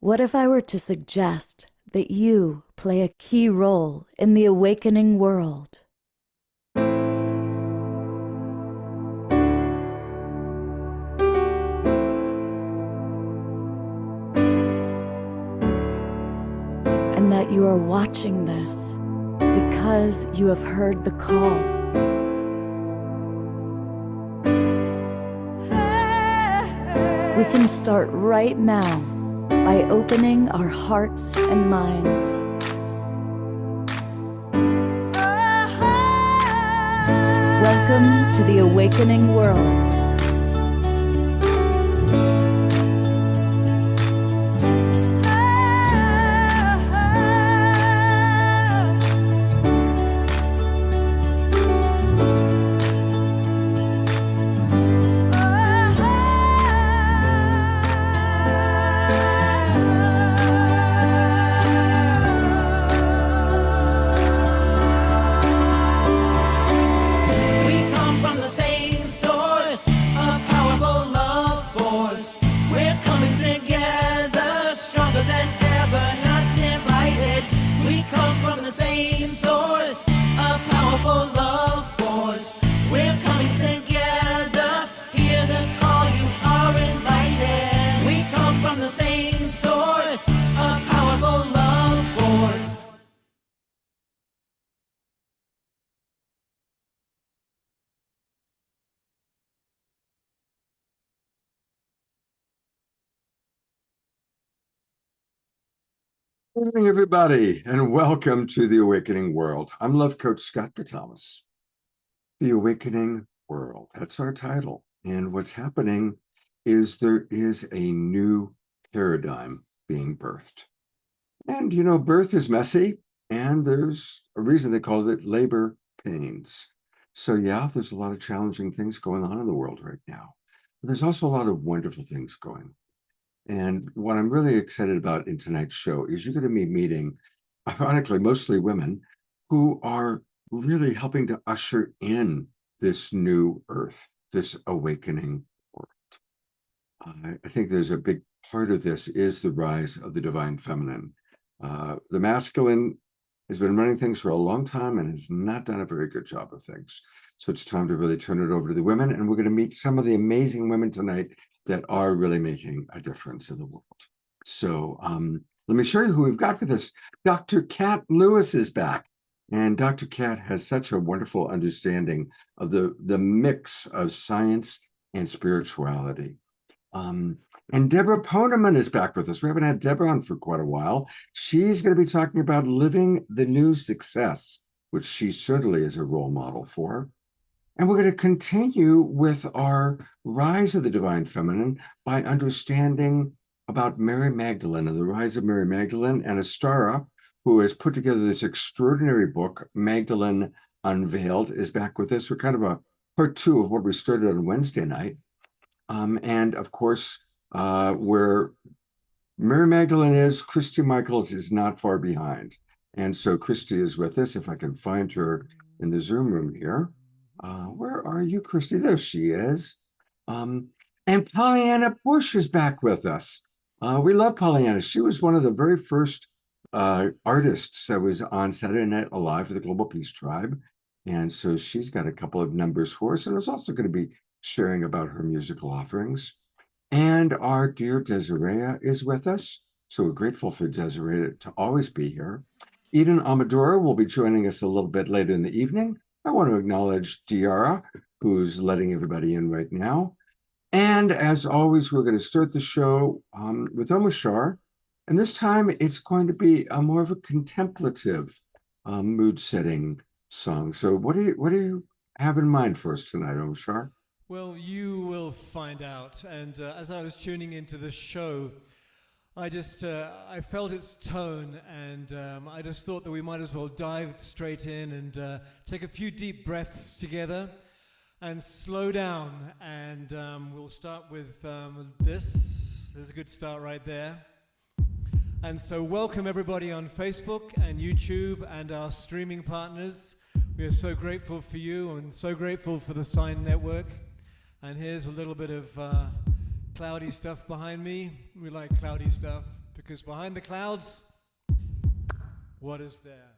What if I were to suggest that you play a key role in the awakening world? And that you are watching this because you have heard the call. We can start right now by opening our hearts and minds. Welcome to the awakening world. Good evening, everybody, and welcome to The Awakening World. I'm Love Coach Scott Catamas. The Awakening World, that's our title. And what's happening is there is a new paradigm being birthed. And, you know, birth is messy, and there's a reason they call it labor pains. So, yeah, there's a lot of challenging things going on in the world right now. But there's also a lot of wonderful things going. And what I'm really excited about in tonight's show is you're going to be meeting, ironically, mostly women who are really helping to usher in this new earth, this awakening world. I think there's a big part of this is the rise of the divine feminine. The masculine has been running things for a long time and has not done a very good job of things. So it's time to really turn it over to the women. And we're going to meet some of the amazing women tonight that are really making a difference in the world. So let me show you who we've got with us. Dr. Kat Lewis is back. And Dr. Kat has such a wonderful understanding of the mix of science and spirituality. And Deborah Poneman is back with us. We haven't had Deborah on for quite a while. She's going to be talking about living the new success, which she certainly is a role model for. And we're going to continue with our rise of the divine feminine by understanding about Mary Magdalene and the rise of Mary Magdalene, and Astara, who has put together this extraordinary book, Magdalene Unveiled, is back with us. We're kind of a part two of what we started on Wednesday night. And of course, where Mary Magdalene is, Christy Michaels is not far behind. And so Christy is with us. If I can find her in the Zoom room here. Where are you, Christy? There she is. And Pollyanna Bush is back with us. We love Pollyanna. She was one of the very first artists that was on Saturday Night Live for the Global Peace Tribe. And so she's got a couple of numbers for us, and is also going to be sharing about her musical offerings. And our dear Desiree is with us. So we're grateful for Desiree to always be here. Eden Amadora will be joining us a little bit later in the evening. I want to acknowledge Diara, who's letting everybody in right now. And as always, we're going to start the show with Omashar. And this time it's going to be a more of a contemplative mood-setting song. So what do you have in mind for us tonight, Omashar? Well, you will find out. And as I was tuning into the show, I felt its tone, and I just thought that we might as well dive straight in and take a few deep breaths together and slow down. And we'll start with this. There's a good start right there. And so welcome everybody on Facebook and YouTube and our streaming partners. We are so grateful for you and so grateful for the Sign Network. And here's a little bit of cloudy stuff behind me. We like cloudy stuff. because behind the clouds, what is there?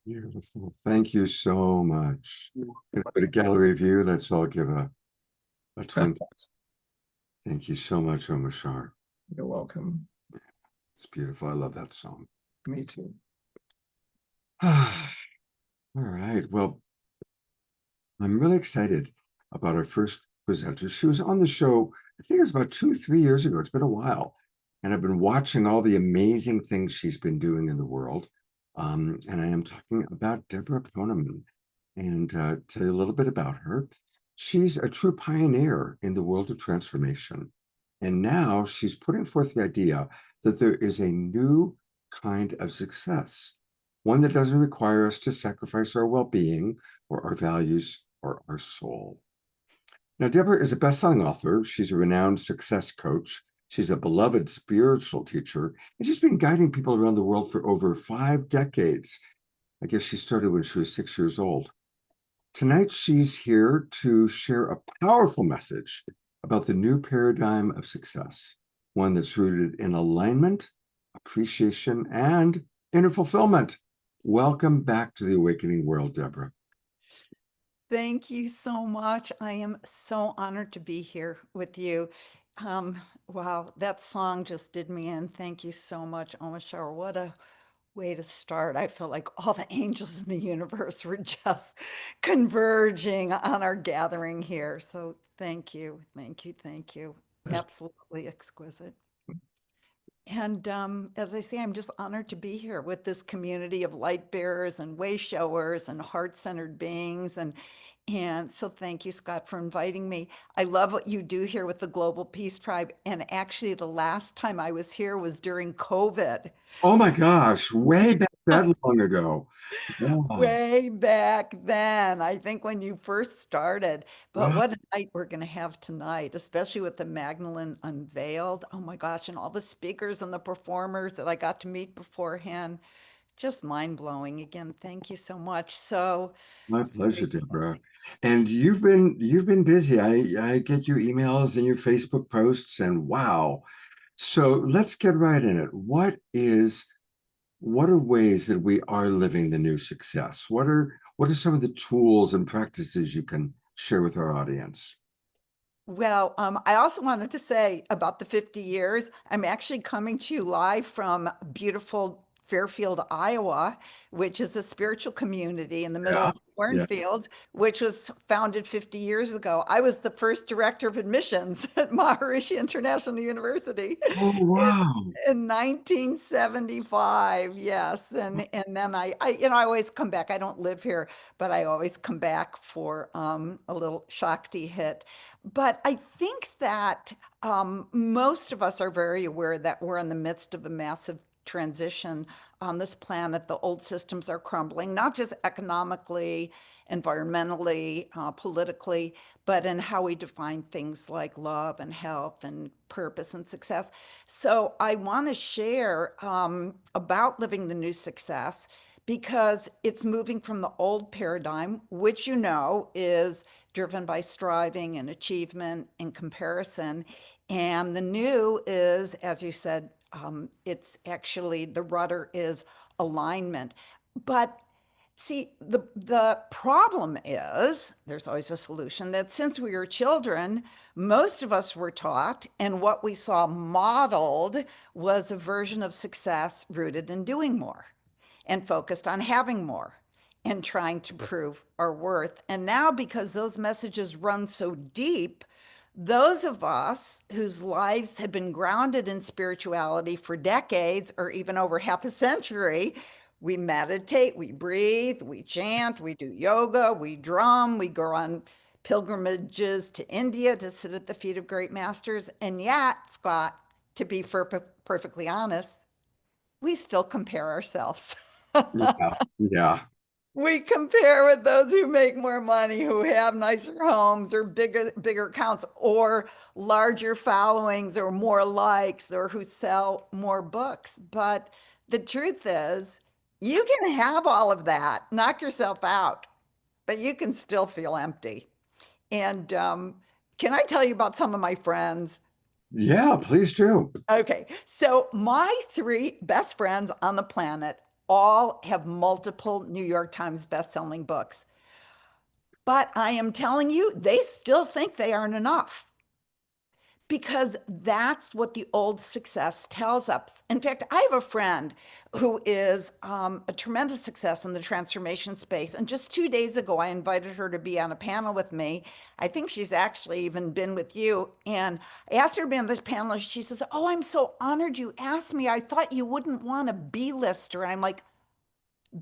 Beautiful. Thank you so much. A bit of gallery view. Let's all give a twin. Thank you so much, Omashar. You're welcome. It's beautiful. I love that song. Me too. All right. Well, I'm really excited about our first presenter. She was on the show, I think it was about 2-3 years ago. It's been a while. And I've been watching all the amazing things she's been doing in the world. And I am talking about Deborah Poneman. And tell you a little bit about her. She's a true pioneer in the world of transformation. And now she's putting forth the idea that there is a new kind of success, one that doesn't require us to sacrifice our well-being or our values or our soul. Now, Deborah is a best-selling author. She's a renowned success coach. She's a beloved spiritual teacher, and she's been guiding people around the world for over 5 decades. I guess she started when she was 6 years old. Tonight, she's here to share a powerful message about the new paradigm of success, one that's rooted in alignment, appreciation, and inner fulfillment. Welcome back to the Awakening World, Deborah. Thank you so much. I am so honored to be here with you. Wow, that song just did me in. Thank you so much, Omashar. What a way to start. I felt like all the angels in the universe were just converging on our gathering here. So thank you, thank you, thank you. Absolutely exquisite. And as I say, I'm just honored to be here with this community of light bearers and way showers and heart-centered beings. And so thank you, Scott, for inviting me. I love what you do here with the Global Peace Tribe. And actually, the last time I was here was during COVID. Oh my gosh, way back that long ago. Wow. Way back then, I think when you first started. But Wow. what a night we're going to have tonight, especially with the Magdalene Unveiled. Oh my gosh, and all the speakers and the performers that I got to meet beforehand. Just mind blowing. Again, thank you so much. So My pleasure, grateful. Deborah. And you've been busy. I get your emails and your Facebook posts, and wow. So let's get right in it. What are ways that we are living the new success? What are some of the tools and practices you can share with our audience? Well, I also wanted to say about the 50 years, I'm actually coming to you live from beautiful Fairfield, Iowa, which is a spiritual community in the middle Yeah. of the Yeah. cornfields, which was founded 50 years ago. I was the first director of admissions at Maharishi International University Oh, in, wow. in 1975. Yes, and then I always come back. I don't live here, but I always come back for a little Shakti hit. But I think that most of us are very aware that we're in the midst of a massive transition on this planet. The old systems are crumbling, not just economically, environmentally, politically, but in how we define things like love and health and purpose and success. So I want to share about living the new success because it's moving from the old paradigm, which you know is driven by striving and achievement and comparison. And the new is, as you said, it's actually the rudder is alignment. But see, the problem is there's always a solution that since we were children, most of us were taught, and what we saw modeled was a version of success rooted in doing more and focused on having more and trying to prove our worth. And now, because those messages run so deep, those of us whose lives have been grounded in spirituality for decades or even over half a century, we meditate, we breathe, we chant, we do yoga, we drum, we go on pilgrimages to India to sit at the feet of great masters. And yet, Scott, to be perfectly honest, we still compare ourselves. Yeah. Yeah. We compare with those who make more money, who have nicer homes or bigger accounts or larger followings or more likes or who sell more books. But the truth is, you can have all of that, knock yourself out, but you can still feel empty. And can I tell you about some of my friends? Yeah, please do. Okay, so my three best friends on the planet all have multiple New York Times best-selling books. But I am telling you, they still think they aren't enough because that's what the old success tells us. In fact, I have a friend who is a tremendous success in the transformation space. And just 2 days ago, I invited her to be on a panel with me. I think she's actually even been with you. And I asked her to be on this panel. She says, "Oh, I'm so honored you asked me. I thought you wouldn't want a B-lister." And I'm like,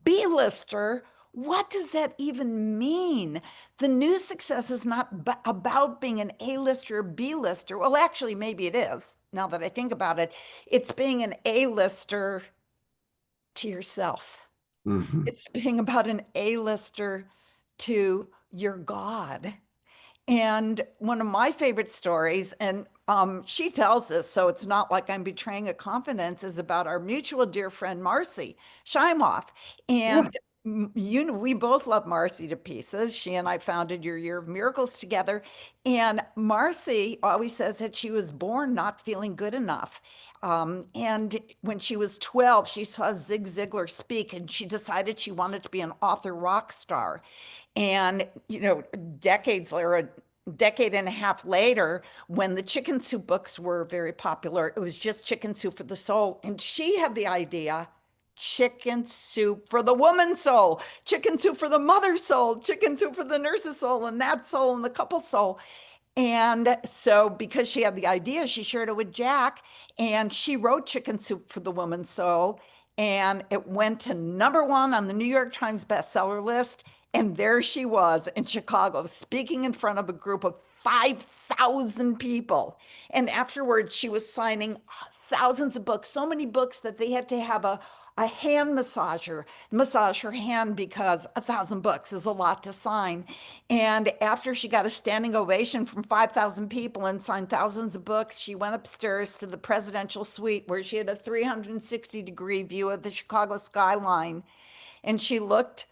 B-lister, what does that even mean? The new success is not about being an A-lister or B-lister. Well, actually, maybe it is, now that I think about it. It's being an A-lister to yourself. Mhm. It's being about an A-lister to your God. And one of my favorite stories, and she tells this, so it's not like I'm betraying a confidence, is about our mutual dear friend Marcy Shimoff. Yeah. And you know, we both love Marcy to pieces. She and I founded Your Year of Miracles together. And Marcy always says that she was born not feeling good enough. And when she was 12, she saw Zig Ziglar speak and she decided she wanted to be an author rock star. And, you know, decades later, a decade and a half later, when the Chicken Soup books were very popular, it was just Chicken Soup for the Soul. And she had the idea, chicken soup for the woman's soul, chicken soup for the mother's soul, chicken soup for the nurse's soul, and that soul and the couple's soul. And so, because she had the idea, she shared it with Jack, and she wrote Chicken Soup for the Woman's Soul. And it went to #1 on the New York Times bestseller list. And there she was in Chicago, speaking in front of a group of 5,000 people. And afterwards, she was signing thousands of books, so many books that they had to have a hand massager massage her hand because 1,000 books is a lot to sign. And after she got a standing ovation from 5,000 people and signed thousands of books, she went upstairs to the presidential suite where she had a 360-degree view of the Chicago skyline. And she looked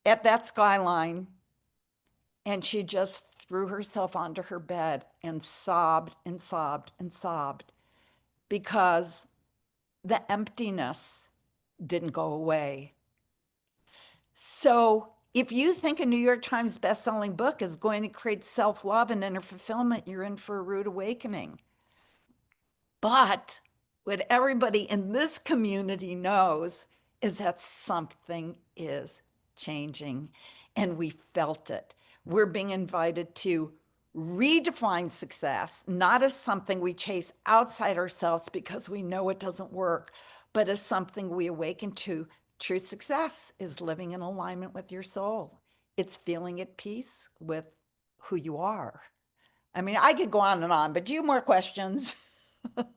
at that skyline and she just threw herself onto her bed and sobbed and sobbed and sobbed because the emptiness didn't go away. So if you think a New York Times bestselling book is going to create self-love and inner fulfillment, you're in for a rude awakening. But what everybody in this community knows is that something is changing, and we felt it. We're being invited to redefine success, not as something we chase outside ourselves because we know it doesn't work, but as something we awaken to. True success is living in alignment with your soul. It's feeling at peace with who you are. I mean, I could go on, but do you have more questions? You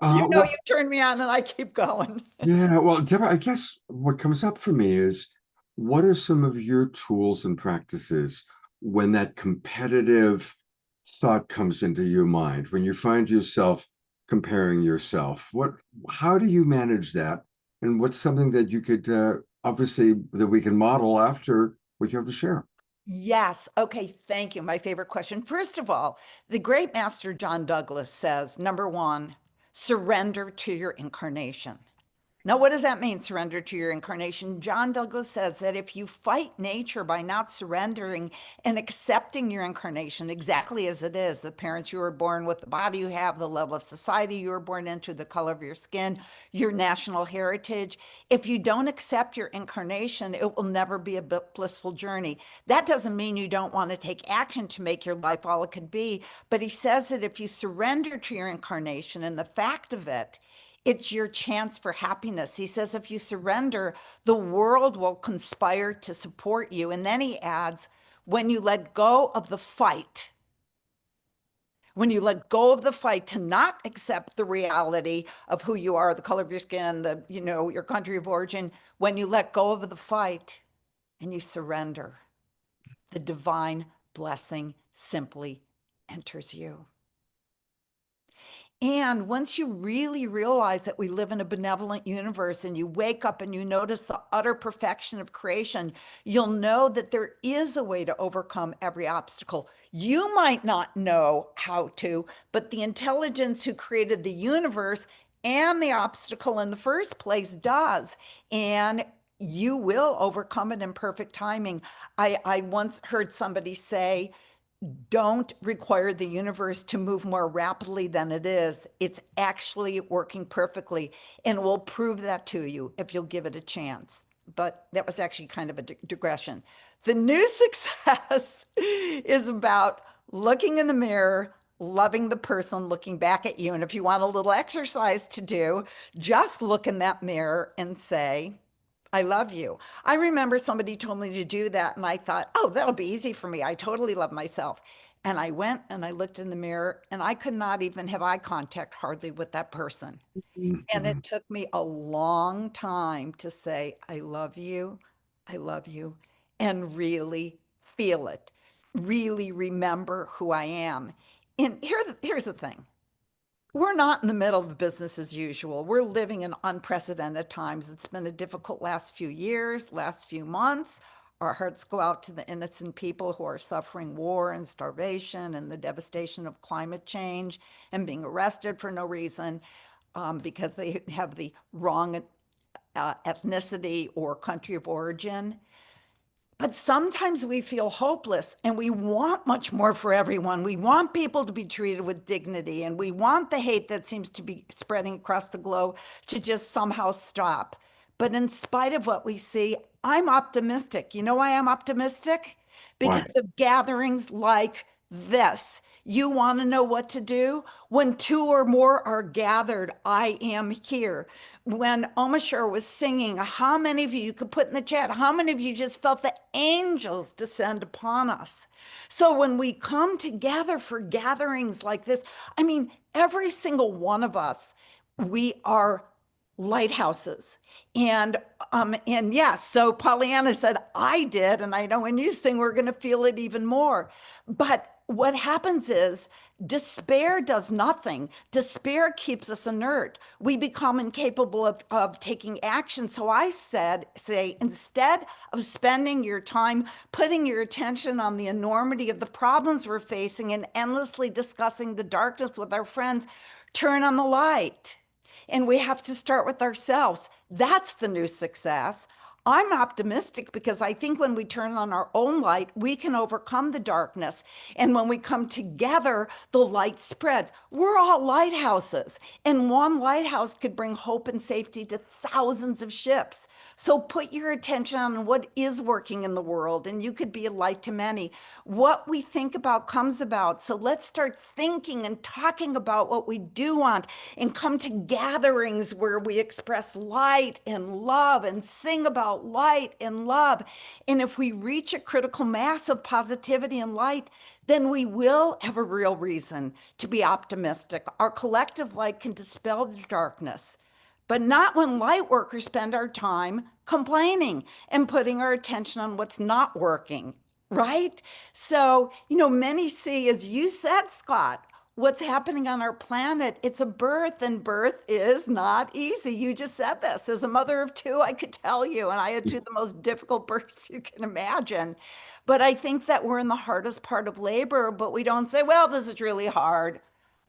know, Well, you turn me on and I keep going. yeah, well, Deborah, I guess what comes up for me is what are some of your tools and practices when that competitive thought comes into your mind, when you find yourself comparing yourself? How do you manage that? And what's something that you could obviously that we can model after what you have to share? Yes. Okay. Thank you. My favorite question. First of all, the great master John Douglas says, #1, surrender to your incarnation. Now, what does that mean, surrender to your incarnation? John Douglas says that if you fight nature by not surrendering and accepting your incarnation exactly as it is, the parents you were born with, the body you have, the level of society you were born into, the color of your skin, your national heritage, if you don't accept your incarnation, it will never be a blissful journey. That doesn't mean you don't want to take action to make your life all it could be, but he says that if you surrender to your incarnation and the fact of it, it's your chance for happiness. He says, if you surrender, the world will conspire to support you. And then he adds, when you let go of the fight, to not accept the reality of who you are, the color of your skin, your country of origin, when you let go of the fight and you surrender, the divine blessing simply enters you. And once you really realize that we live in a benevolent universe and you wake up and you notice the utter perfection of creation, you'll know that there is a way to overcome every obstacle. You might not know how to, but the intelligence who created the universe and the obstacle in the first place does. And you will overcome it in perfect timing. I once heard somebody say, don't require the universe to move more rapidly than it is. It's actually working perfectly, and we'll prove that to you if you'll give it a chance. But that was actually kind of a digression. The new success is about looking in the mirror, loving the person looking back at you. And if you want a little exercise to do, just look in that mirror and say, I love you. I remember somebody told me to do that, and I thought, oh, that'll be easy for me. I totally love myself. And I went and I looked in the mirror, and I could not even have eye contact hardly with that person. And Mhm. it took me a long time to say, I love you, and really feel it, really remember who I am. And here's the thing. We're not in the middle of business as usual. We're living in unprecedented times. It's been a difficult last few years, last few months. Our hearts go out to the innocent people who are suffering war and starvation and the devastation of climate change and being arrested for no reason because they have the wrong ethnicity or country of origin. But sometimes we feel hopeless and we want much more for everyone. We want people to be treated with dignity and we want the hate that seems to be spreading across the globe to just somehow stop. But in spite of what we see, I'm optimistic. You know why I'm optimistic? Why? Because of gatherings like this. You want to know what to do? When two or more are gathered, I am here. When Omashar was singing, how many of you could put in the chat, how many of you just felt the angels descend upon us? So when we come together for gatherings like this, I mean, every single one of us, we are lighthouses. And yes, so Pollyanna said, I did, and I know when you sing, we're going to feel it even more. But what happens is despair does nothing. Despair keeps us inert. We become incapable of taking action. So I say, instead of spending your time putting your attention on the enormity of the problems we're facing and endlessly discussing the darkness with our friends, turn on the light. And we have to start with ourselves. That's the new success. I'm optimistic because I think when we turn on our own light, we can overcome the darkness. And when we come together, the light spreads. We're all lighthouses, and one lighthouse could bring hope and safety to thousands of ships. So put your attention on what is working in the world, and you could be a light to many. What we think about comes about. So let's start thinking and talking about what we do want and come to gatherings where we express light and love and sing about light and love. And if we reach a critical mass of positivity and light, then we will have a real reason to be optimistic. Our collective light can dispel the darkness, but not when light workers spend our time complaining and putting our attention on what's not working, right? So, many see, as you said, Scott, what's happening on our planet. It's a birth, and birth is not easy. You just said this. As a mother of two, I could tell you, and I had two of the most difficult births you can imagine. But I think that we're in the hardest part of labor, but we don't say, well, this is really hard.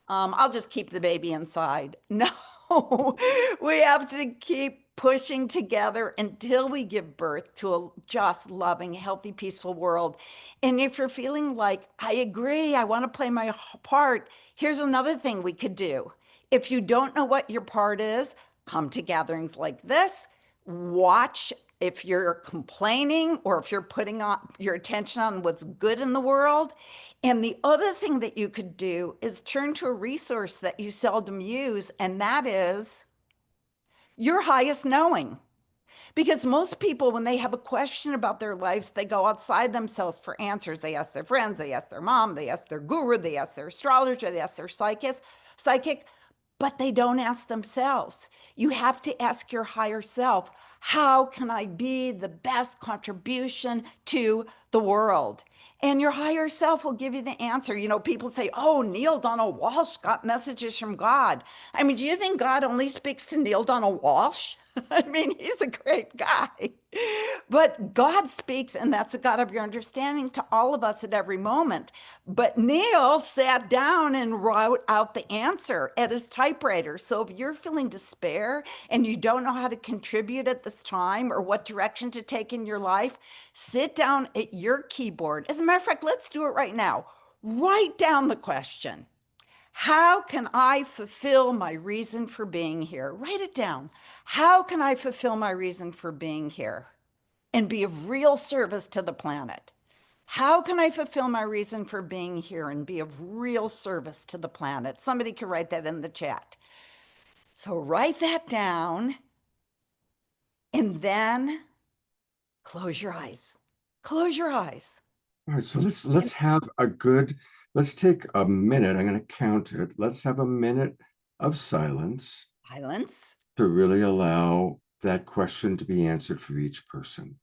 I'll just keep the baby inside. No, we have to keep pushing together until we give birth to a just, loving, healthy, peaceful world. And if you're feeling like, I agree, I want to play my part, here's another thing we could do. If you don't know what your part is, come to gatherings like this, watch if you're complaining or if you're putting on your attention on what's good in the world. And the other thing that you could do is turn to a resource that you seldom use, and that is your highest knowing. Because most people, when they have a question about their lives, they go outside themselves for answers. They ask their friends, they ask their mom, they ask their guru, they ask their astrologer, they ask their psychic, but they don't ask themselves. You have to ask your higher self, how can I be the best contribution to the world? And your higher self will give you the answer. People say, oh, Neil Donald Walsh got messages from God. I mean, do you think God only speaks to Neil Donald Walsh? I mean, he's a great guy. But God speaks, and that's the God of your understanding, to all of us at every moment. But Neil sat down and wrote out the answer at his typewriter. So if you're feeling despair and you don't know how to contribute at this time or what direction to take in your life, sit down at your keyboard. As a matter of fact, let's do it right now. Write down the question. How can I fulfill my reason for being here? Write it down. How can I fulfill my reason for being here and be of real service to the planet? How can I fulfill my reason for being here and be of real service to the planet? Somebody could write that in the chat. So write that down and then close your eyes. Close your eyes. All right, so let's have a good, let's take a minute. I'm going to count it. Let's have a minute of silence Silence. to really allow that question to be answered for each person.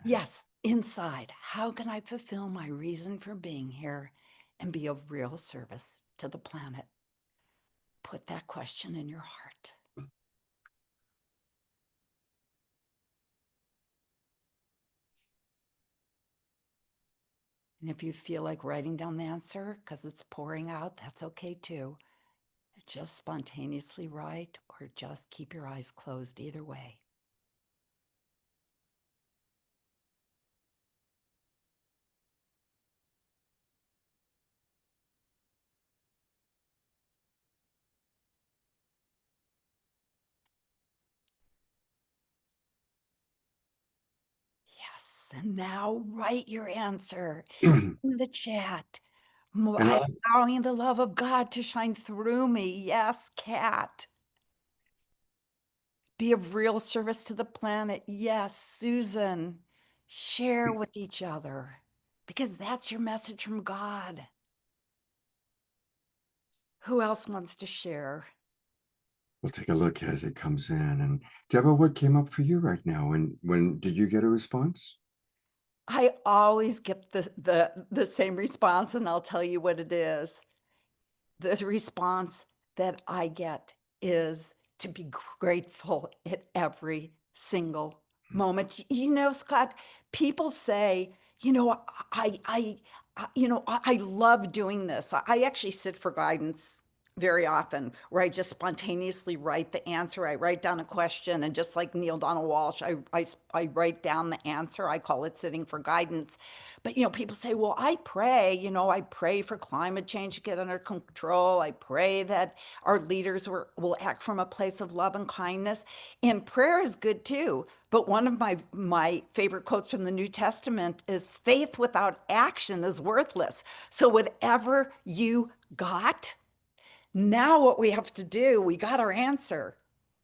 Yes, inside. How can I fulfill my reason for being here and be of real service to the planet? Put that question in your heart. And if you feel like writing down the answer because it's pouring out, that's okay too. Just spontaneously write or just keep your eyes closed, either way. Yes, and now write your answer And in the chat. I'll, Allowing the love of God to shine through me. Yes, Kat. Be of real service to the planet. Yes, Susan. Share with each other because that's your message from God. Who else wants to share? we'll take a look as it comes in. And Deborah, what came up for you right now? And when did you get a response? I always get the same response, and I'll tell you what it is. The response that I get is to be grateful at every single moment. You know, Scott, people say, you know, I love doing this. I actually sit for guidance very often where I just spontaneously write the answer. I write down a question, and just like Neil Donald Walsh, I write down the answer. I call it sitting for guidance. But, you know, people say, well, I pray, you know, I pray for climate change to get under control. I pray that our leaders will act from a place of love and kindness. And prayer is good too. But one of my favorite quotes from the New Testament is faith without action is worthless. So whatever you got, now what we have to do, we got our answer.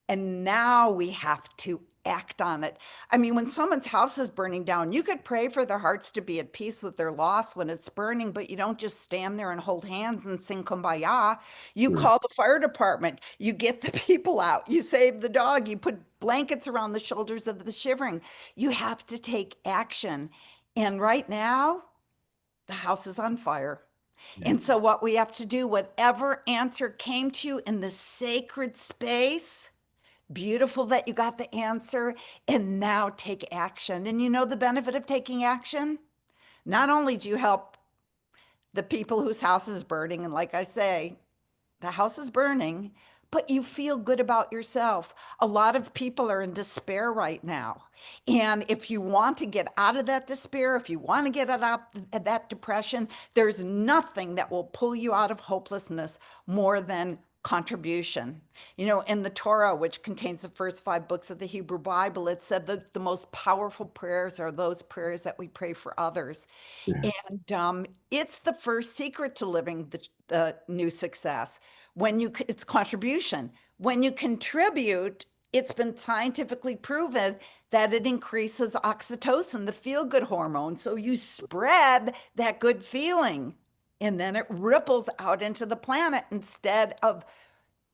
And now we have to act on it. I mean, when someone's house is burning down, you could pray for their hearts to be at peace with their loss when it's burning, but you don't just stand there and hold hands and sing kumbaya. You Sure. call the fire department, you get the people out, you save the dog, you put blankets around the shoulders of the shivering. You have to take action. And right now, the house is on fire. Yeah. And so, what we have to do, whatever answer came to you in the sacred space, beautiful that you got the answer, and now take action. And you know the benefit of taking action? Not only do you help the people whose house is burning, and like I say, the house is burning, but you feel good about yourself. A lot of people are in despair right now. And if you want to get out of that despair, if you want to get out of that depression, there's nothing that will pull you out of hopelessness more than contribution. You know, in the Torah, which contains the first 5 books of the Hebrew Bible, it said that the most powerful prayers are those prayers that we pray for others. Yeah. And it's the first secret to living the new success. It's contribution. When you contribute, it's been scientifically proven that it increases oxytocin, the feel good hormone. So you spread that good feeling, and then it ripples out into the planet instead of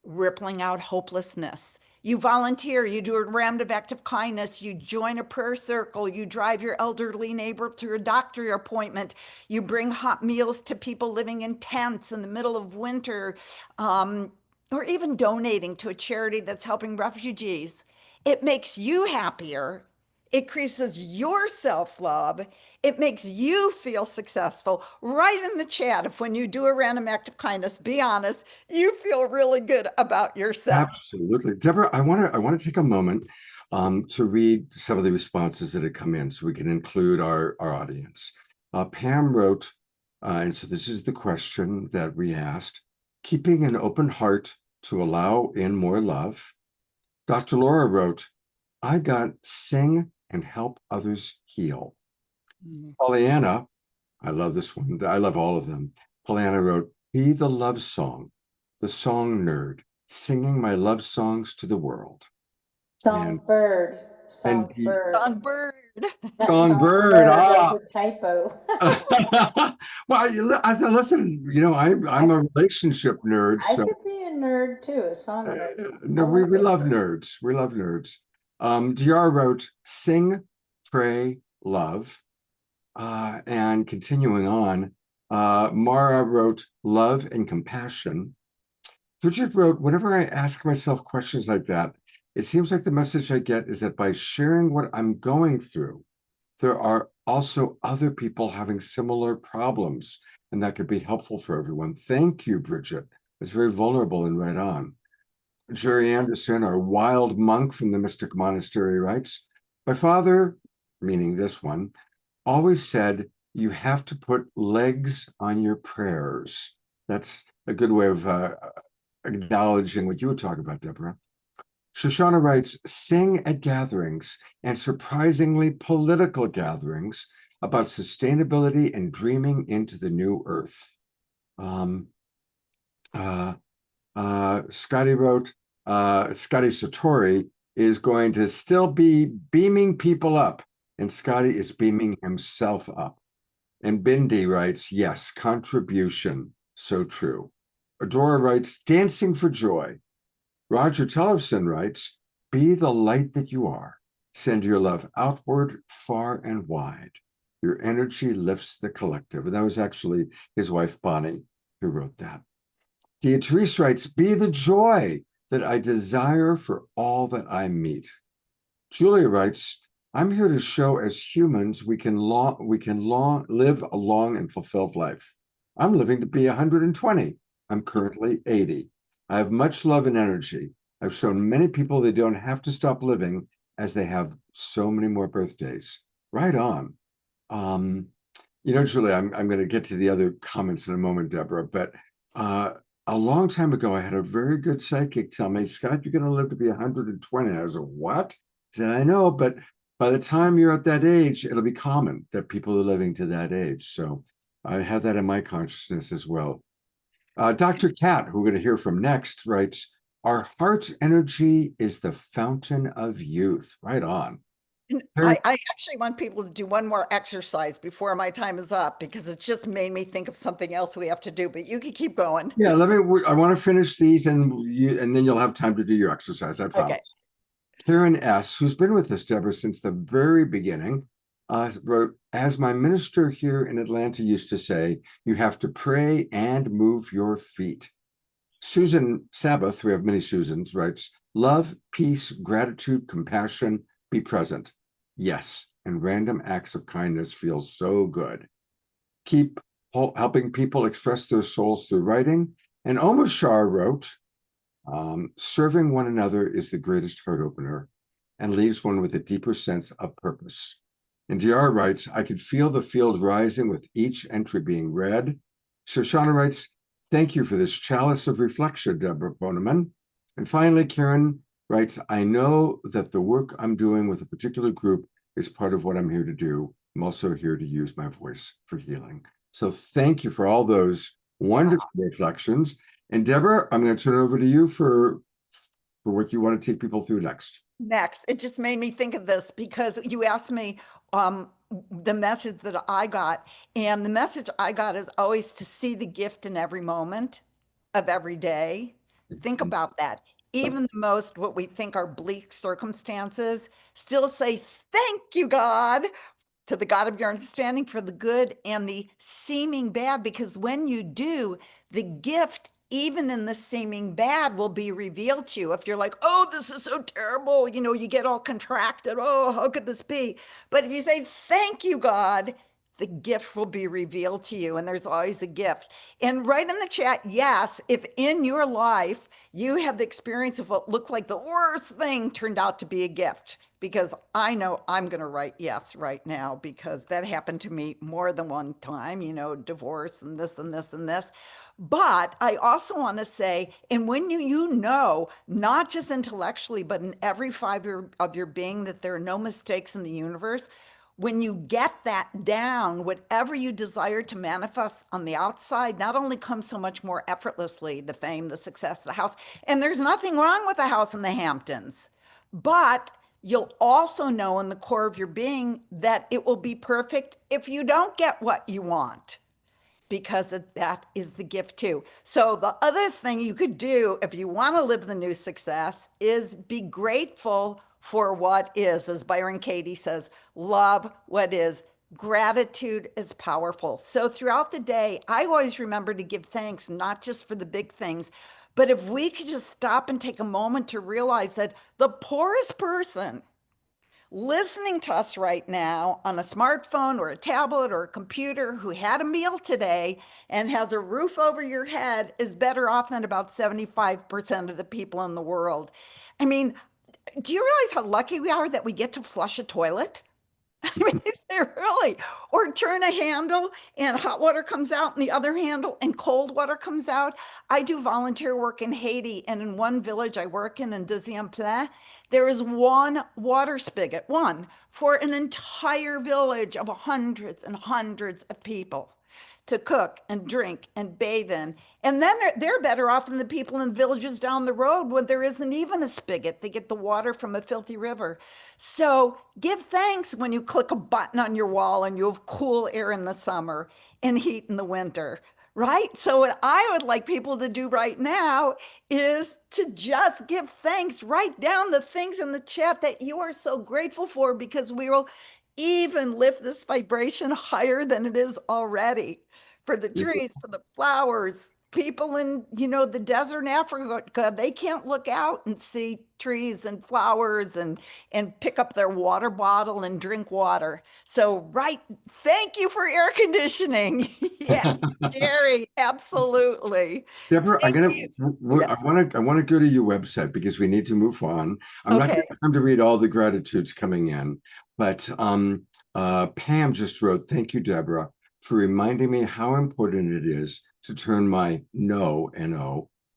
rippling out hopelessness. You volunteer, you do a round of act of kindness, you join a prayer circle, you drive your elderly neighbor to a doctor appointment, you bring hot meals to people living in tents in the middle of winter, or even donating to a charity that's helping refugees. It makes you happier. It increases your self love. It makes you feel successful. Write in the chat if when you do a random act of kindness, be honest, you feel really good about yourself. Absolutely. Deborah, I want to take a moment to read some of the responses that had come in so we can include our audience. Pam wrote, and so this is the question that we asked, keeping an open heart to allow in more love. Dr. Laura wrote, I got sing and help others heal. Mm. Pollyanna I love this one. I love all of them. Pollyanna wrote, be the love song, the song nerd, singing my love songs to the world. Songbird. And Songbird. Not Songbird. That was a typo. Well, I thought, listen, I'm a relationship nerd, I so could be a nerd too, a song nerd. no, we love nerds. We love nerds. DR wrote, sing, pray, love. And continuing on, Mara wrote, love and compassion. Bridget wrote, whenever I ask myself questions like that, it seems like the message I get is that by sharing what I'm going through, there are also other people having similar problems, and that could be helpful for everyone. Thank you, Bridget. It's very vulnerable and right on. Jerry Anderson, our wild monk from the Mystic Monastery, writes, my father, meaning this one, always said, you have to put legs on your prayers. That's a good way of acknowledging what you were talking about, Deborah. Shoshana writes, sing at gatherings, and surprisingly political gatherings, about sustainability and dreaming into the new earth. Scotty wrote, Scotty Satori is going to still be beaming people up, and Scotty is beaming himself up. And Bindi writes, yes, contribution, so true. Adora writes, dancing for joy. Roger Tellefson writes, be the light that you are. Send your love outward, far and wide. Your energy lifts the collective. And that was actually his wife, Bonnie, who wrote that. Beatrice writes, be the joy that I desire for all that I meet. Julia writes, I'm here to show as humans we can live a long and fulfilled life. I'm living to be 120. I'm currently 80. I have much love and energy. I've shown many people they don't have to stop living as they have so many more birthdays. Right on. Julia, I'm going to get to the other comments in a moment, Deborah, but a long time ago, I had a very good psychic tell me, Scott, you're going to live to be 120. I was like, what? He said, I know, but by the time you're at that age, it'll be common that people are living to that age. So I had that in my consciousness as well. Dr. Kat, who we're going to hear from next, writes, our heart energy is the fountain of youth. Right on. I actually want people to do one more exercise before my time is up, because it just made me think of something else we have to do, but you can keep going. Yeah, I want to finish these and then you'll have time to do your exercise, I promise. Okay. Karen S., who's been with us, Deborah, since the very beginning, wrote, as my minister here in Atlanta used to say, you have to pray and move your feet. Susan Sabbath, we have many Susans, writes, love, peace, gratitude, compassion, be present. Yes, and random acts of kindness feel so good. Keep helping people express their souls through writing. And Omar Shah wrote, serving one another is the greatest heart opener and leaves one with a deeper sense of purpose. And DR writes, I could feel the field rising with each entry being read. Shoshana writes, thank you for this chalice of reflection, Deborah Boneman. And finally, Karen writes, I know that the work I'm doing with a particular group is part of what I'm here to do. I'm also here to use my voice for healing. So thank you for all those wonderful reflections. And Deborah, I'm going to turn it over to you for what you want to take people through next. It just made me think of this because you asked me the message that I got, and the message I got is always to see the gift in every moment of every day. Think about that. Even the most, what we think are bleak circumstances, still say, thank you, God, to the God of your understanding for the good and the seeming bad, because when you do, the gift, even in the seeming bad, will be revealed to you. If you're like, oh, this is so terrible, you get all contracted. Oh, how could this be? But if you say, thank you, God, the gift will be revealed to you. And there's always a gift. And write in the chat, yes, if in your life you have the experience of what looked like the worst thing turned out to be a gift, because I know I'm going to write yes right now, because that happened to me more than one time, divorce and this and this and this. But I also want to say, and when not just intellectually, but in every fiber of your being, that there are no mistakes in the universe, when you get that down, whatever you desire to manifest on the outside not only comes so much more effortlessly, the fame, the success, the house, and there's nothing wrong with a house in the Hamptons, but you'll also know in the core of your being that it will be perfect if you don't get what you want, because that is the gift too. So the other thing you could do if you want to live the new success is be grateful for what is. As Byron Katie says, love what is. Gratitude is powerful. So throughout the day, I always remember to give thanks, not just for the big things, but if we could just stop and take a moment to realize that the poorest person listening to us right now on a smartphone or a tablet or a computer who had a meal today and has a roof over your head is better off than about 75% of the people in the world. I mean, do you realize how lucky we are that we get to flush a toilet? I mean, really, or turn a handle and hot water comes out and the other handle and cold water comes out. I do volunteer work in Haiti, and in one village I work in Deuxième Plain, there is one water spigot, one, for an entire village of hundreds and hundreds of people to cook and drink and bathe in. And then they're better off than the people in villages down the road when there isn't even a spigot. They get the water from a filthy river. So give thanks when you click a button on your wall and you have cool air in the summer and heat in the winter, right? So what I would like people to do right now is to just give thanks. Write down the things in the chat that you are so grateful for, because we will even lift this vibration higher than it is already, for the trees, for the flowers. People in, the desert in Africa, they can't look out and see trees and flowers and pick up their water bottle and drink water. So, right, thank you for air conditioning. Yeah, Jerry, absolutely. Deborah, Thank you. I want to go to your website because we need to move on. I'm not going Okay. to have time to read all the gratitudes coming in, but Pam just wrote, "Thank you, Deborah, for reminding me how important it is to turn my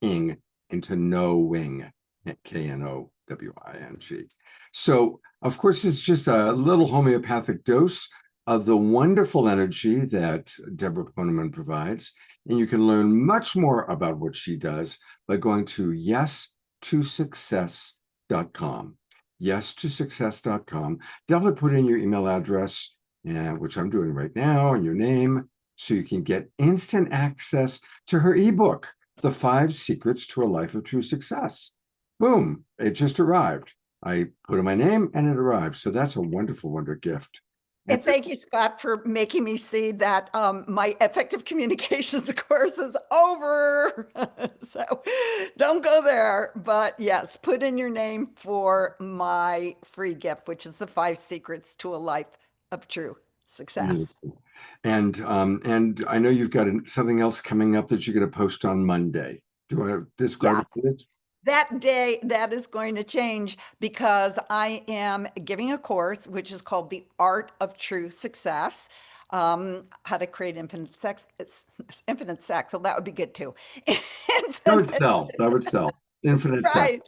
ing into knowing, KNOWING." So, of course, it's just a little homeopathic dose of the wonderful energy that Deborah Poneman provides. And you can learn much more about what she does by going to yes2success.com. Yes2success.com. Definitely put in your email address, which I'm doing right now, and your name, so you can get instant access to her ebook, The 5 Secrets to a Life of True Success. Boom, it just arrived. I put in my name and it arrived. So that's a wonderful, wonder gift. And thank you, Scott, for making me see that my effective communications course is over. So don't go there. But yes, put in your name for my free gift, which is the 5 Secrets to a Life of True Success. And I know you've got something else coming up that you're going to post on Monday. Do you want to describe it? That day, that is going to change, because I am giving a course which is called The Art of True Success. How to create infinite sex. So that would be good too. That would sell. Infinite sex. Right,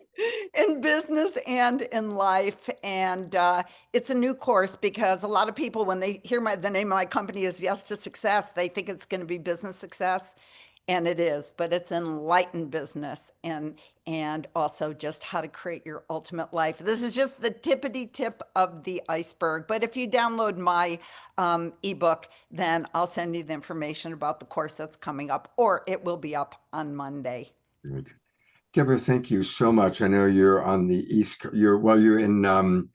in business and in life. And it's a new course, because a lot of people, when they hear the name of my company is Yes to Success, they think it's going to be business success. And it is, but it's enlightened business and also just how to create your ultimate life. This is just the tippity tip of the iceberg. But if you download my ebook, then I'll send you the information about the course that's coming up, or it will be up on Monday. Great. Deborah, thank you so much. I know you're on the East Coast. You're in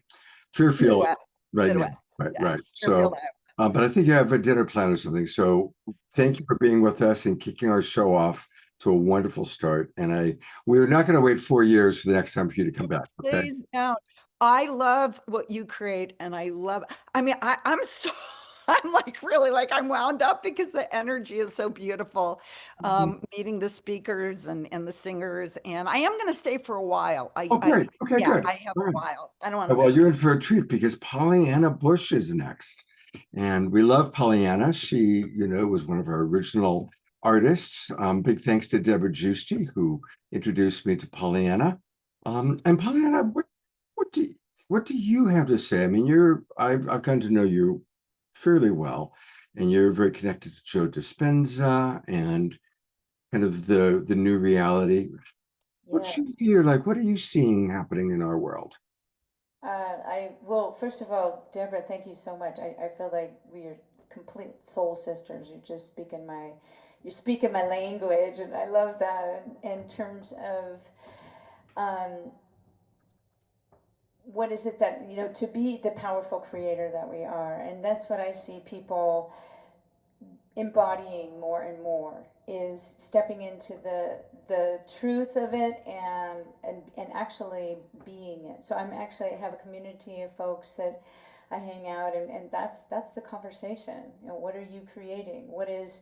Fairfield right now. Right. So, but I think you have a dinner plan or something. So thank you for being with us and kicking our show off to a wonderful start. And we're not going to wait 4 years for the next time for you to come back. Okay? Please don't. I love what you create, and I'm I'm wound up because the energy is so beautiful. Meeting the speakers and the singers, and I am going to stay for a while. Great. Okay, good. I have a while. I don't want to. Well, you're in for a treat, because Pollyanna Bush is next. And we love Pollyanna. She, was one of our original artists. Big thanks to Deborah Giusti, who introduced me to Pollyanna. And Pollyanna, what do what do you have to say? I mean, I've gotten to know you fairly well, and you're very connected to Joe Dispenza and kind of the new reality. What's Yeah. your view? Like, what are you seeing happening in our world? Well, first of all, Deborah, thank you so much. I feel like we are complete soul sisters. You're speaking my language, and I love that in terms of, um, what is it that, to be the powerful creator that we are. And that's what I see people embodying more and more, is stepping into the truth of it, and actually being it. So I have a community of folks that I hang out, and that's the conversation. What are you creating? What is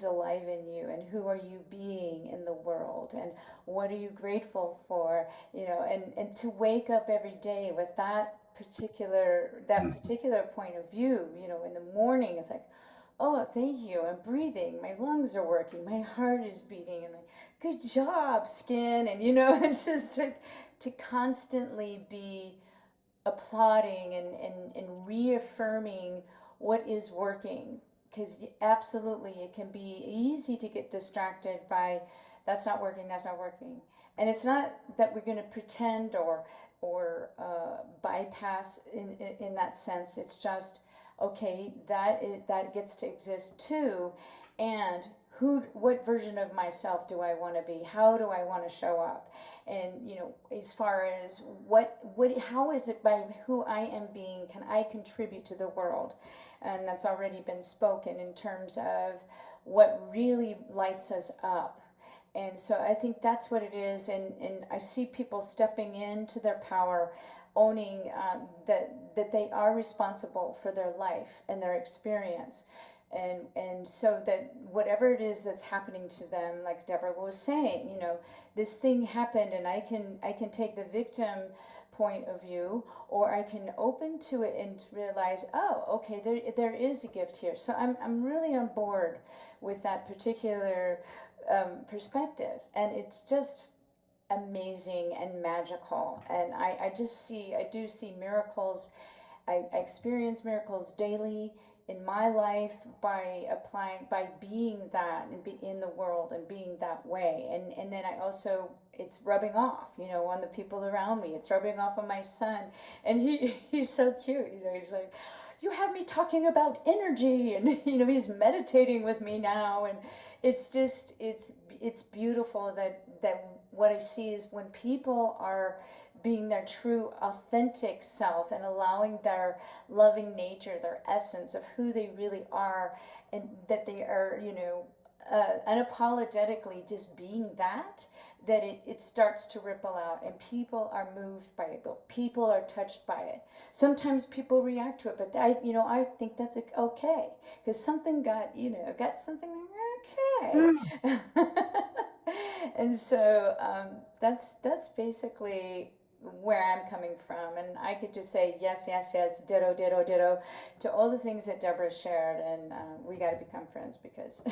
alive in you, and who are you being in the world, and what are you grateful for? And to wake up every day with that particular point of view. In the morning, it's like, oh, thank you. I'm breathing. My lungs are working. My heart is beating. And like, good job, skin. And, it's just to constantly be applauding and reaffirming what is working. Because absolutely, it can be easy to get distracted by that's not working, that's not working. And it's not that we're going to pretend or bypass in that sense. It's just, okay, that gets to exist too. And what version of myself do I want to be? How do I want to show up? And as far as how is it, by who I am being, can I contribute to the world? And that's already been spoken in terms of what really lights us up. And so I think that's what it is. And I see people stepping into their power, owning that they are responsible for their life and their experience. And so that whatever it is that's happening to them, like Deborah was saying, this thing happened, and I can take the victim point of view, or I can open to it and realize, oh, okay, there is a gift here. So I'm really on board with that particular perspective, and it's just amazing and magical. And I do see miracles. I experience miracles daily in my life by being that, and be in the world and being that way. And then I also, it's rubbing off, on the people around me. It's rubbing off on my son, and he's so cute. He's like, you have me talking about energy, and he's meditating with me now. And it's just, it's beautiful that what I see is when people are being their true authentic self and allowing their loving nature, their essence of who they really are, and that they are, unapologetically just being that it starts to ripple out, and people are moved by it, but people are touched by it. Sometimes people react to it, but I think that's okay, because something got something okay. And so that's basically where I'm coming from. And I could just say yes, yes, yes, ditto, ditto, ditto to all the things that Deborah shared. And we got to become friends, because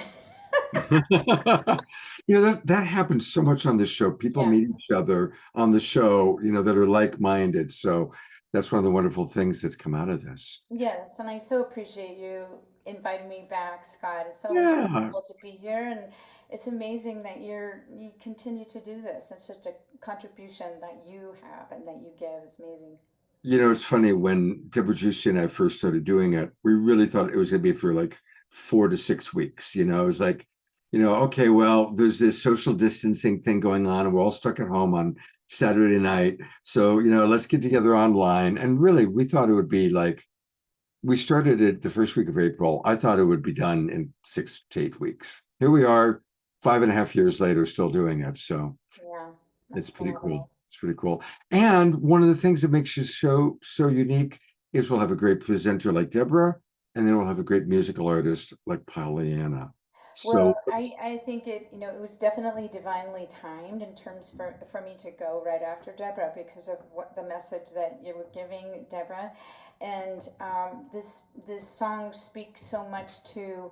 That happens so much on this show. People yeah. meet each other on the show, that are like-minded. So that's one of the wonderful things that's come out of this. Yes, and I so appreciate you inviting me back, Scott. It's so Yeah. enjoyable to be here, and it's amazing that you continue to do this. It's such a contribution that you have and that you give. It's amazing. It's funny, when Deborah Juicy and I first started doing it, we really thought it was going to be for like 4 to 6 weeks. It was like, okay, well, there's this social distancing thing going on, and we're all stuck at home on Saturday night. So, let's get together online. And really, we thought it would be like, we started it the first week of April. I thought it would be done in 6 to 8 weeks. Here we are, 5.5 years later, still doing it. So Yeah, it's that's pretty phenomenal. cool. It's pretty cool. And one of the things that makes this show so unique is we'll have a great presenter like Deborah, and then we'll have a great musical artist like Pollyanna. Well, So I think it was definitely divinely timed in terms for me to go right after Deborah, because of what the message that you were giving, Deborah. And this song speaks so much to,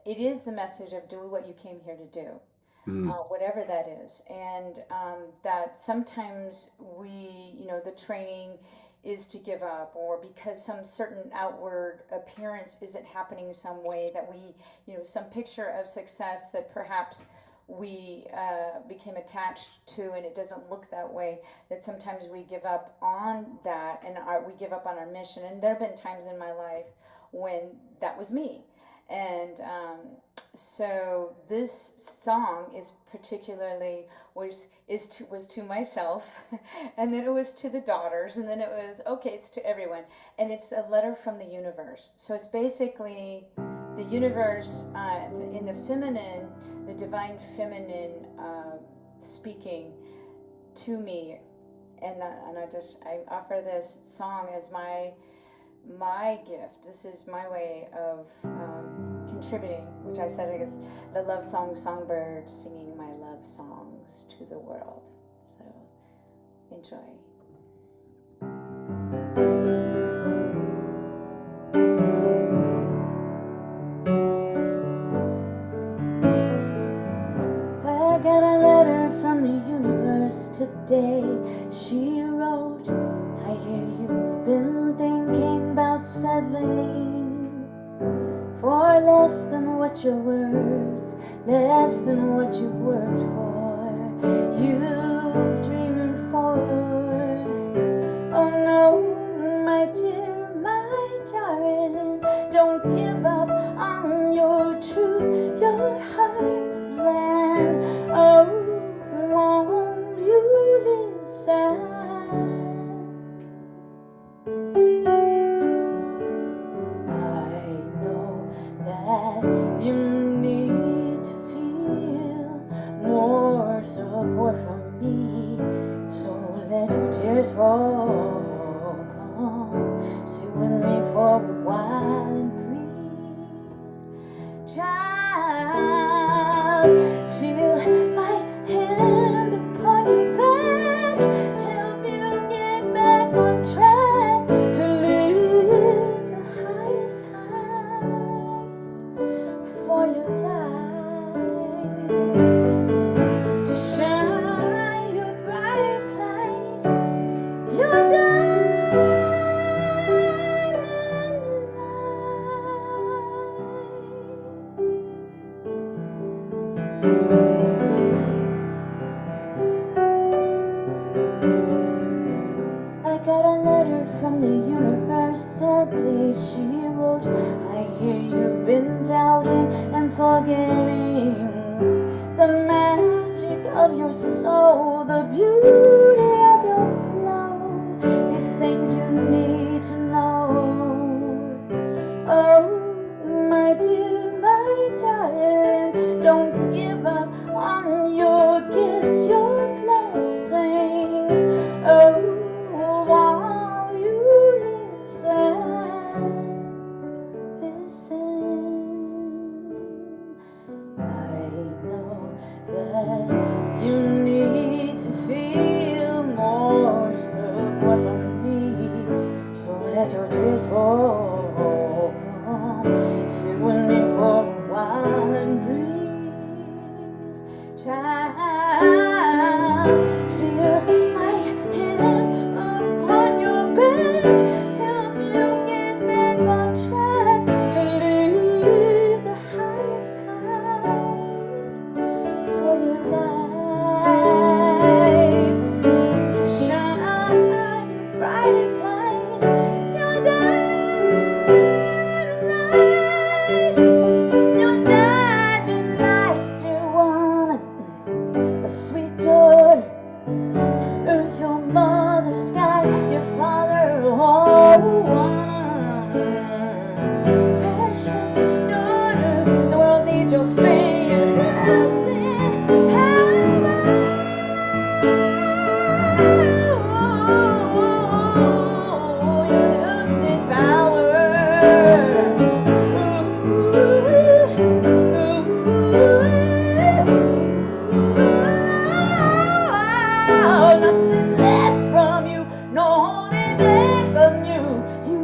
it is the message of do what you came here to do. whatever that is. And that sometimes we, the training is to give up, or because some certain outward appearance isn't happening some way that we, some picture of success that perhaps we became attached to, and it doesn't look that way, that sometimes we give up on that, and we give up on our mission. And there have been times in my life when that was me. And so this song is particularly was to myself, and then it was to the daughters, and then it was, okay, it's to everyone. And it's a letter from the universe. So it's basically the universe in the feminine, the divine feminine speaking to me. And I offer this song as my gift. This is my way of contributing, which I said, I guess, the love songbird singing my love songs to the world. So enjoy. I got a letter from the universe today. She wrote, I hear you've been thinking about settling for less than what you're worth, less than what you've worked for. You've dreamed forward. Oh no, my dear, my darling, don't give up on your truth, your heartland. Oh, won't you listen? You need to feel more support from me, so let your tears fall. Come, sit with me for a while and breathe. Child, feel my hand upon your back to help you get back on track, to live the highest high for your life, to shine your brightest light, your diamond light. I got a letter from the universe today. She wrote, I hear you've been doubting and forgetting the magic of your soul, the beauty of your flow, these things you need to know. Oh, my dear, my darling, don't give up on your gifts, your blessings. Oh, while you listen, I know that you need to feel more support from me, so let your tears fall. Come, sit with me for a while and breathe. Child, feel my hand upon your back, help you get back on track, to live the highest height for your life, to shine your brightest light, your diamond light, your diamond light, dear woman, a sweet daughter, earth, your mother, sky, your father, oh, precious daughter, the world needs your strength, your lasting power, your lucid power. Nothing less from you, no holding back from you. You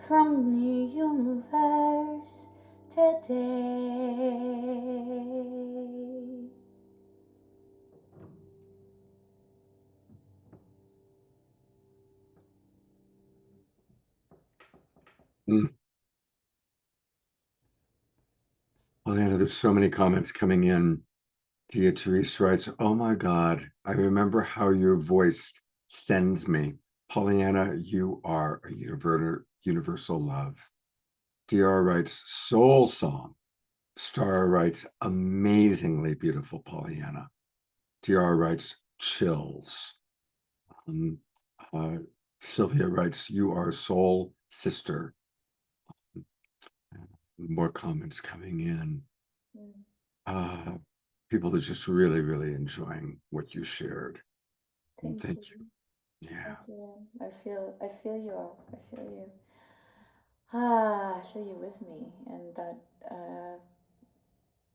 From the universe today. Pollyanna, there's so many comments coming in. Tia Therese writes, oh my God, I remember how your voice sends me. Pollyanna, you are a universal love. DR writes, soul song. Stara writes, amazingly beautiful, Pollyanna. DR writes, chills. Sylvia writes, you are soul sister. More comments coming in. People are just really, really enjoying what you shared. Thank you. Yeah. Thank you. I feel you all. I feel you. I feel you with me, and that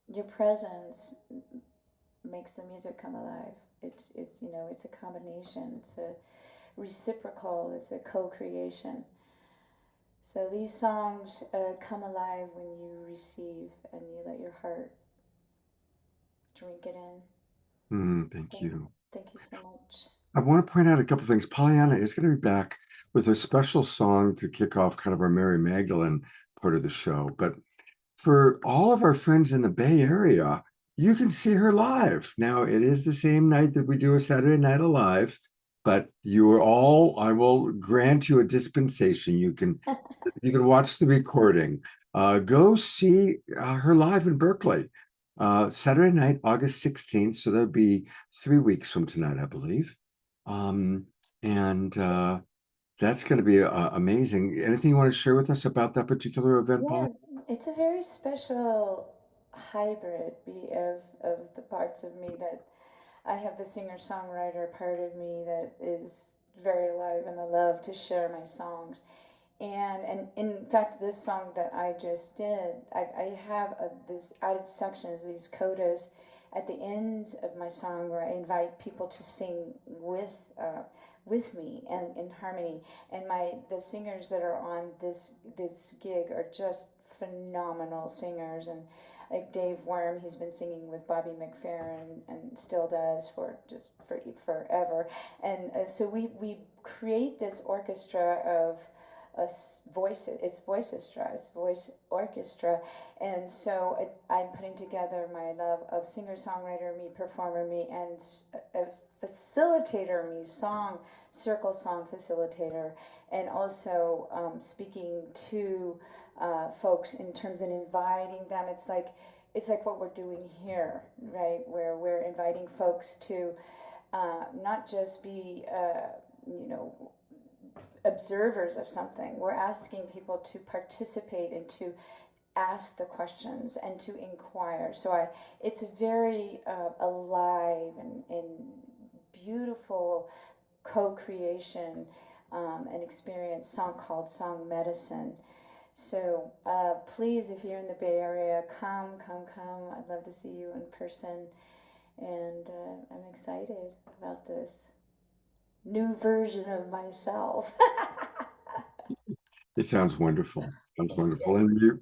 your presence makes the music come alive. It's it's a combination. It's a reciprocal. It's a co-creation. So these songs come alive when you receive and you let your heart drink it in. Thank you. Thank you so much. I want to point out a couple of things. Pollyanna is going to be back with a special song to kick off kind of our Mary Magdalene part of the show. But for all of our friends in the Bay Area, you can see her live. Now, it is the same night that we do a Saturday Night Alive, but you are all, I will grant you a dispensation. You can watch the recording. Go see her live in Berkeley. Saturday night, August 16th. So that'll be 3 weeks from tonight, I believe. That's going to be amazing. Anything you want to share with us about that particular event, Paul? It's a very special hybrid of the parts of me that I have the singer-songwriter part of me that is very alive, and I love to share my songs. And in fact, this song that I just did, I have these added sections, these codas at the ends of my song where I invite people to sing with me and in harmony. And the singers that are on this gig are just phenomenal singers. And like Dave Worm, he's been singing with Bobby McFerrin and still does for forever. And so we create this orchestra of voices. It's voicestra. It's voice orchestra. And so I'm putting together my love of singer-songwriter me, performer me, and a facilitator me, circle song facilitator, and also speaking to folks in terms of inviting them. It's like what we're doing here, right? Where we're inviting folks to not just be, observers of something. We're asking people to participate and to ask the questions and to inquire. So it's a very alive and beautiful co-creation and experience song called Song Medicine. So please, if you're in the Bay Area, come. I'd love to see you in person. And I'm excited about this new version of myself. It sounds wonderful. Sounds wonderful. And you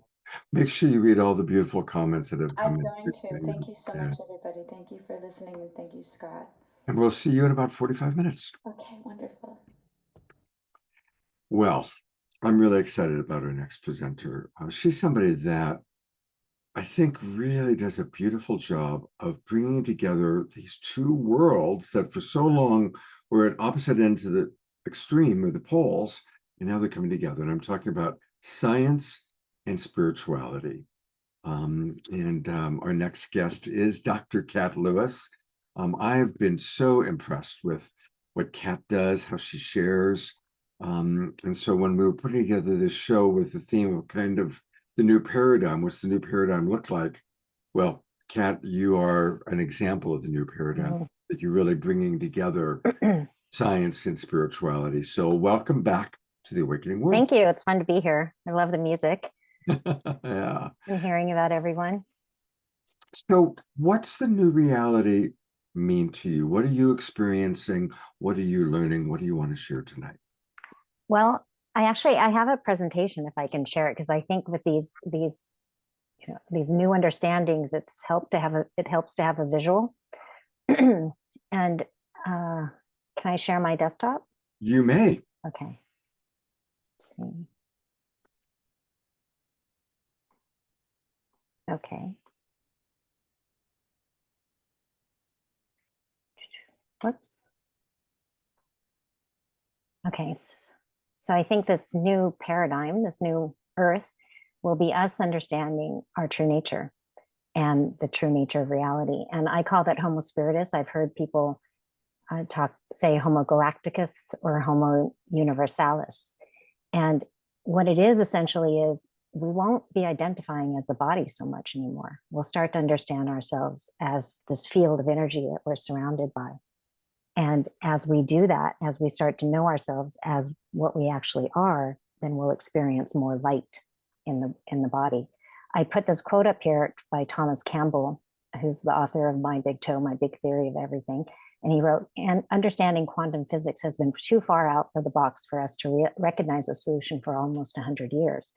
make sure you read all the beautiful comments that have come in. I'm going to. Thank you so much, everybody. Thank you for listening, and thank you, Scott. And we'll see you in about 45 minutes. Okay, wonderful. Well, I'm really excited about our next presenter. She's somebody that I think really does a beautiful job of bringing together these two worlds that for so long were at opposite ends of the extreme or the poles, and now they're coming together. And I'm talking about science and spirituality. Our next guest is Dr. Kat Lewis. I've been so impressed with what Kat does, how she shares. And so when we were putting together this show with the theme of kind of the new paradigm, what's the new paradigm look like? Well, Kat, you are an example of the new paradigm that you're really bringing together science and spirituality. So welcome back to the Awakening World. Thank you. It's fun to be here. I love the music Yeah. and hearing about everyone. So what's the new reality mean to you? What are you experiencing? What are you learning? What do you want to share tonight? Well, I have a presentation if I can share it, because I think with these new understandings, it helps to have a visual. And can I share my desktop? You may. Okay. Let's see. Okay. Whoops. Okay. So I think this new paradigm, this new earth, will be us understanding our true nature and the true nature of reality. And I call that Homo Spiritus. I've heard people say Homo Galacticus or Homo Universalis. And what it is essentially is we won't be identifying as the body so much anymore. We'll start to understand ourselves as this field of energy that we're surrounded by. And as we do that, as we start to know ourselves as what we actually are, then we'll experience more light in the body. I put this quote up here by Thomas Campbell, who's the author of My Big Toe, My Big Theory of Everything. And he wrote, and understanding quantum physics has been too far out of the box for us to recognize a solution for almost 100 years.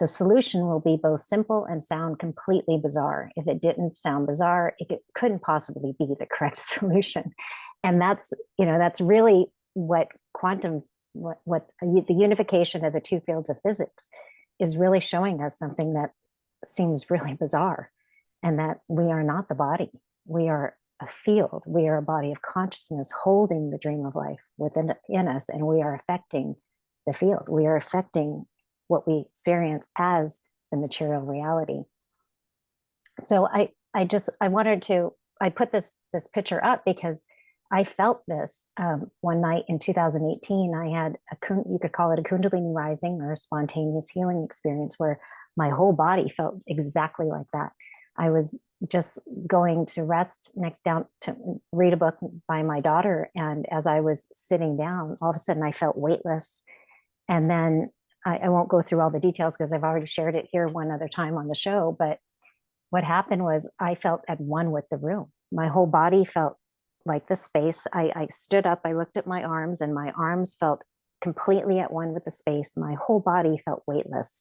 The solution will be both simple and sound completely bizarre. If it didn't sound bizarre, it couldn't possibly be the correct solution. And that's really what the unification of the two fields of physics is really showing us, something that seems really bizarre, and that we are not the body. We are a field. We are a body of consciousness holding the dream of life within us, and we are affecting the field. We are affecting what we experience as the material reality. So I put this picture up because I felt this one night in 2018. I had you could call it a Kundalini rising or a spontaneous healing experience where my whole body felt exactly like that. I was just going to rest next down to read a book by my daughter. And as I was sitting down, all of a sudden I felt weightless. And then I won't go through all the details because I've already shared it here one other time on the show. But what happened was I felt at one with the room. My whole body felt like the space. I stood up, I looked at my arms, and my arms felt completely at one with the space. My whole body felt weightless.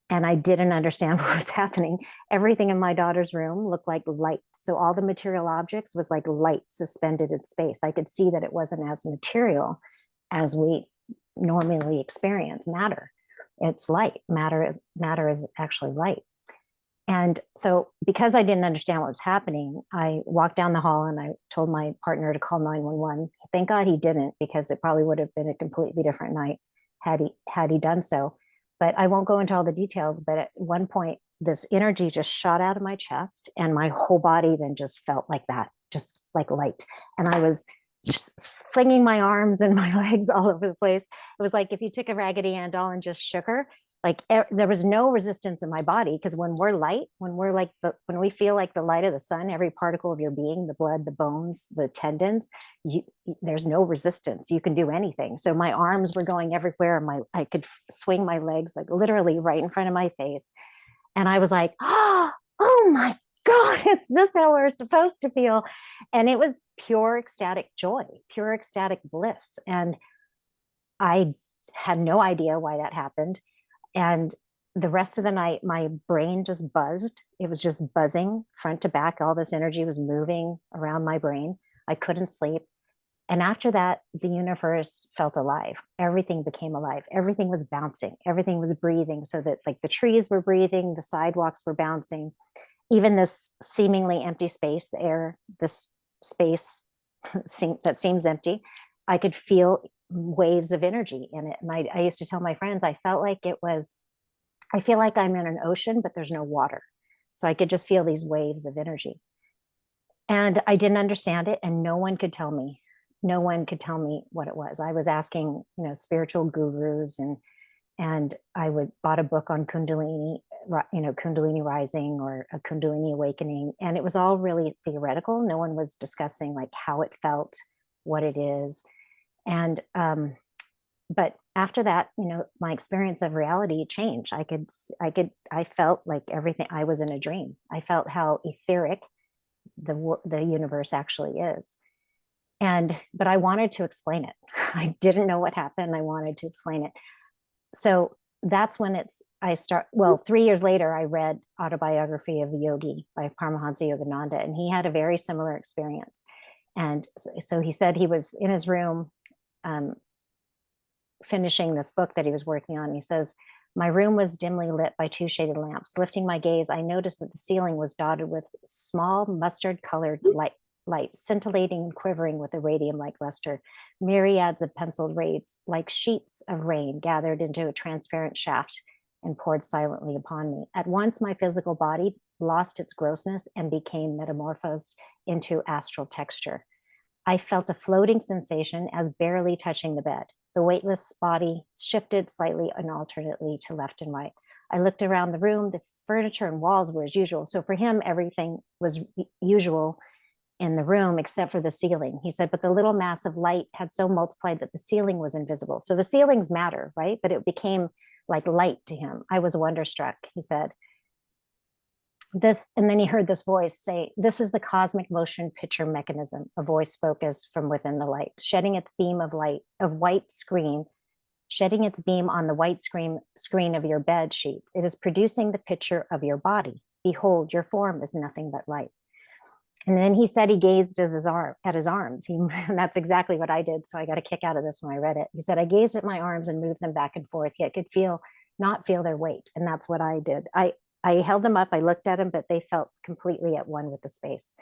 And I didn't understand what was happening. Everything in my daughter's room looked like light. So all the material objects was like light suspended in space. I could see that it wasn't as material as we normally experience matter. It's light. Matter is actually light. And so because I didn't understand what was happening, I walked down the hall and I told my partner to call 911. Thank God he didn't, because it probably would have been a completely different night had he done so. But I won't go into all the details. But at one point, this energy just shot out of my chest, and my whole body then just felt like that, just like light. And I was just flinging my arms and my legs all over the place. It was like if you took a Raggedy Ann doll and just shook her. Like there was no resistance in my body, because when we're light, when we feel like the light of the sun, every particle of your being, the blood, the bones, the tendons, there's no resistance. You can do anything. So my arms were going everywhere. I could swing my legs like literally right in front of my face. And I was like, oh my God, is this how we're supposed to feel? And it was pure ecstatic joy, pure ecstatic bliss. And I had no idea why that happened. And the rest of the night, my brain just buzzed. It was just buzzing front to back. All this energy was moving around my brain. I couldn't sleep. And after that, the universe felt alive. Everything became alive. Everything was bouncing. Everything was breathing, so that like the trees were breathing, the sidewalks were bouncing. Even this seemingly empty space, the air, this space that seems empty, I could feel waves of energy in it. And I used to tell my friends, I felt like it was I feel like I'm in an ocean, but there's no water. So I could just feel these waves of energy. And I didn't understand it, and no one could tell me. No one could tell me what it was. I was asking, spiritual gurus, and I would bought a book on Kundalini, Kundalini rising or a Kundalini awakening, and it was all really theoretical. No one was discussing like how it felt, what it is, and but after that, my experience of reality changed. I felt like everything. I was in a dream. I felt how etheric the universe actually is. But I wanted to explain it. I didn't know what happened. I wanted to explain it. So that's when 3 years later, I read Autobiography of a Yogi by Paramahansa Yogananda, and he had a very similar experience. And so he said he was in his room finishing this book that he was working on. He says, my room was dimly lit by two shaded lamps. Lifting my gaze, I noticed that the ceiling was dotted with small mustard-colored light, scintillating and quivering with a radium-like luster. Myriads of penciled rays, like sheets of rain, gathered into a transparent shaft and poured silently upon me. At once, my physical body lost its grossness and became metamorphosed into astral texture. I felt a floating sensation as barely touching the bed. The weightless body shifted slightly and alternately to left and right. I looked around the room. The furniture and walls were as usual. So for him, everything was usual in the room except for the ceiling. He said, but the little mass of light had so multiplied that the ceiling was invisible. So the ceilings matter, right? But it became like light to him. I was wonderstruck, he said. And then he heard this voice say, this is the cosmic motion picture mechanism. A voice spoke as from within the light, shedding its beam of light, of white screen, shedding its beam on the white screen of your bed sheets. It is producing the picture of your body. Behold, your form is nothing but light. And then he said he gazed at his arms. And that's exactly what I did. So I got a kick out of this when I read it. He said, I gazed at my arms and moved them back and forth, yet could not feel their weight. And that's what I did. I held them up, I looked at them, but they felt completely at one with the space.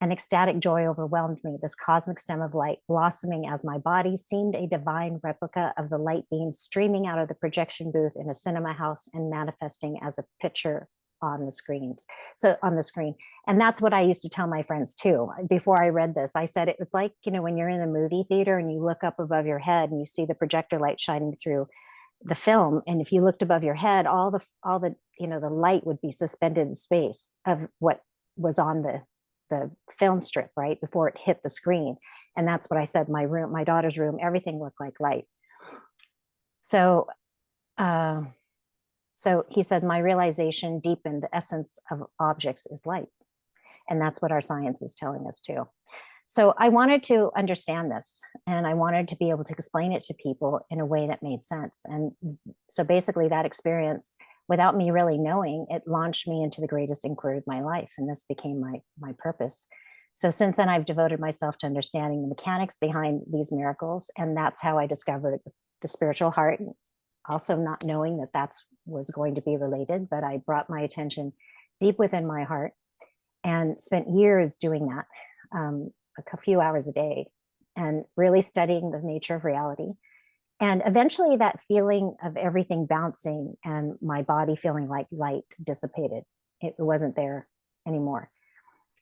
An ecstatic joy overwhelmed me, this cosmic stem of light blossoming as my body seemed a divine replica of the light beams streaming out of the projection booth in a cinema house and manifesting as a picture on the screen. And that's what I used to tell my friends too. Before I read this, I said, it was like, when you're in the movie theater and you look up above your head and you see the projector light shining through the film, and if you looked above your head, all the the light would be suspended in space of what was on the film strip right before it hit the screen. And that's what I said. My daughter's room, everything looked like light. So he said, my realization deepened. The essence of objects is light, and that's what our science is telling us too. So I wanted to understand this, and I wanted to be able to explain it to people in a way that made sense. And so basically that experience, without me really knowing, it launched me into the greatest inquiry of my life. And this became my purpose. So since then, I've devoted myself to understanding the mechanics behind these miracles. And that's how I discovered the spiritual heart, also not knowing that was going to be related, but I brought my attention deep within my heart and spent years doing that. A few hours a day, and really studying the nature of reality. And eventually that feeling of everything bouncing and my body feeling like light dissipated. It wasn't there anymore.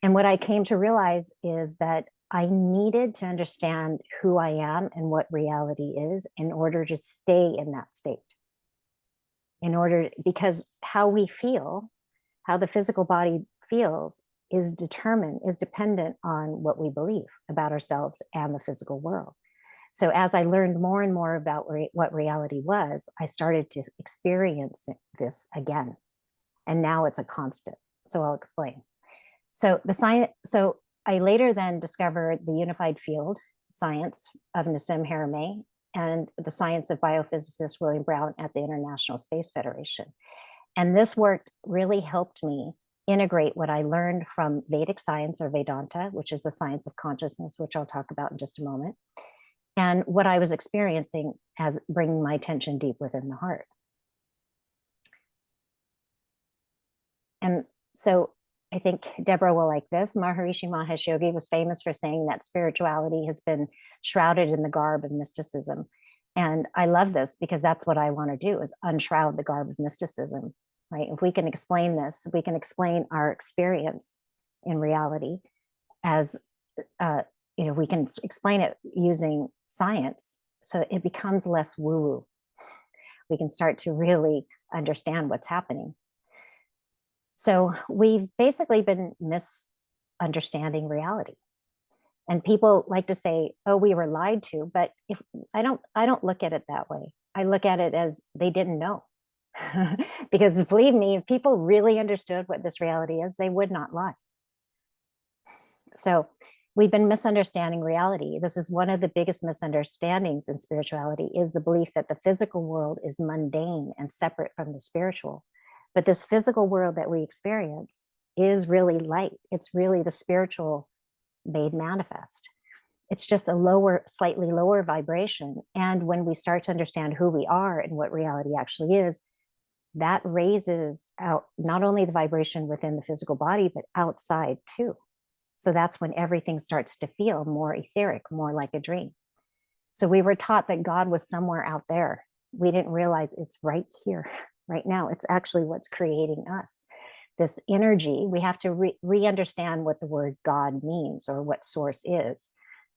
And what I came to realize is that I needed to understand who I am and what reality is in order to stay in that state. Because how we feel, how the physical body feels, is dependent on what we believe about ourselves and the physical world. So as I learned more and more about what reality was, I started to experience this again. And now it's a constant. So I'll explain. So I later then discovered the unified field science of Nassim Haramein and the science of biophysicist William Brown at the International Space Federation. And this work really helped me integrate what I learned from Vedic science, or Vedanta, which is the science of consciousness, which I'll talk about in just a moment, and what I was experiencing as bringing my attention deep within the heart. And so I think Deborah will like this. Maharishi Mahesh Yogi was famous for saying that spirituality has been shrouded in the garb of mysticism. And I love this because that's what I want to do, is unshroud the garb of mysticism, right? If we can explain this, we can explain our experience in reality as, we can explain it using science. So it becomes less woo-woo. We can start to really understand what's happening. So we've basically been misunderstanding reality. And people like to say, oh, we were lied to, but if I don't look at it that way. I look at it as they didn't know. Because believe me, if people really understood what this reality is, they would not lie. So we've been misunderstanding reality. This is one of the biggest misunderstandings in spirituality, is the belief that the physical world is mundane and separate from the spiritual. But this physical world that we experience is really light. It's really the spiritual made manifest. It's just a slightly lower vibration. And when we start to understand who we are and what reality actually is, that raises out not only the vibration within the physical body, but outside too. So that's when everything starts to feel more etheric, more like a dream. So we were taught that God was somewhere out there. We didn't realize it's right here, right now. It's actually what's creating us. This energy, we have to re-understand what the word God means, or what source is,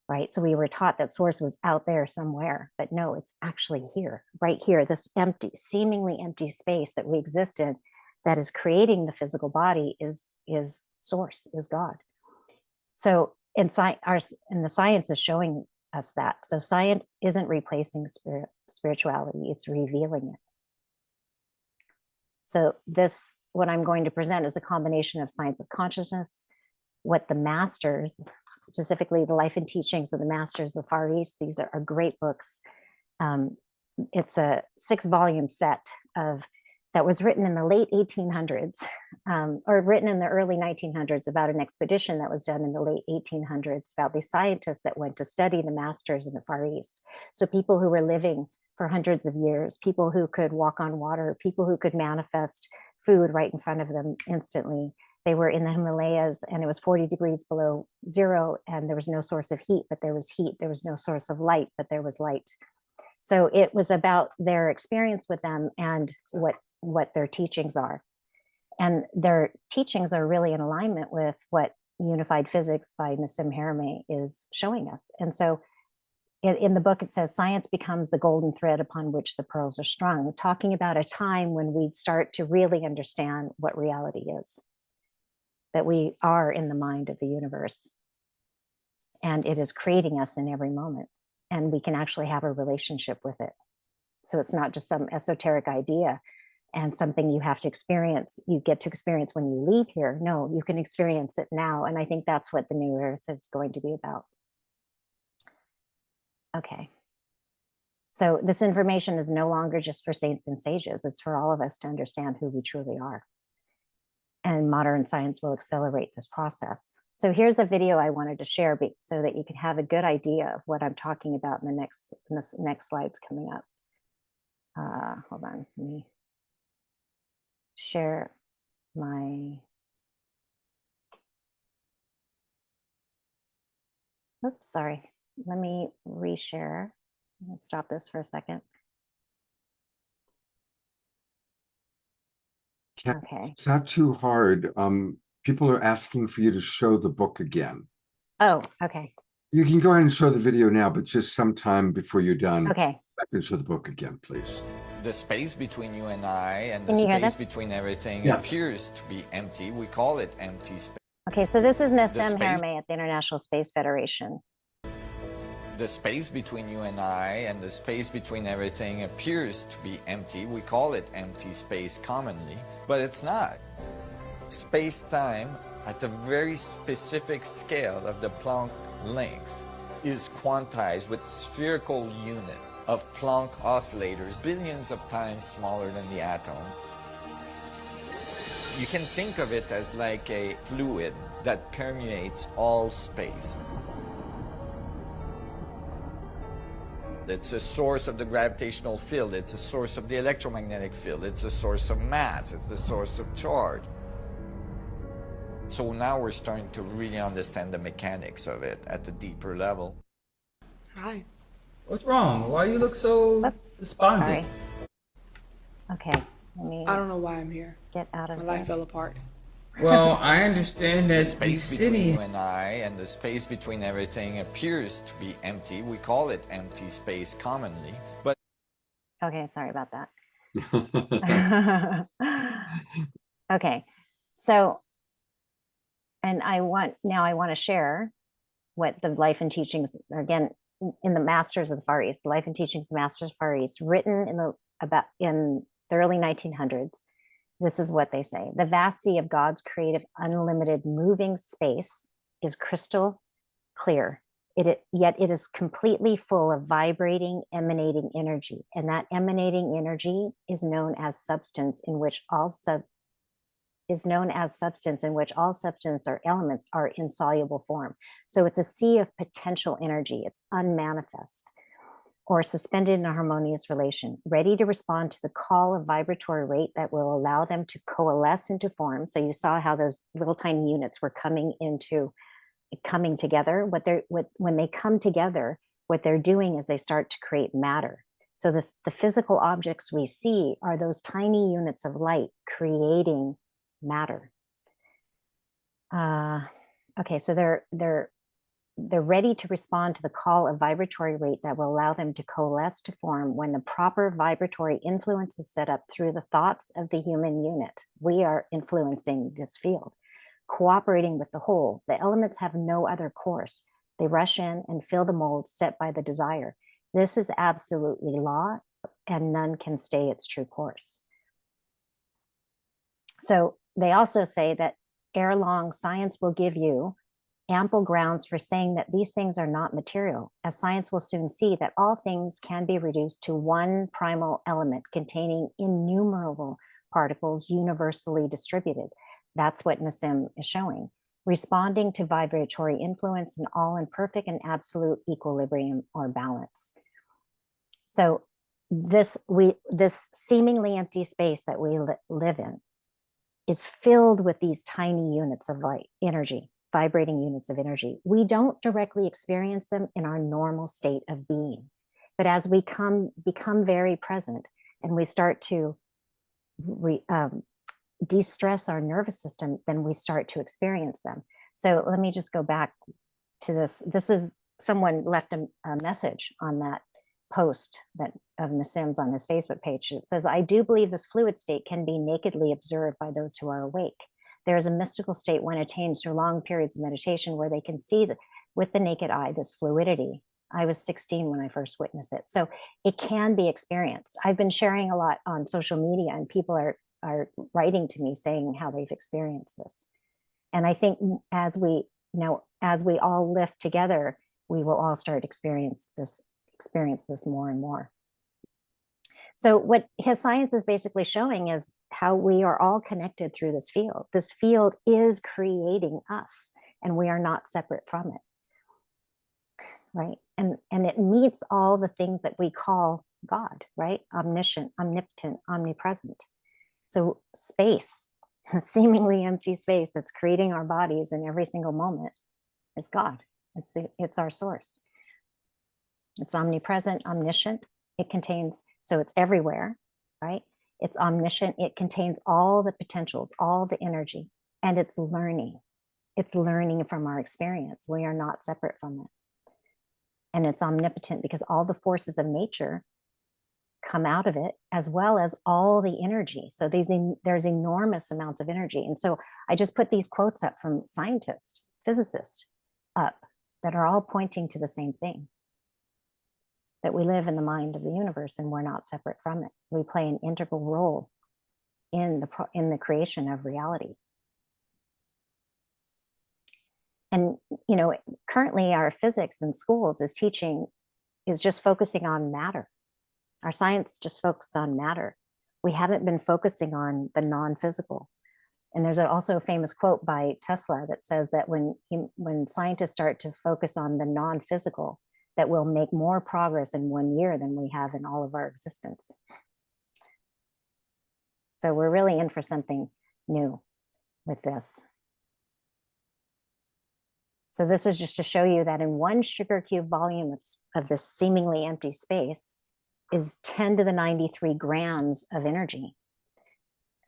right? So we were taught that source was out there somewhere, but no, it's actually here, right here, this empty, seemingly empty space that we exist in, that is creating the physical body, is source, is God. So and the science is showing us that. So science isn't replacing spirituality, it's revealing it. So this, what I'm going to present, is a combination of science of consciousness, what the masters, specifically the life and teachings of the masters of the Far East, these are great books. It's a 6-volume set that was written in the late 1800s, or written in the early 1900s, about an expedition that was done in the late 1800s about these scientists that went to study the masters in the Far East. So people who were living for hundreds of years, people who could walk on water, people who could manifest food right in front of them instantly. They were in the Himalayas, and it was 40 degrees below zero, and there was no source of heat, but there was heat. There was no source of light, but there was light. So it was about their experience with them and what their teachings are. And their teachings are really in alignment with what Unified Physics by Nassim Haramein is showing us. And so in the book, it says, science becomes the golden thread upon which the pearls are strung, talking about a time when we'd start to really understand what reality is, that we are in the mind of the universe, and it is creating us in every moment, and we can actually have a relationship with it. So it's not just some esoteric idea and something you have to experience, you get to experience when you leave here. No, you can experience it now. And I think that's what the new earth is going to be about. Okay. So this information is no longer just for saints and sages. It's for all of us to understand who we truly are. And modern science will accelerate this process. So here's a video I wanted to share so that you can have a good idea of what I'm talking about in the next slides coming up. Hold on, let me share my, oops, sorry. Let me reshare. Let's stop this for a second. Okay. It's not too hard. People are asking for you to show the book again. Oh, okay. You can go ahead and show the video now, but just sometime before you're done, okay, I can show the book again, please. The space between you and I, and the space between everything, appears to be empty. We call it empty space. Okay, so this is Nassim Haramein at the International Space Federation. The space between you and I, and the space between everything, appears to be empty. We call it empty space commonly, but it's not. Space-time, at a very specific scale of the Planck length, is quantized with spherical units of Planck oscillators, billions of times smaller than the atom. You can think of it as like a fluid that permeates all space. It's a source of the gravitational field, it's a source of the electromagnetic field, it's a source of mass, it's the source of charge. So now we're starting to really understand the mechanics of it at a deeper level. Hi. What's wrong? Why you look so Whoops, despondent? sorry. Okay, let me I don't know why I'm here. get out of My life this. fell apart. Well, I understand The that the space between city. you and I and the space between everything appears to be empty. We call it empty space commonly, but Okay, sorry about that. Okay, so, and I want to share what the life and teachings, again, in the Masters of the Far East, the Life and Teachings of Masters of the Far East, written in the early 1900s. This is what they say: the vast sea of God's creative, unlimited, moving space is crystal clear. Yet it is completely full of vibrating, emanating energy, and that emanating energy is known as substance, in which all substance or elements are in soluble form. So it's a sea of potential energy. It's unmanifest or suspended in a harmonious relation, ready to respond to the call of vibratory rate that will allow them to coalesce into form. So you saw how those little tiny units were coming together. When they come together, what they're doing is they start to create matter. So the physical objects we see are those tiny units of light creating matter. Okay, so they're ready to respond to the call of vibratory rate that will allow them to coalesce to form when the proper vibratory influence is set up through the thoughts of the human unit. We are influencing this field, cooperating with the whole. The elements have no other course. They rush in and fill the mold set by the desire. This is absolutely law, and none can stay its true course. So they also say that ere long, science will give you ample grounds for saying that these things are not material, as science will soon see that all things can be reduced to one primal element containing innumerable particles universally distributed. That's what Nassim is showing, responding to vibratory influence and all in perfect and absolute equilibrium or balance. So this seemingly empty space that we live in is filled with these tiny units of light, energy, vibrating units of energy. We don't directly experience them in our normal state of being. But as we become very present and we start to de-stress our nervous system, then we start to experience them. So let me just go back to this. This is someone left a message on that post that of Nassim's on his Facebook page. It says, I do believe this fluid state can be nakedly observed by those who are awake. There is a mystical state one attains through long periods of meditation where they can see with the naked eye this fluidity. I was 16 when I first witnessed it. So it can be experienced. I've been sharing a lot on social media, and people are writing to me saying how they've experienced this. And I think as we all lift together, we will all start to experience this more and more. So what his science is basically showing is how we are all connected through this field. This field is creating us, and we are not separate from it, right? And it meets all the things that we call God, right? Omniscient, omnipotent, omnipresent. So space, seemingly empty space that's creating our bodies in every single moment, is God. It's our source. It's omnipresent, omniscient. It contains, so it's everywhere, right? It's omniscient. It contains all the potentials, all the energy, and it's learning. It's learning from our experience. We are not separate from it. And it's omnipotent because all the forces of nature come out of it, as well as all the energy. So there's enormous amounts of energy. And so I just put these quotes up from scientists, physicists up, that are all pointing to the same thing, that we live in the mind of the universe and we're not separate from it. We play an integral role in the creation of reality. And currently our physics in schools is just focusing on matter. Our science just focuses on matter. We haven't been focusing on the non-physical. And there's also a famous quote by Tesla that says that when scientists start to focus on the non-physical, that we'll make more progress in 1 year than we have in all of our existence. So we're really in for something new with this. So this is just to show you that in one sugar cube volume of this seemingly empty space is 10 to the 93 grams of energy.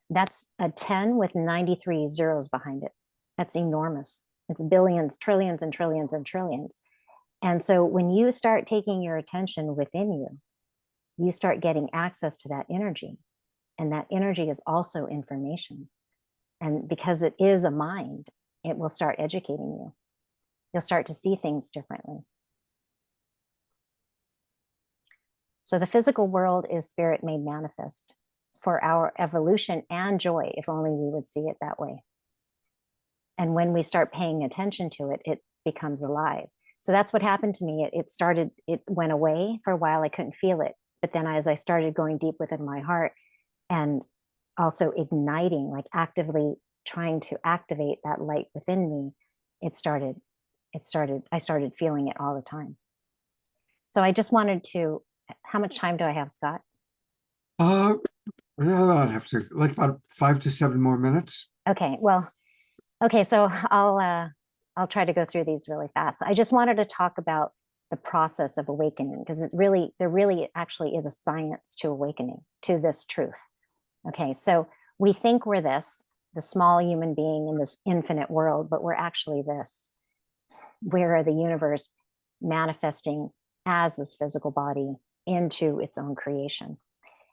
That's a 10 with 93 zeros behind it. That's enormous. It's billions, trillions, and trillions and trillions. And so when you start taking your attention within you, you start getting access to that energy. And that energy is also information. And because it is a mind, it will start educating you. You'll start to see things differently. So the physical world is spirit made manifest for our evolution and joy, if only we would see it that way. And when we start paying attention to it, it becomes alive. So that's what happened to me. It went away for a while. I couldn't feel it. But then as I started going deep within my heart and also igniting, like actively trying to activate that light within me, I started feeling it all the time. So I just wanted to, how much time do I have, Scott? Yeah, I'll have to, like about 5 to 7 more minutes. Okay, well, okay, so I'll try to go through these really fast. I just wanted to talk about the process of awakening, because there really actually is a science to awakening to this truth. Okay, so we think we're this, the small human being in this infinite world, but we're actually this. We're the universe manifesting as this physical body into its own creation.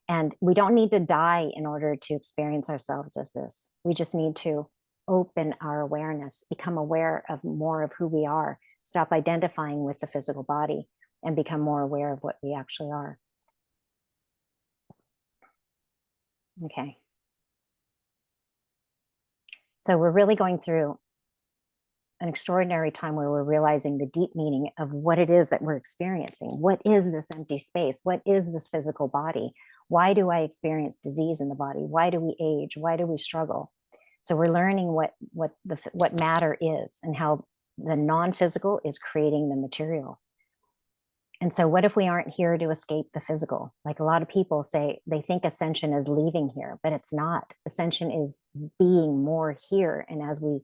And we don't need to die in order to experience ourselves as this. We just need to open our awareness, become aware of more of who we are, stop identifying with the physical body, and become more aware of what we actually are. Okay. So we're really going through an extraordinary time where we're realizing the deep meaning of what it is that we're experiencing. What is this empty space? What is this physical body? Why do I experience disease in the body? Why do we age? Why do we struggle? So we're learning what matter is and how the non-physical is creating the material. And so what if we aren't here to escape the physical? Like a lot of people say, they think ascension is leaving here, but it's not. Ascension is being more here. And as we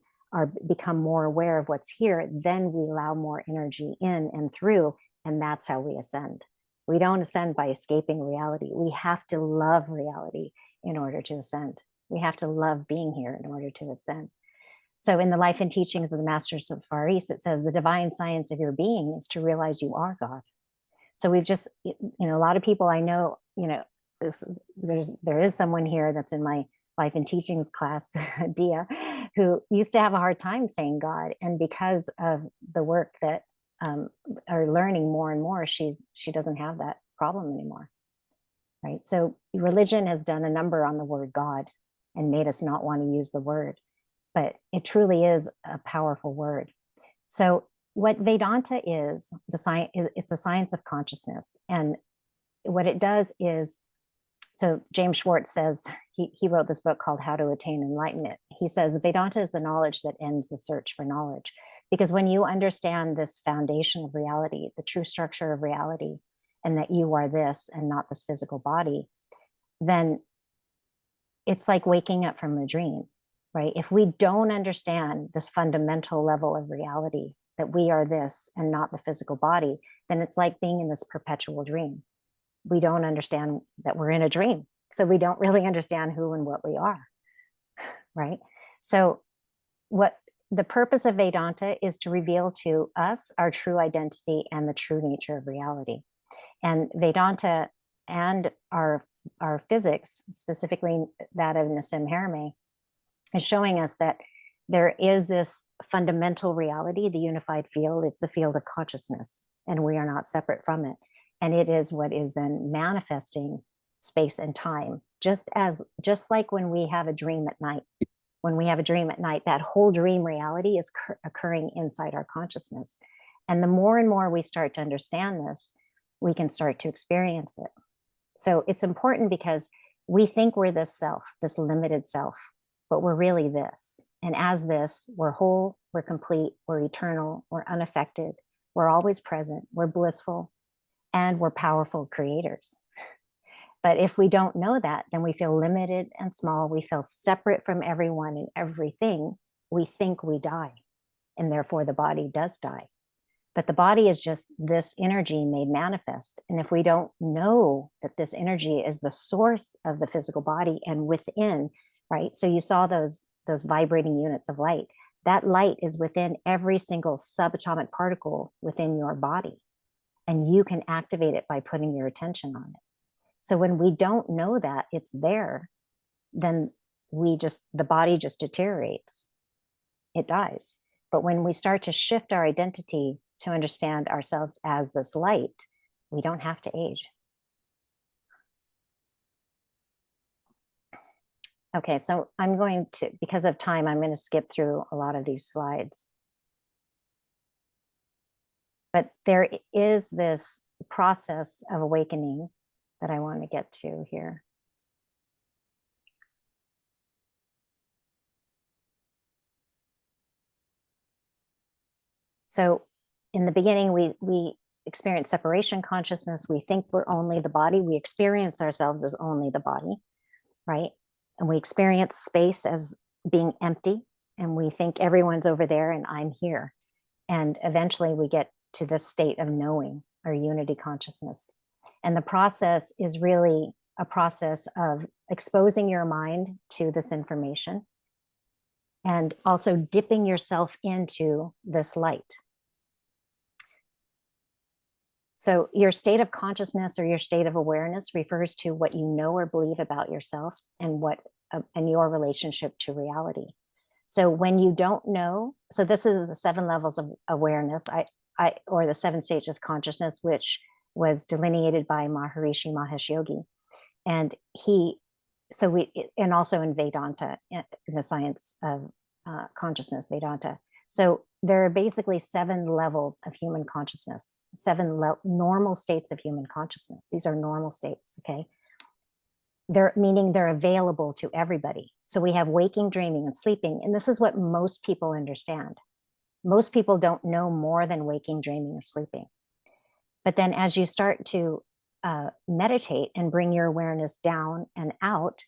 become more aware of what's here, then we allow more energy in and through, and that's how we ascend. We don't ascend by escaping reality. We have to love reality in order to ascend. We have to love being here in order to ascend. So in the life and teachings of the Masters of Far East, it says the divine science of your being is to realize you are God. So we've just, a lot of people I know, there is someone here that's in my life and teachings class, Dia, who used to have a hard time saying God. And because of the work that are learning more and more, she doesn't have that problem anymore. Right. So religion has done a number on the word God and made us not want to use the word, but it truly is a powerful word. So what Vedanta is, it's a science of consciousness. And what it does is, so James Schwartz says, he wrote this book called How to Attain Enlightenment. He says, Vedanta is the knowledge that ends the search for knowledge. Because when you understand this foundation of reality, the true structure of reality, and that you are this and not this physical body, then it's like waking up from a dream, right? If we don't understand this fundamental level of reality, that we are this and not the physical body, then it's like being in this perpetual dream. We don't understand that we're in a dream. So we don't really understand who and what we are, right? So what the purpose of Vedanta is to reveal to us our true identity and the true nature of reality. And Vedanta and our physics, specifically that of Nassim Haramein, is showing us that there is this fundamental reality, the unified field. It's a field of consciousness, and we are not separate from it. And it is what is then manifesting space and time, just like when we have a dream at night. When we have a dream at night, that whole dream reality is occurring inside our consciousness. And the more and more we start to understand this, we can start to experience it. So it's important because we think we're this self, this limited self, but we're really this. And as this, we're whole, we're complete, we're eternal, we're unaffected, we're always present, we're blissful, and we're powerful creators. But if we don't know that, then we feel limited and small. We feel separate from everyone and everything. We think we die. and therefore the body does die. But the body is just this energy made manifest. And if we don't know that this energy is the source of the physical body and within, right? So you saw those vibrating units of light. That light is within every single subatomic particle within your body. And you can activate it by putting your attention on it. So when we don't know that it's there, then the body just deteriorates. It dies. But when we start to shift our identity to understand ourselves as this light, we don't have to age. Okay, so I'm going to, because of time, I'm going to skip through a lot of these slides. But there is this process of awakening that I want to get to here. So in the beginning, we experience separation consciousness. We think we're only the body. We experience ourselves as only the body, right? And we experience space as being empty. And we think everyone's over there and I'm here. And eventually we get to this state of knowing, or unity consciousness. And the process is really a process of exposing your mind to this information and also dipping yourself into this light. So your state of consciousness or your state of awareness refers to what you know or believe about yourself and and your relationship to reality. So when you don't know, so this is the 7 levels of awareness, or the 7 stages of consciousness, which was delineated by Maharishi Mahesh Yogi. And and also in Vedanta, in the science of consciousness, Vedanta. So there are basically 7 levels of human consciousness, 7 normal states of human consciousness. These are normal states, okay? Meaning they're available to everybody. So we have waking, dreaming, and sleeping. And this is what most people understand. Most people don't know more than waking, dreaming, or sleeping. But then as you start to meditate and bring your awareness down and out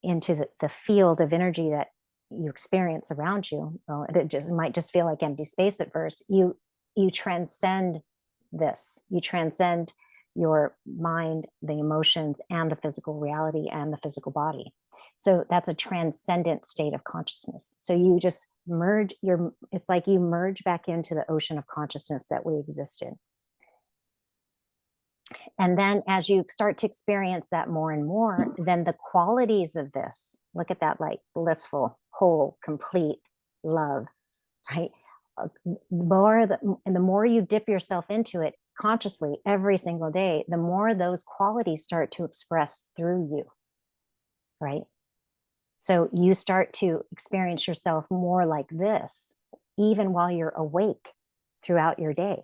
into the field of energy that you experience around you, well, it might just feel like empty space at first. You transcend this. You transcend your mind, the emotions, and the physical reality and the physical body. So that's a transcendent state of consciousness. So you just merge it's like you merge back into the ocean of consciousness that we exist in. And then as you start to experience that more and more, then the qualities of this, look at that, like blissful, whole, complete love, right? And the more you dip yourself into it consciously every single day, the more those qualities start to express through you, right? So you start to experience yourself more like this, even while you're awake throughout your day.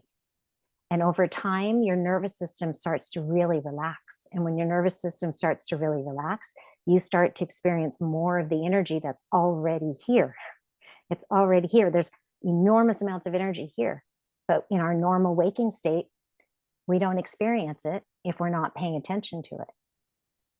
And over time, your nervous system starts to really relax. And when your nervous system starts to really relax, you start to experience more of the energy that's already here. It's already here. There's enormous amounts of energy here. But in our normal waking state, we don't experience it if we're not paying attention to it.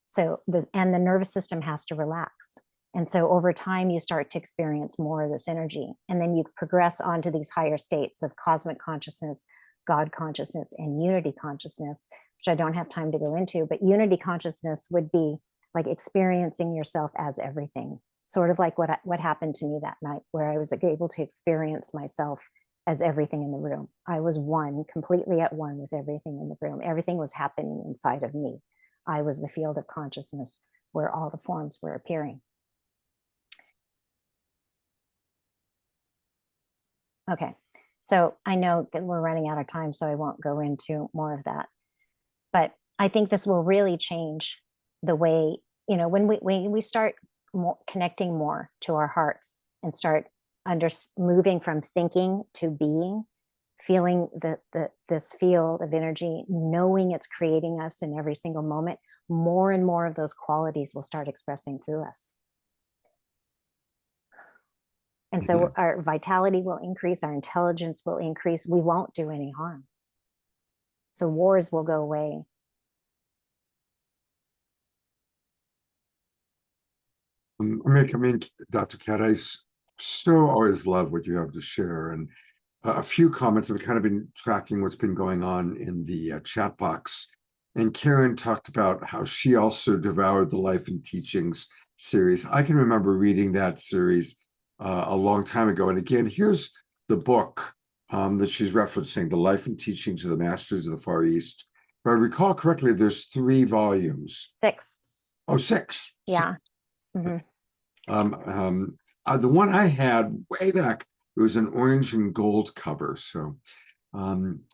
So the nervous system has to relax. And so over time, you start to experience more of this energy. And then you progress onto these higher states of cosmic consciousness, God consciousness, and unity consciousness, which I don't have time to go into. But unity consciousness would be like experiencing yourself as everything, sort of like what happened to me that night, where I was able to experience myself as everything in the room. I was one, completely at one with everything in the room. Everything was happening inside of me. I was the field of consciousness where all the forms were appearing. Okay, so I know that we're running out of time, so I won't go into more of that. But I think this will really change the way, when we start connecting more to our hearts and start moving from thinking to being, feeling this field of energy, knowing it's creating us in every single moment, more and more of those qualities will start expressing through us. And so our vitality will increase, our intelligence will increase, we won't do any harm. So wars will go away. I mean, Dr. Catamas, So always love what you have to share. And a few comments. I've kind of been tracking what's been going on in the chat box. And Karen talked about how she also devoured the Life and Teachings series. I can remember reading that series a long time ago. And again, here's the book that she's referencing, The Life and Teachings of the Masters of the Far East. If I recall correctly, there's 3 volumes. 6. Oh, 6. Yeah. Mm-hmm. The one I had way back, it was an orange and gold cover. So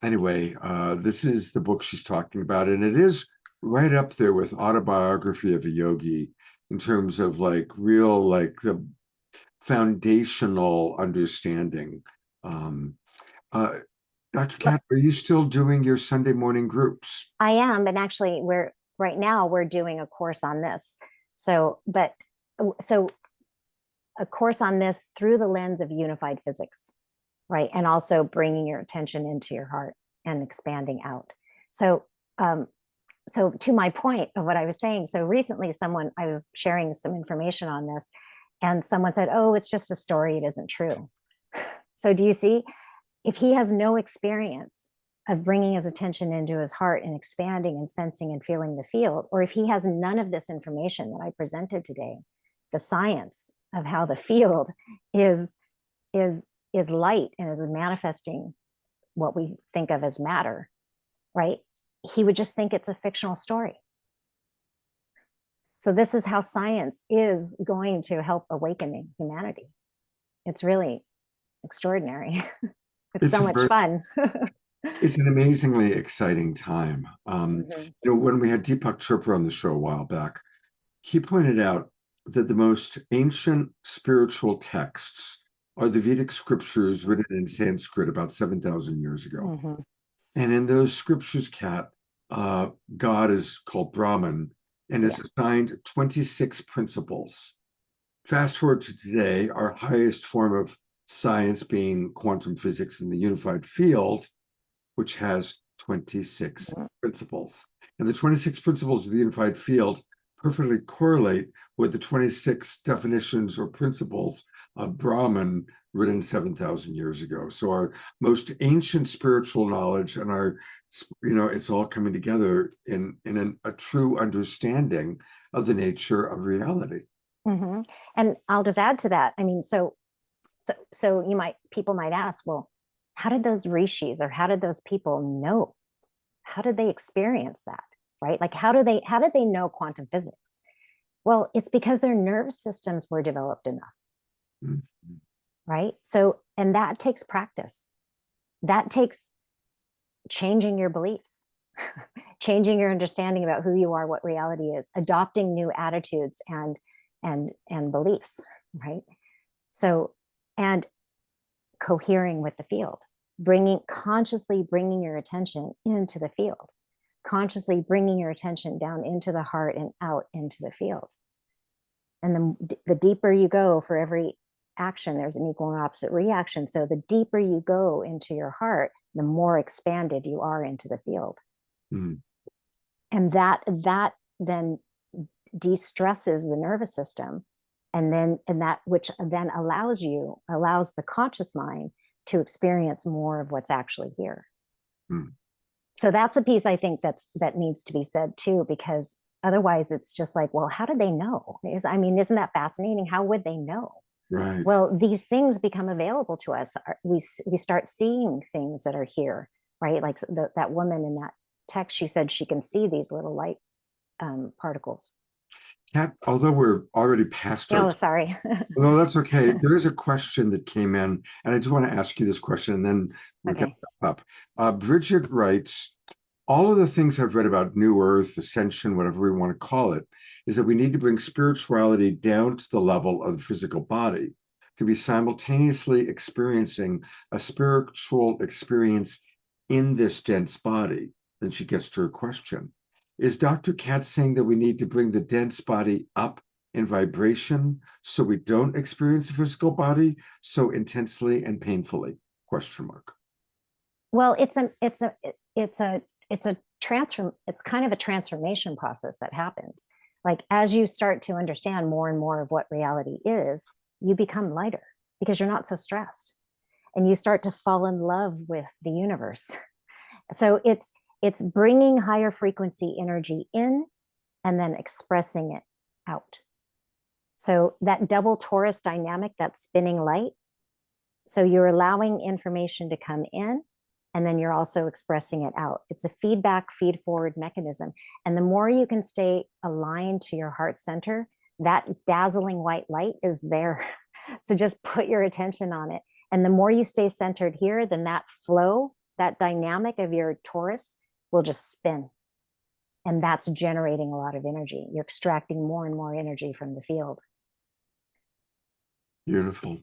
anyway, this is the book she's talking about, and it is right up there with Autobiography of a Yogi in terms of like real, like the foundational understanding. Dr. Cat, are you still doing your Sunday morning groups? I am, and actually right now we're doing a course on this. So a course on this through the lens of unified physics, right? And also bringing your attention into your heart and expanding out. So to my point of what I was saying, so recently I was sharing some information on this, and someone said, oh, it's just a story, it isn't true. So do you see, if he has no experience of bringing his attention into his heart and expanding and sensing and feeling the field, or if he has none of this information that I presented today, the science of how the field is light and is manifesting what we think of as matter, right? He would just think it's a fictional story. So this is how science is going to help awakening humanity. It's really extraordinary. It's so much fun. It's an amazingly exciting time. When we had Deepak Chopra on the show a while back, he pointed out that the most ancient spiritual texts are the Vedic scriptures written in Sanskrit about 7,000 years ago. And in those scriptures, Kat, God is called Brahman and is assigned 26 principles. Fast forward to today, our highest form of science being quantum physics in the unified field, which has 26 principles. And the 26 principles of the unified field perfectly correlate with the 26 definitions or principles of Brahman written 7,000 years ago. So our most ancient spiritual knowledge and our, it's all coming together in a true understanding of the nature of reality. And I'll just add to that. I mean, so people might ask, well, how did those rishis or how did those people know? How did they experience that? Right? Like, how did they know quantum physics? Well, it's because their nervous systems were developed enough. Right? So, and that takes practice. That takes changing your beliefs, changing your understanding about who you are, what reality is, adopting new attitudes and beliefs, right? So, and cohering with the field, consciously bringing your attention into the field, consciously bringing your attention down into the heart and out into the field. And the deeper you go, for every action, there's an equal and opposite reaction. So the deeper you go into your heart, the more expanded you are into the field. And that then de-stresses the nervous system, and that which then allows the conscious mind to experience more of what's actually here. So that's a piece I think that needs to be said too, because otherwise it's just like, well, how did they know? Isn't that fascinating? How would they know? Right. Well, these things become available to us. We start seeing things that are here, right? Like that woman in that text, she said she can see these little light particles. Kat, although we're already past our sorry. No, that's okay. There is a question that came in, and I just want to ask you this question, and then we can wrap up. Bridget writes, all of the things I've read about New Earth, Ascension, whatever we want to call it, is that we need to bring spirituality down to the level of the physical body to be simultaneously experiencing a spiritual experience in this dense body. Then she gets to her question. Is Dr. Cat saying that we need to bring the dense body up in vibration so we don't experience the physical body so intensely and painfully? Question mark. Well, it's kind of a transformation process that happens. Like, as you start to understand more and more of what reality is, you become lighter because you're not so stressed, and you start to fall in love with the universe. So it's bringing higher frequency energy in and then expressing it out. So that double torus dynamic, that spinning light. So you're allowing information to come in, and then you're also expressing it out. It's a feedback, feed forward mechanism. And the more you can stay aligned to your heart center, that dazzling white light is there. So just put your attention on it. And the more you stay centered here, then that flow, that dynamic of your torus will just spin. And that's generating a lot of energy. You're extracting more and more energy from the field. Beautiful.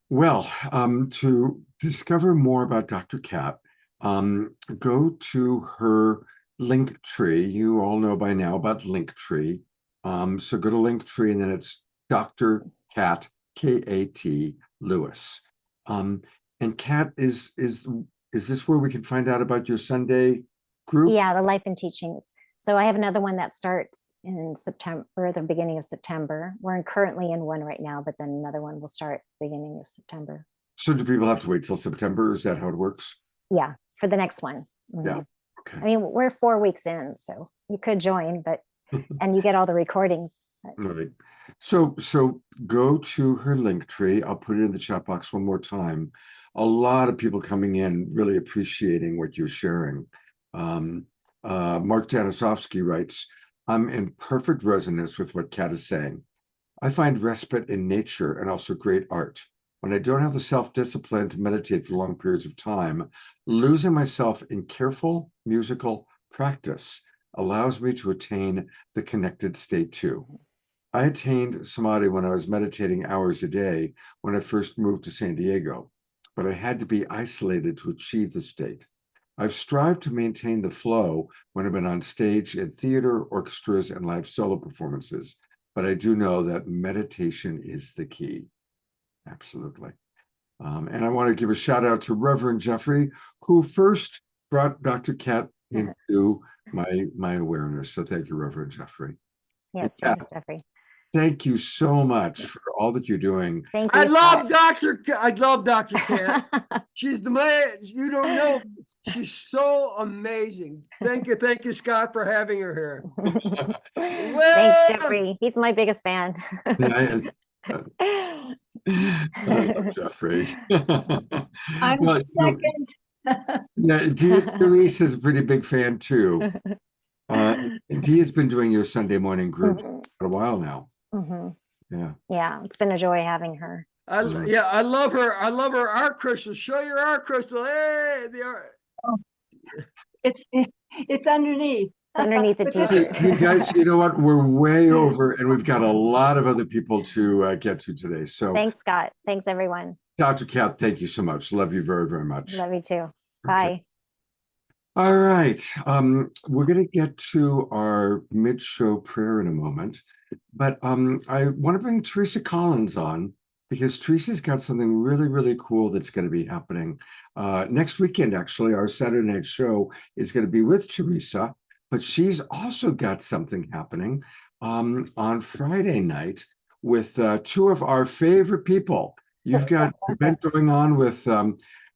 Well, to discover more about Dr. Cat, go to her link tree. You all know by now about Linktree. So go to Linktree, and then it's Dr. Cat, K-A-T, Lewis. And Cat, is this where we can find out about your Sunday group? Yeah, the Life and Teachings. So I have another one that starts in September, or the beginning of September. We're currently in one right now, but then another one will start beginning of September. So do people have to wait till September? Is that how it works? Yeah, for the next one. Mm-hmm. Yeah. Okay. I mean, we're 4 weeks in, so you could join, but and you get all the recordings. But. Right. So go to her link tree. I'll put it in the chat box one more time. A lot of people coming in really appreciating what you're sharing. Mark Janisovsky writes, I'm in perfect resonance with what Kat is saying. I find respite in nature and also great art. When I don't have the self-discipline to meditate for long periods of time, losing myself in careful musical practice allows me to attain the connected state too. I attained samadhi when I was meditating hours a day when I first moved to San Diego, but I had to be isolated to achieve the state. I've strived to maintain the flow when I've been on stage in theater, orchestras, and live solo performances, but I do know that meditation is the key. Absolutely. And I want to give a shout out to Reverend Jeffrey, who first brought Dr. Cat into my awareness. So thank you, Reverend Jeffrey. Yes, thanks, Jeffrey. Thank you so much for all that you're doing. Thank you. I love Dr. Cat. She's the man. You don't know. She's so amazing. Thank you, Scott, for having her here. Thanks, Jeffrey. He's my biggest fan. Jeffrey. I'm Well, second. Yeah, Therese is a pretty big fan too. Dee has been doing your Sunday morning group for a while now. Yeah, it's been a joy having her. I love her. I love her art crystal. Show your art crystal. Hey, the art. Oh, it's underneath. It's underneath the t-shirt. You guys, you know what? We're way over, and we've got a lot of other people to get to today. So thanks, Scott. Thanks, everyone. Dr. Cat, thank you so much. Love you very, very much. Love you too. Bye. Okay. All right. We're going to get to our mid-show prayer in a moment, but I want to bring Teresa Collins on because Teresa's got something really, really cool that's going to be happening next weekend. Actually, our Saturday night show is going to be with Teresa, but she's also got something happening on Friday night with two of our favorite people. You've got an event going on with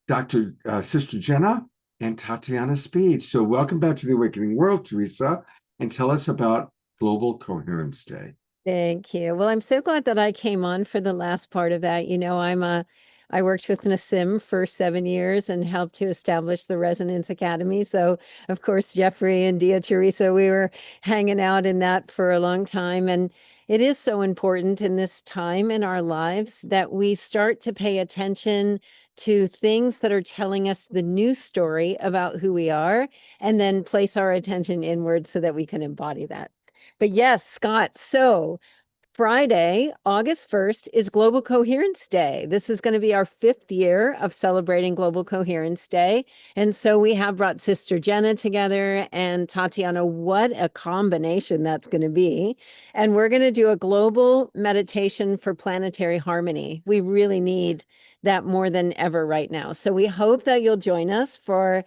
Dr. Sister Jenna and Tatiana Speed. So welcome back to the Awakening World, Teresa, and tell us about Global Coherence Day. Thank you. Well, I'm so glad that I came on for the last part of that. You know, I worked with Nassim for 7 years and helped to establish the Resonance Academy. So, of course, Jeffrey and Teresa, we were hanging out in that for a long time. And it is so important in this time in our lives that we start to pay attention to things that are telling us the new story about who we are, and then place our attention inward so that we can embody that. But yes, Scott, so Friday, August 1st is Global Coherence Day. This is going to be our 5th year of celebrating Global Coherence Day. And so we have brought Sister Jenna together and Tatiana. What a combination that's going to be. And we're going to do a global meditation for planetary harmony. We really need that more than ever right now. So we hope that you'll join us for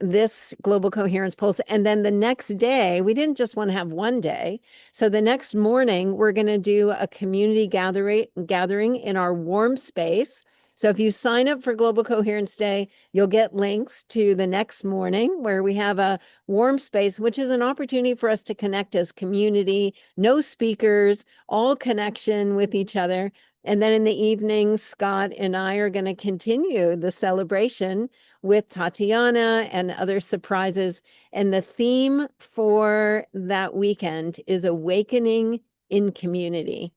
this global coherence pulse. And then the next day, we didn't just want to have one day. So the next morning, we're going to do a community gathering in our warm space. So if you sign up for Global Coherence Day, you'll get links to the next morning where we have a warm space, which is an opportunity for us to connect as community, no speakers, all connection with each other. And then in the evening, Scott and I are going to continue the celebration with Tatiana and other surprises. And the theme for that weekend is awakening in community,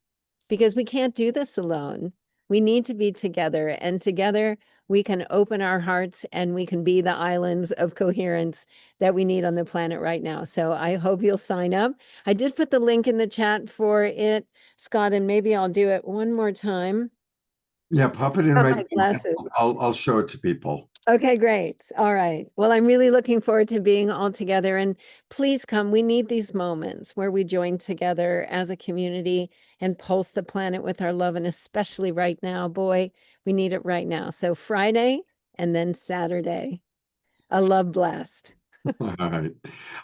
because we can't do this alone. We need to be together, and together we can open our hearts and we can be the islands of coherence that we need on the planet right now. So I hope you'll sign up. I did put the link in the chat for it, Scott, and maybe I'll do it one more time. Yeah, pop it in Oh, right my now. glasses. I'll show it to people. Okay, great. All right. Well, I'm really looking forward to being all together. And please come. We need these moments where we join together as a community and pulse the planet with our love. And especially right now, boy, we need it right now. So Friday and then Saturday, a love blast. All right.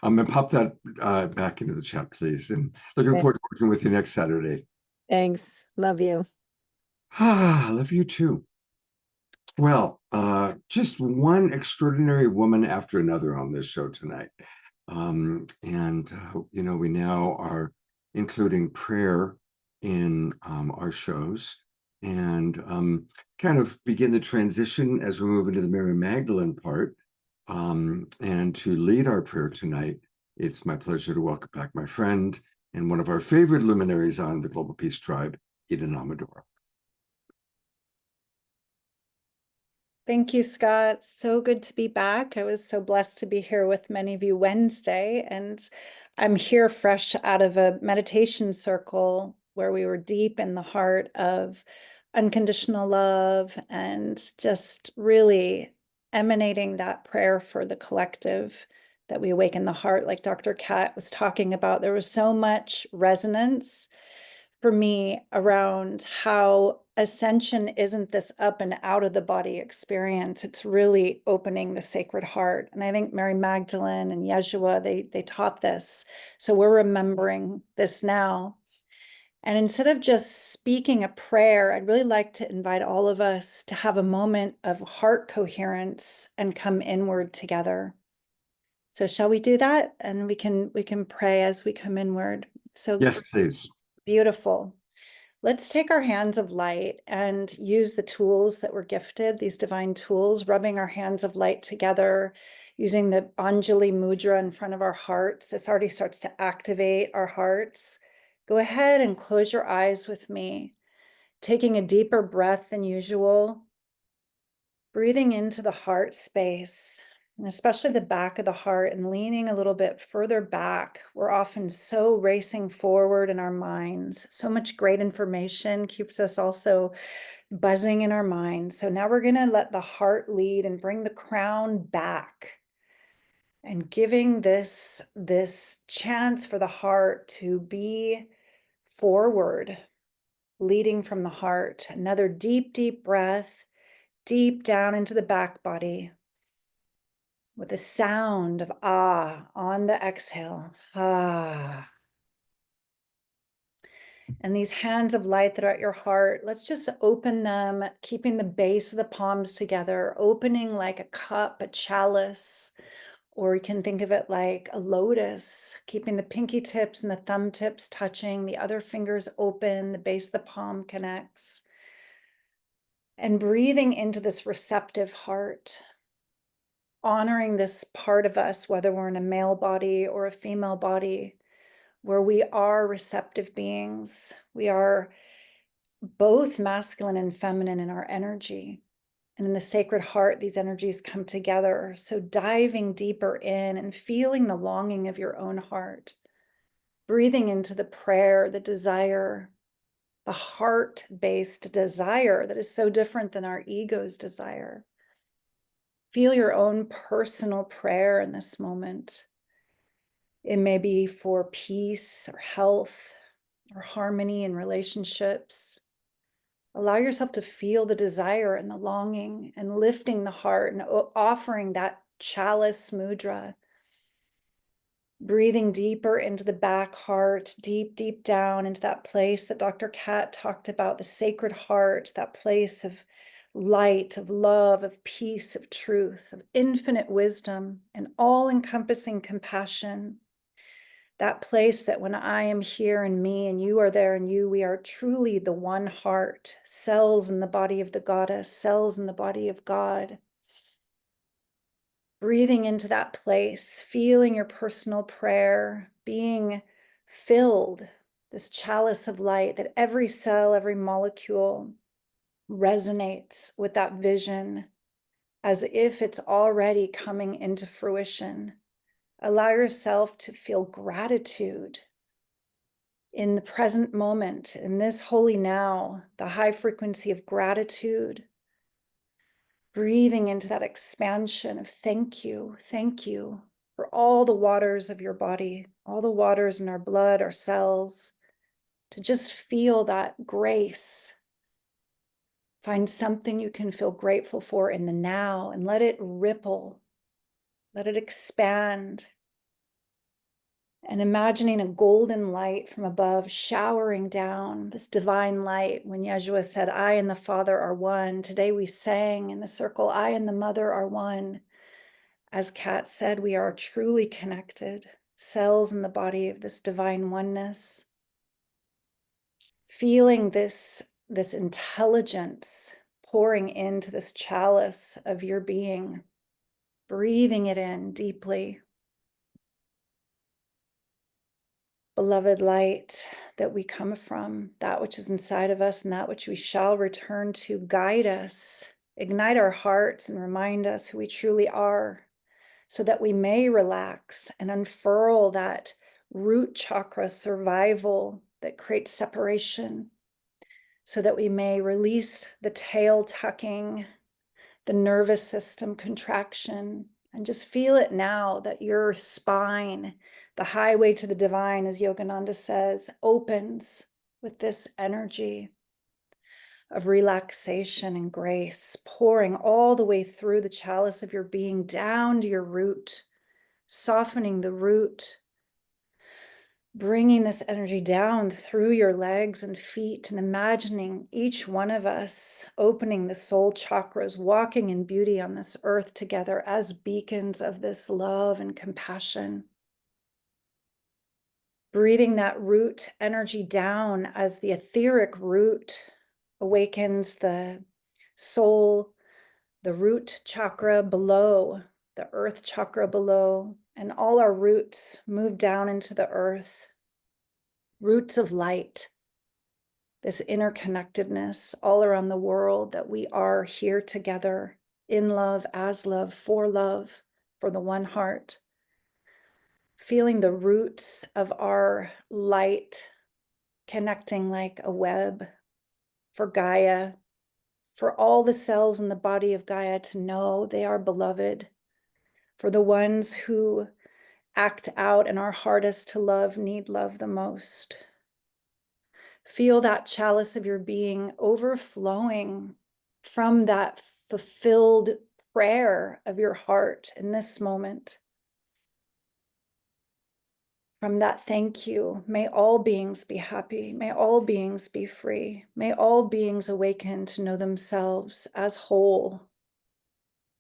I'm going to pop that back into the chat, please. And looking forward to working with you next Saturday. Thanks. Love you. Ah, love you too. Well, just one extraordinary woman after another on this show tonight. You know, we now are including prayer in our shows, and kind of begin the transition as we move into the Mary Magdalene part. And to lead our prayer tonight, it's my pleasure to welcome back my friend and one of our favorite luminaries on the Global Peace Tribe, Eden Amadora. Thank you, Scott. So good to be back. I was so blessed to be here with many of you Wednesday, and I'm here fresh out of a meditation circle where we were deep in the heart of unconditional love and just really emanating that prayer for the collective, that we awaken the heart, like Dr. Kat was talking about. There was so much resonance for me around how ascension isn't this up and out of the body experience. It's really opening the sacred heart. And I think Mary Magdalene and Yeshua, they taught this. So we're remembering this now. And instead of just speaking a prayer, I'd really like to invite all of us to have a moment of heart coherence and come inward together. So shall we do that? And we can pray as we come inward. So yes, please. Beautiful. Let's take our hands of light and use the tools that we're gifted, these divine tools, rubbing our hands of light together, using the Anjali Mudra in front of our hearts. This already starts to activate our hearts. Go ahead and close your eyes with me, taking a deeper breath than usual, breathing into the heart space, and especially the back of the heart, and leaning a little bit further back. We're often so racing forward in our minds. So much great information keeps us also buzzing in our minds. So now we're going to let the heart lead and bring the crown back, and giving this chance for the heart to be forward, leading from the heart. Another deep, deep breath, deep down into the back body, with the sound of ah on the exhale. Ah. And these hands of light that are at your heart, let's just open them, keeping the base of the palms together, opening like a cup, a chalice, or you can think of it like a lotus, keeping the pinky tips and the thumb tips touching, the other fingers open, the base of the palm connects. And breathing into this receptive heart, honoring this part of us, whether we're in a male body or a female body, where we are receptive beings. We are both masculine and feminine in our energy. And in the sacred heart, these energies come together. So diving deeper in and feeling the longing of your own heart, breathing into the prayer, the desire, the heart-based desire that is so different than our ego's desire. Feel your own personal prayer in this moment. It may be for peace or health or harmony in relationships. Allow yourself to feel the desire and the longing, and lifting the heart and offering that chalice mudra. Breathing deeper into the back heart, deep, deep down into that place that Dr. Cat talked about, the sacred heart, that place of light, of love, of peace, of truth, of infinite wisdom, and all-encompassing compassion. That place that when I am here and me and you are there and you, we are truly the one heart, cells in the body of the goddess, cells in the body of God. Breathing into that place, feeling your personal prayer, being filled, this chalice of light, that every cell, every molecule resonates with that vision as if it's already coming into fruition. Allow yourself to feel gratitude in the present moment, in this holy now, the high frequency of gratitude. Breathing into that expansion of thank you for all the waters of your body, all the waters in our blood, our cells, to just feel that grace. Find something you can feel grateful for in the now and let it ripple, let it expand. And imagining a golden light from above showering down, this divine light. When Yeshua said, I and the Father are one. Today we sang in the circle, I and the Mother are one. As Kat said, we are truly connected, cells in the body of this divine oneness. Feeling this intelligence pouring into this chalice of your being, breathing it in deeply. Beloved light that we come from, that which is inside of us and that which we shall return to, guide us, ignite our hearts and remind us who we truly are so that we may relax and unfurl that root chakra survival that creates separation, so that we may release the tail tucking, the nervous system contraction, and just feel it now that your spine, the highway to the divine, as Yogananda says, opens with this energy of relaxation and grace, pouring all the way through the chalice of your being down to your root, softening the root, bringing this energy down through your legs and feet, and imagining each one of us opening the soul chakras, walking in beauty on this earth together as beacons of this love and compassion. Breathing that root energy down as the etheric root awakens the soul, the root chakra below, the earth chakra below, and all our roots move down into the earth. Roots of light, this interconnectedness all around the world, that we are here together in love, as love, for the one heart. Feeling the roots of our light connecting like a web for Gaia, for all the cells in the body of Gaia to know they are beloved, for the ones who act out and are hardest to love, need love the most. Feel that chalice of your being overflowing from that fulfilled prayer of your heart in this moment. From that thank you, may all beings be happy. May all beings be free. May all beings awaken to know themselves as whole,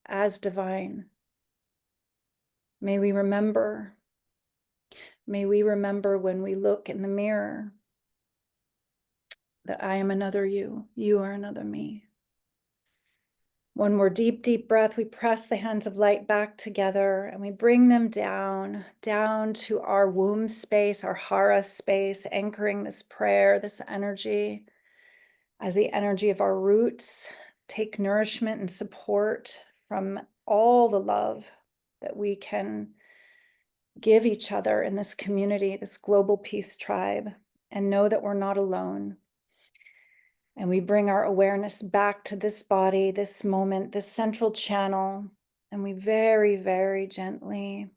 as divine. May we remember when we look in the mirror that I am another you, you are another me. One more deep, deep breath. We press the hands of light back together and we bring them down to our womb space, our hara space, anchoring this prayer, this energy, as the energy of our roots take nourishment and support from all the love that we can give each other in this community, this global peace tribe, and know that we're not alone. And we bring our awareness back to this body, this moment, this central channel, and we very, very gently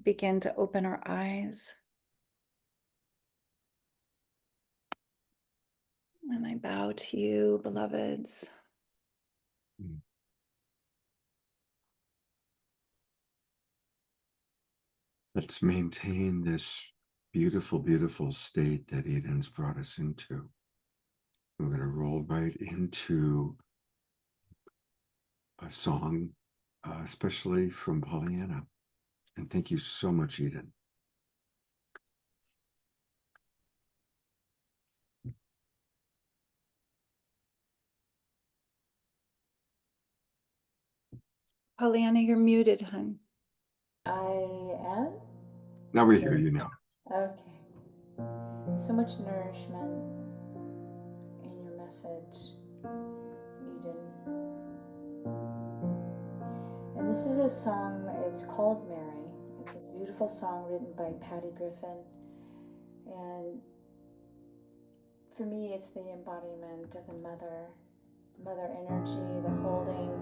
begin to open our eyes. And I bow to you, beloveds. Let's maintain this beautiful, beautiful state that Eden's brought us into. We're going to roll right into a song, especially from Pollyanna. And thank you so much, Eden. Pollyanna, you're muted, hun. I am? Now we hear you now. Okay. So much nourishment in your message, Eden. And this is a song, it's called Mary. It's a beautiful song written by Patty Griffin. And for me, it's the embodiment of the mother energy, the holding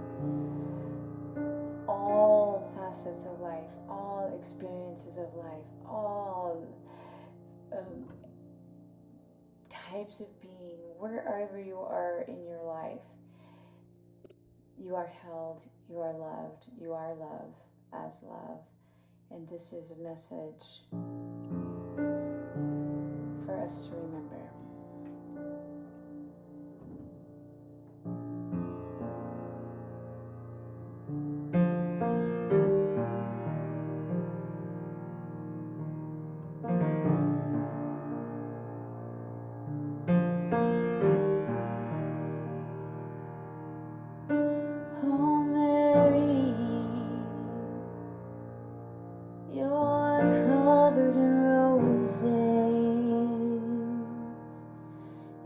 all facets of life, all experiences of life, all types of being, wherever you are in your life, you are held, you are loved, you are love as love. And this is a message for us to remember. Oh, Mary, you're covered in roses.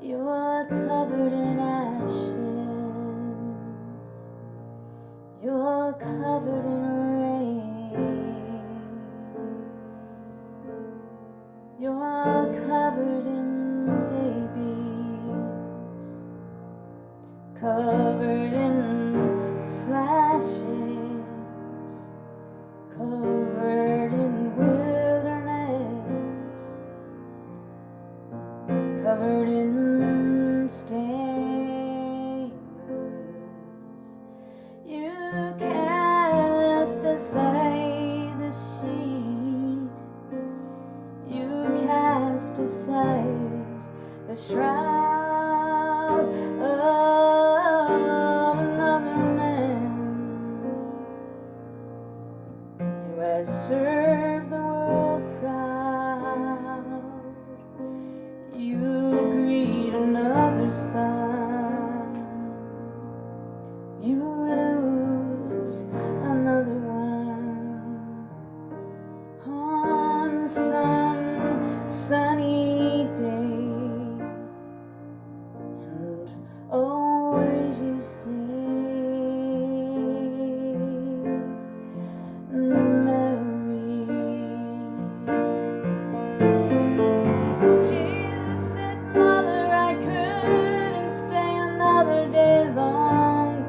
You're covered in ashes. You're covered in rain. You're covered in babies. Covered in slashes. Covered in wilderness. Covered in stains. You cast aside the sheet. You cast aside the shroud of another man who has served the world proud. You greet another sun. You lose another one. On some sunny day, and always you say, Mary. Jesus said, Mother, I couldn't stay another day longer.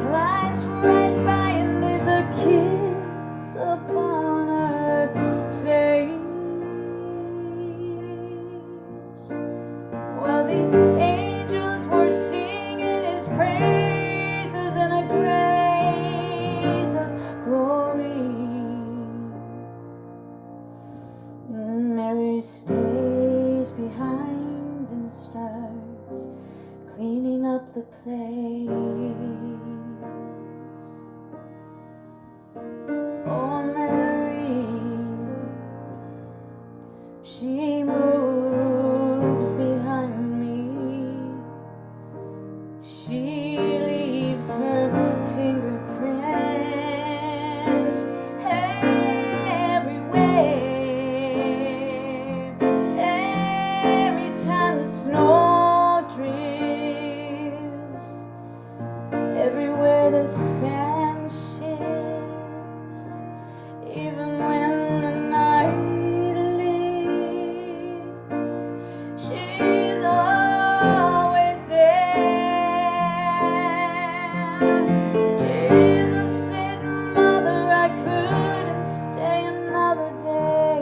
Flies right by and leaves a kiss upon her face. Well, the angels were singing his praises in a grace of glory. Mary stays behind and starts cleaning up the place. Oh, Mary, she moves behind me. She leaves her fingerprints everywhere. Every time the snow drifts, everywhere the sand shifts, even when the night leaves, she's always there. Jesus said, Mother, I couldn't stay another day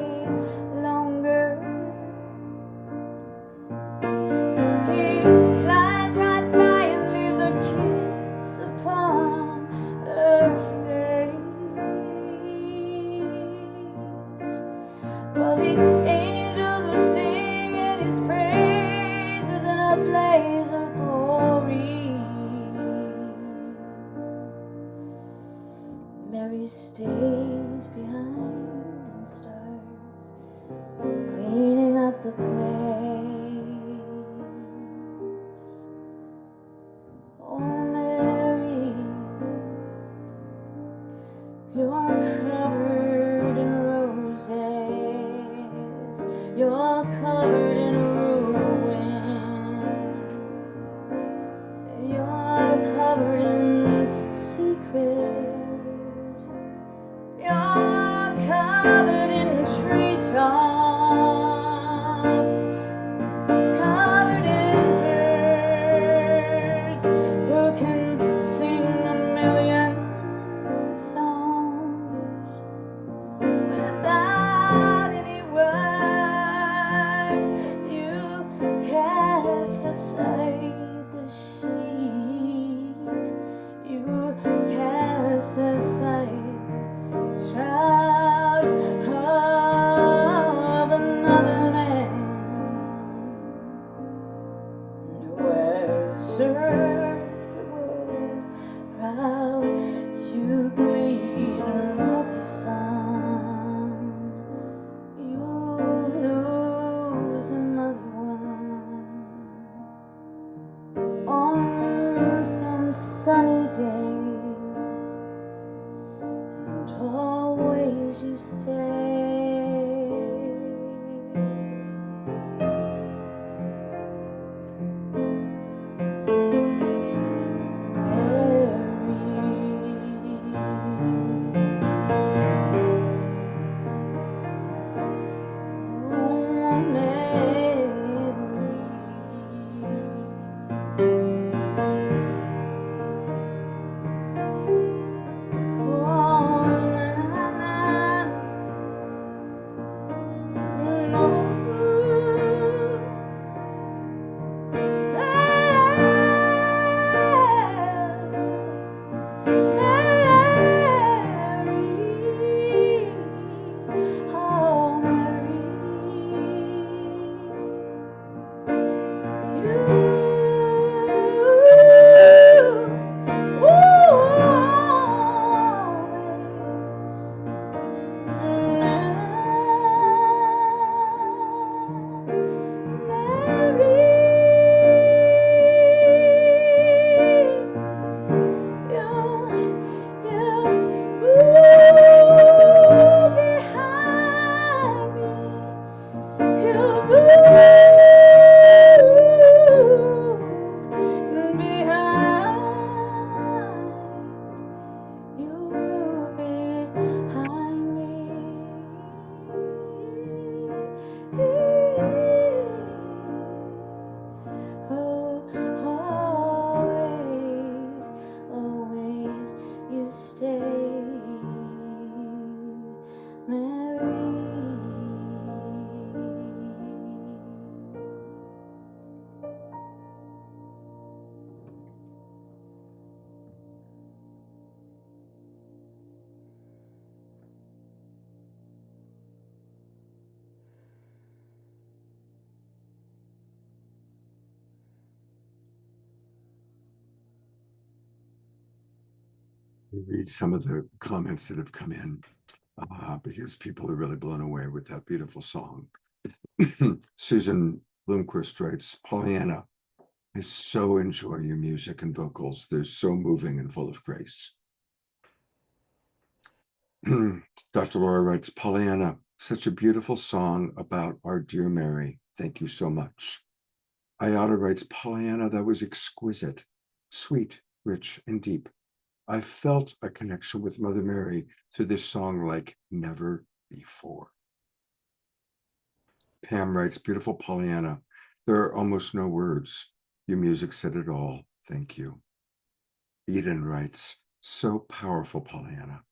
longer. He flies right by and leaves a kiss upon her stays behind and starts cleaning up the place. Oh, Mary, you're covered in roses, you're covered in ruin, you're covered in secret, you're covered in treetops, covered in birds who can sing a million songs without any words. You cast aside the sheet, you cast aside the shroud of another man who has served the world proud. You greet another son, you lose another one. On some sunny day, and always you stay. Read some of the comments that have come in because people are really blown away with that beautiful song. Susan Bloomquist writes, Pollyanna, I so enjoy your music and vocals. They're so moving and full of grace. Dr. Laura writes, Pollyanna, such a beautiful song about our dear Mary. Thank you so much. Ayada writes, Pollyanna, that was exquisite, sweet, rich, and deep. I felt a connection with Mother Mary through this song like never before. Pam writes, beautiful Pollyanna, there are almost no words. Your music said it all. Thank you. Eden writes, so powerful, Pollyanna.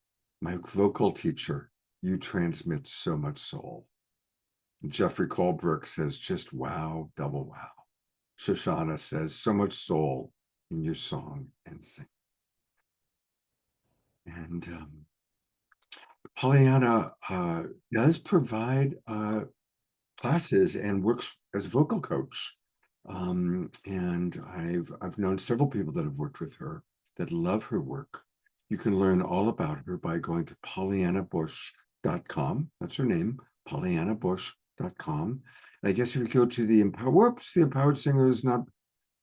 My vocal teacher, you transmit so much soul. Jeffrey Colbrook says, just wow, double wow. Shoshana says, so much soul in your song and sing. And Pollyanna does provide classes and works as a vocal coach. And I've known several people that have worked with her that love her work. You can learn all about her by going to pollyannabush.com. That's her name, pollyannabush.com. I guess if you go to the Empowered Singer is not,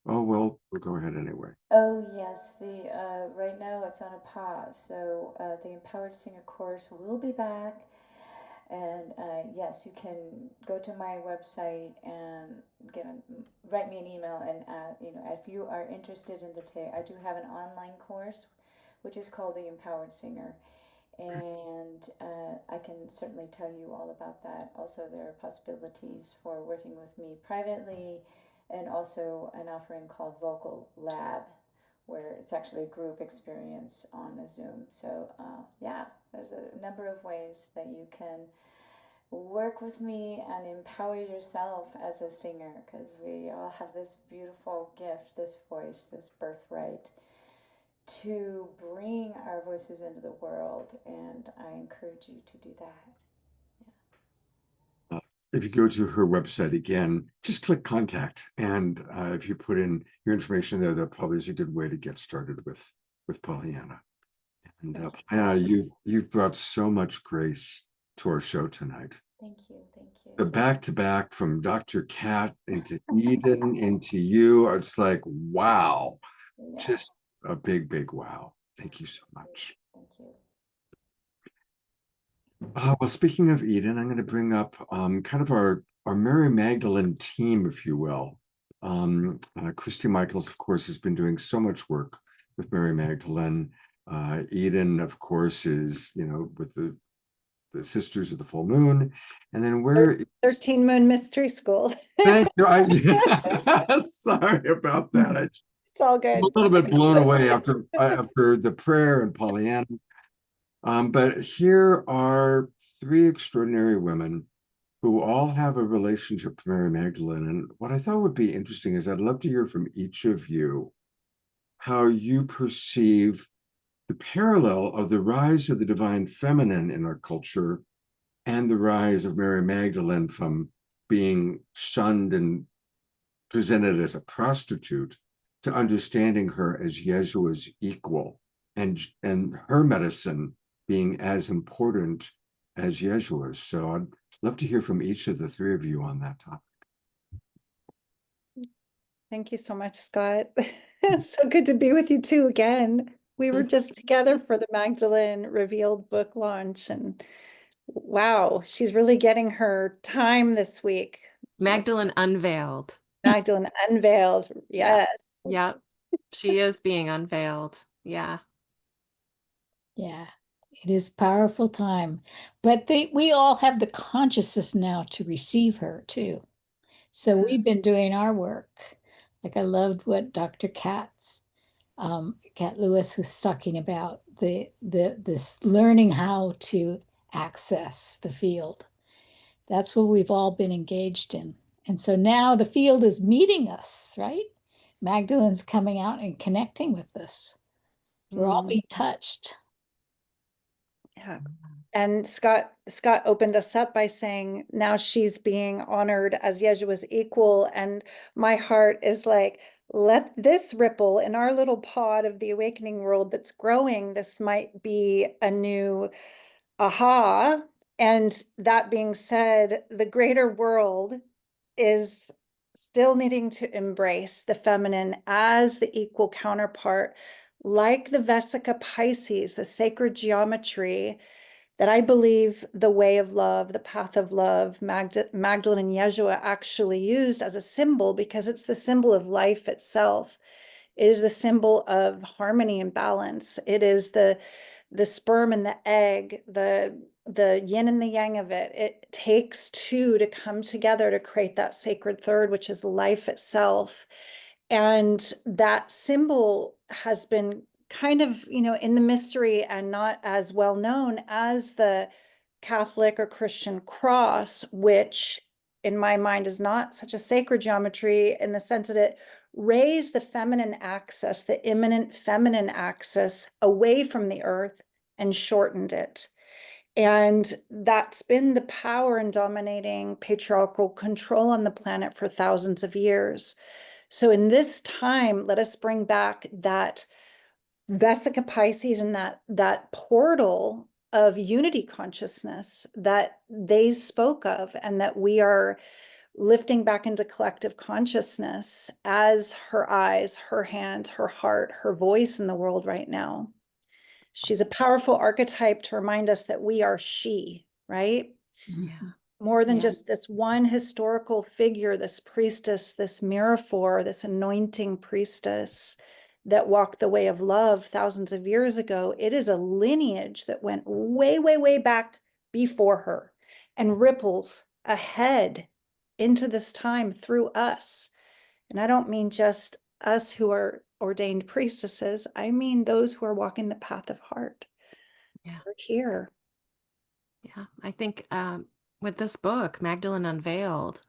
oh, well, we'll go ahead anyway. Oh yes, the right now it's on a pause. So the Empowered Singer course will be back, and yes, you can go to my website and write me an email, and if you are interested in I do have an online course, which is called the Empowered Singer, and I can certainly tell you all about that. Also, there are possibilities for working with me privately, and also an offering called Vocal Lab, where it's actually a group experience on a Zoom. So yeah, there's a number of ways that you can work with me and empower yourself as a singer, because we all have this beautiful gift, this voice, this birthright to bring our voices into the world, and I encourage you to do that. If you go to her website again, just click contact, and if you put in your information there, that probably is a good way to get started with Pollyanna. And you've brought so much grace to our show tonight. Thank you, thank you. The back-to-back from Dr. Cat into Eden into you, it's like, wow, Yeah. just a big, big wow. Thank you so much. Thank you. Well, speaking of Eden, I'm going to bring up kind of our Mary Magdalene team, if you will. Christy Michaels, of course, has been doing so much work with Mary Magdalene. Eden, of course, is, with the Sisters of the Full Moon. And then where 13 Moon Mystery School. Thank you. Sorry about that. It's all good. I'm a little bit blown away after the prayer and Pollyanna. But here are three extraordinary women who all have a relationship to Mary Magdalene. And what I thought would be interesting is I'd love to hear from each of you how you perceive the parallel of the rise of the divine feminine in our culture and the rise of Mary Magdalene from being shunned and presented as a prostitute to understanding her as Yeshua's equal, and her medicine being as important as Yeshua's. So I'd love to hear from each of the three of you on that topic. Thank you so much, Scott. So good to be with you too again. We were just together for the Magdalene Revealed book launch, and wow, she's really getting her time this week. Magdalene Unveiled. Magdalene Unveiled. Yes. Yeah. She is being unveiled. Yeah. Yeah, it is powerful time. But we all have the consciousness now to receive her too. So we've been doing our work. Like I loved what Dr. Kat Lewis was talking about, this learning how to access the field. That's what we've all been engaged in. And so now the field is meeting us, right? Magdalene's coming out and connecting with us. We're all being touched. Yeah. And Scott opened us up by saying now she's being honored as Yeshua's equal. And my heart is like, let this ripple in our little pod of the awakening world that's growing. This might be a new aha. And that being said, the greater world is still needing to embrace the feminine as the equal counterpart, like the Vesica Pisces, the sacred geometry that I believe the way of love, the path of love, Magdalene and Yeshua actually used as a symbol, because it's the symbol of life itself. It is the symbol of harmony and balance. It is the sperm and the egg, the yin and the yang of it. It takes two to come together to create that sacred third, which is life itself. And that symbol has been kind of, in the mystery and not as well known as the Catholic or Christian cross, which in my mind is not such a sacred geometry in the sense that it raised the feminine axis, the immanent feminine axis away from the earth and shortened it. And that's been the power in dominating patriarchal control on the planet for thousands of years. So in this time, let us bring back that Vesica Pisces and that portal of unity consciousness that they spoke of, and that we are lifting back into collective consciousness as her eyes, her hands, her heart, her voice in the world right now. She's a powerful archetype to remind us that we are she, right? Yeah. More than Yeah. just this one historical figure, this priestess, this miraphor, this anointing priestess that walked the way of love thousands of years ago. It is a lineage that went way, way, way back before her and ripples ahead into this time through us. And I don't mean just us who are ordained priestesses. I mean those who are walking the path of heart. Yeah. We're here. Yeah. I think with this book, Magdalene Unveiled,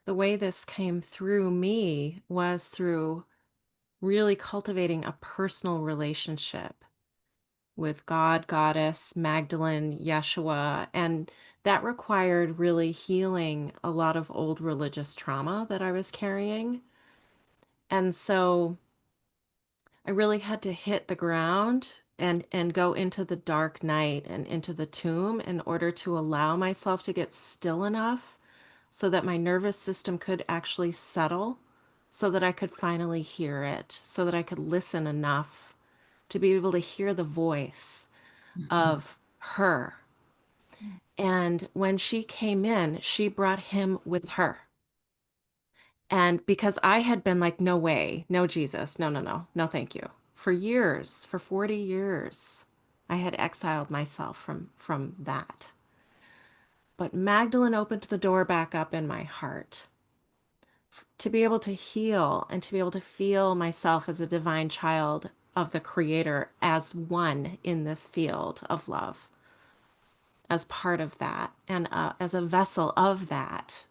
the way this came through me was through really cultivating a personal relationship with God, Goddess, Magdalene, Yeshua. And that required really healing a lot of old religious trauma that I was carrying. And so I really had to hit the ground and go into the dark night and into the tomb in order to allow myself to get still enough so that my nervous system could actually settle, so that I could finally hear it, so that I could listen enough to be able to hear the voice of her. And when she came in, she brought him with her. And because I had been like, no way, no Jesus, no, no, no, no, thank you. For years, for 40 years, I had exiled myself from that. But Magdalene opened the door back up in my heart to be able to heal and to be able to feel myself as a divine child of the Creator, as one in this field of love, as part of that, and as a vessel of that.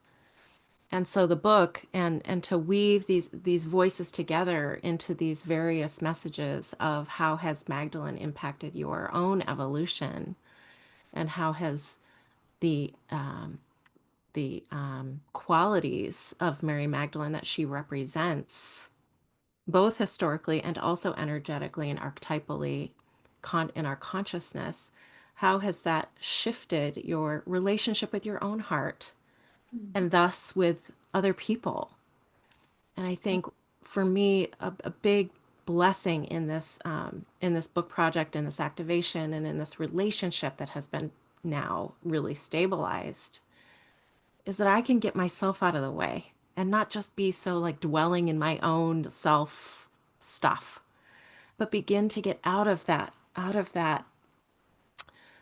And so the book, and to weave these voices together into these various messages of how has Magdalene impacted your own evolution, and how has the qualities of Mary Magdalene that she represents, both historically and also energetically and archetypally in our consciousness, how has that shifted your relationship with your own heart and thus with other people? And I think for me, a big blessing in this book project, in this activation, and in this relationship that has been now really stabilized, is that I can get myself out of the way and not just be so like dwelling in my own self stuff, but begin to get out of that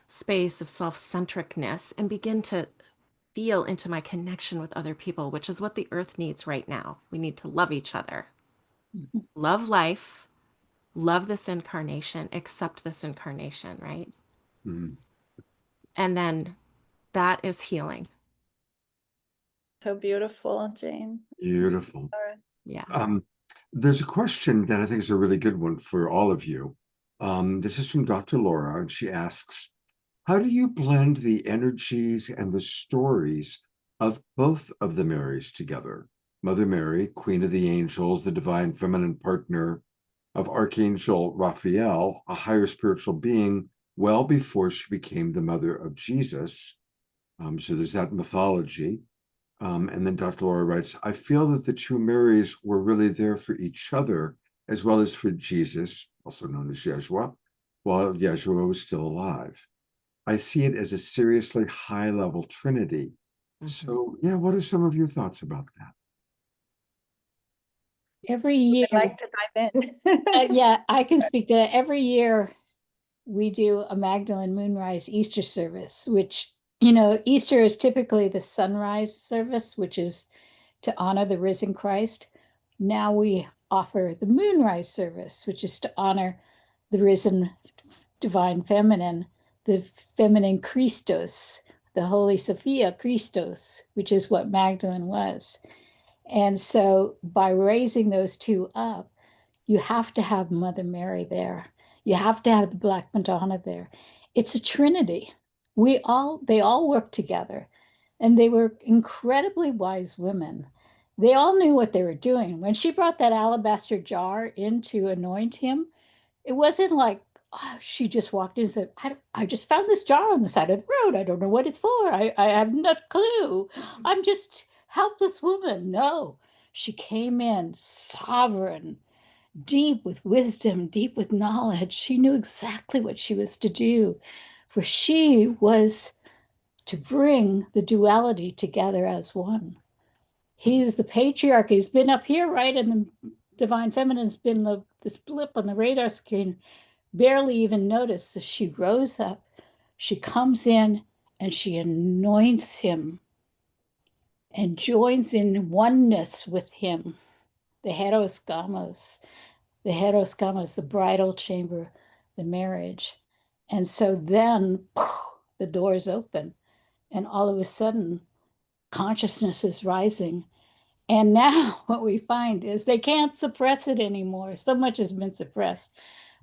space of self-centeredness and begin to feel into my connection with other people, which is what the earth needs right now. We need to love each other, love life, love this incarnation, accept this incarnation, right? Mhm. And then that is healing. So beautiful, Jane. Beautiful. Yeah. There's a question that I think is a really good one for all of you. This is from Dr. Laura, and she asks, how do you blend the energies and the stories of both of the Marys together? Mother Mary, Queen of the Angels, the divine feminine partner of Archangel Raphael, a higher spiritual being, well before she became the mother of Jesus. So there's that mythology. And then Dr. Laura writes, I feel that the two Marys were really there for each other, as well as for Jesus, also known as Yeshua, while Yeshua was still alive. I see it as a seriously high-level trinity. So, yeah, what are some of your thoughts about that? Every year, I'd like to dive in. yeah, I can speak to that. Every year we do a Magdalene Moonrise Easter service, which, Easter is typically the sunrise service, which is to honor the risen Christ. Now we offer the moonrise service, which is to honor the risen divine feminine, the feminine Christos, the Holy Sophia Christos, which is what Magdalene was. And so by raising those two up, you have to have Mother Mary there. You have to have the Black Madonna there. It's a trinity. They all work together, and they were incredibly wise women. They all knew what they were doing. When she brought that alabaster jar in to anoint him, It wasn't like she just walked in and said, I just found this jar on the side of the road. I don't know what it's for. I have no clue. I'm just helpless woman. No, she came in sovereign, deep with wisdom, deep with knowledge. She knew exactly what she was to do, for she was to bring the duality together as one. He's the patriarch. He's been up here, right? And the divine feminine's been this blip on the radar screen, barely even noticed. So she rose up, she comes in, and she anoints him and joins in oneness with him. The heros gamos, the bridal chamber, the marriage. And so then the doors open, and all of a sudden, consciousness is rising. And now what we find is they can't suppress it anymore. So much has been suppressed.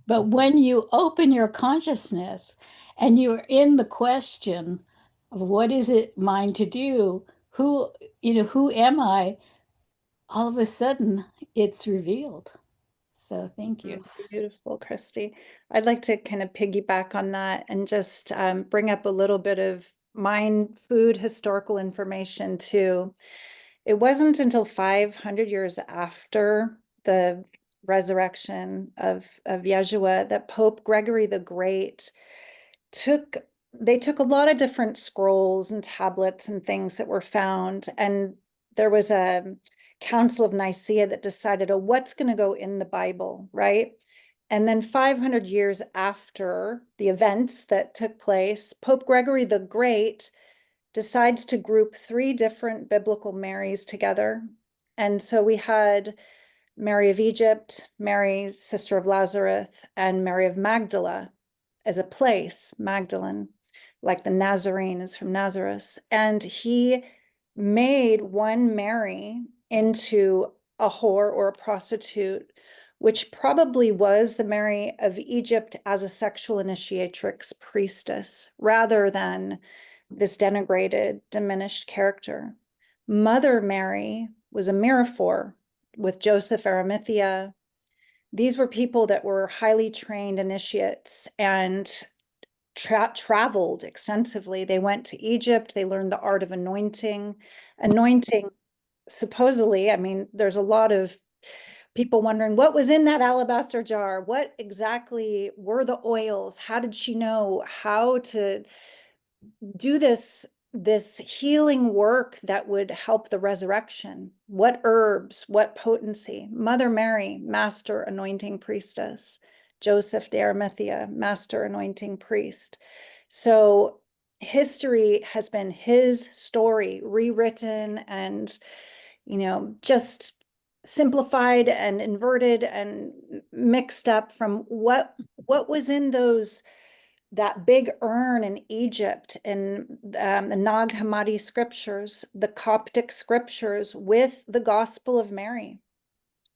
But when you open your consciousness and you're in the question of what is it mine to do, who am I? All of a sudden it's revealed. So thank you. Beautiful, Christy. I'd like to kind of piggyback on that and just bring up a little bit of mind food historical information too. It wasn't until 500 years after the resurrection of Yeshua that Pope Gregory the Great took a lot of different scrolls and tablets and things that were found, and there was a Council of Nicaea that decided, oh, what's going to go in the Bible, right? And then 500 years after the events that took place, Pope Gregory the Great decides to group 3 different biblical Marys together. And so we had Mary of Egypt, Mary, sister of Lazarus, and Mary of Magdala as a place, Magdalene, like the Nazarene is from Nazareth. And he made one Mary into a whore or a prostitute, which probably was the Mary of Egypt as a sexual initiatrix priestess, rather than this denigrated, diminished character. Mother Mary was a miraphor with Joseph Arimathea. These were people that were highly trained initiates and traveled extensively. They went to Egypt. They learned the art of anointing. Anointing, supposedly, I mean, there's a lot of people wondering what was in that alabaster jar. What exactly were the oils? How did she know how to do this healing work that would help the resurrection? What herbs, what potency? Mother Mary, master anointing priestess. Joseph de Arimathea, master anointing priest. So history has been his story, rewritten and, just simplified and inverted and mixed up from what was in that big urn in Egypt and the Nag Hammadi scriptures, the Coptic scriptures with the Gospel of Mary.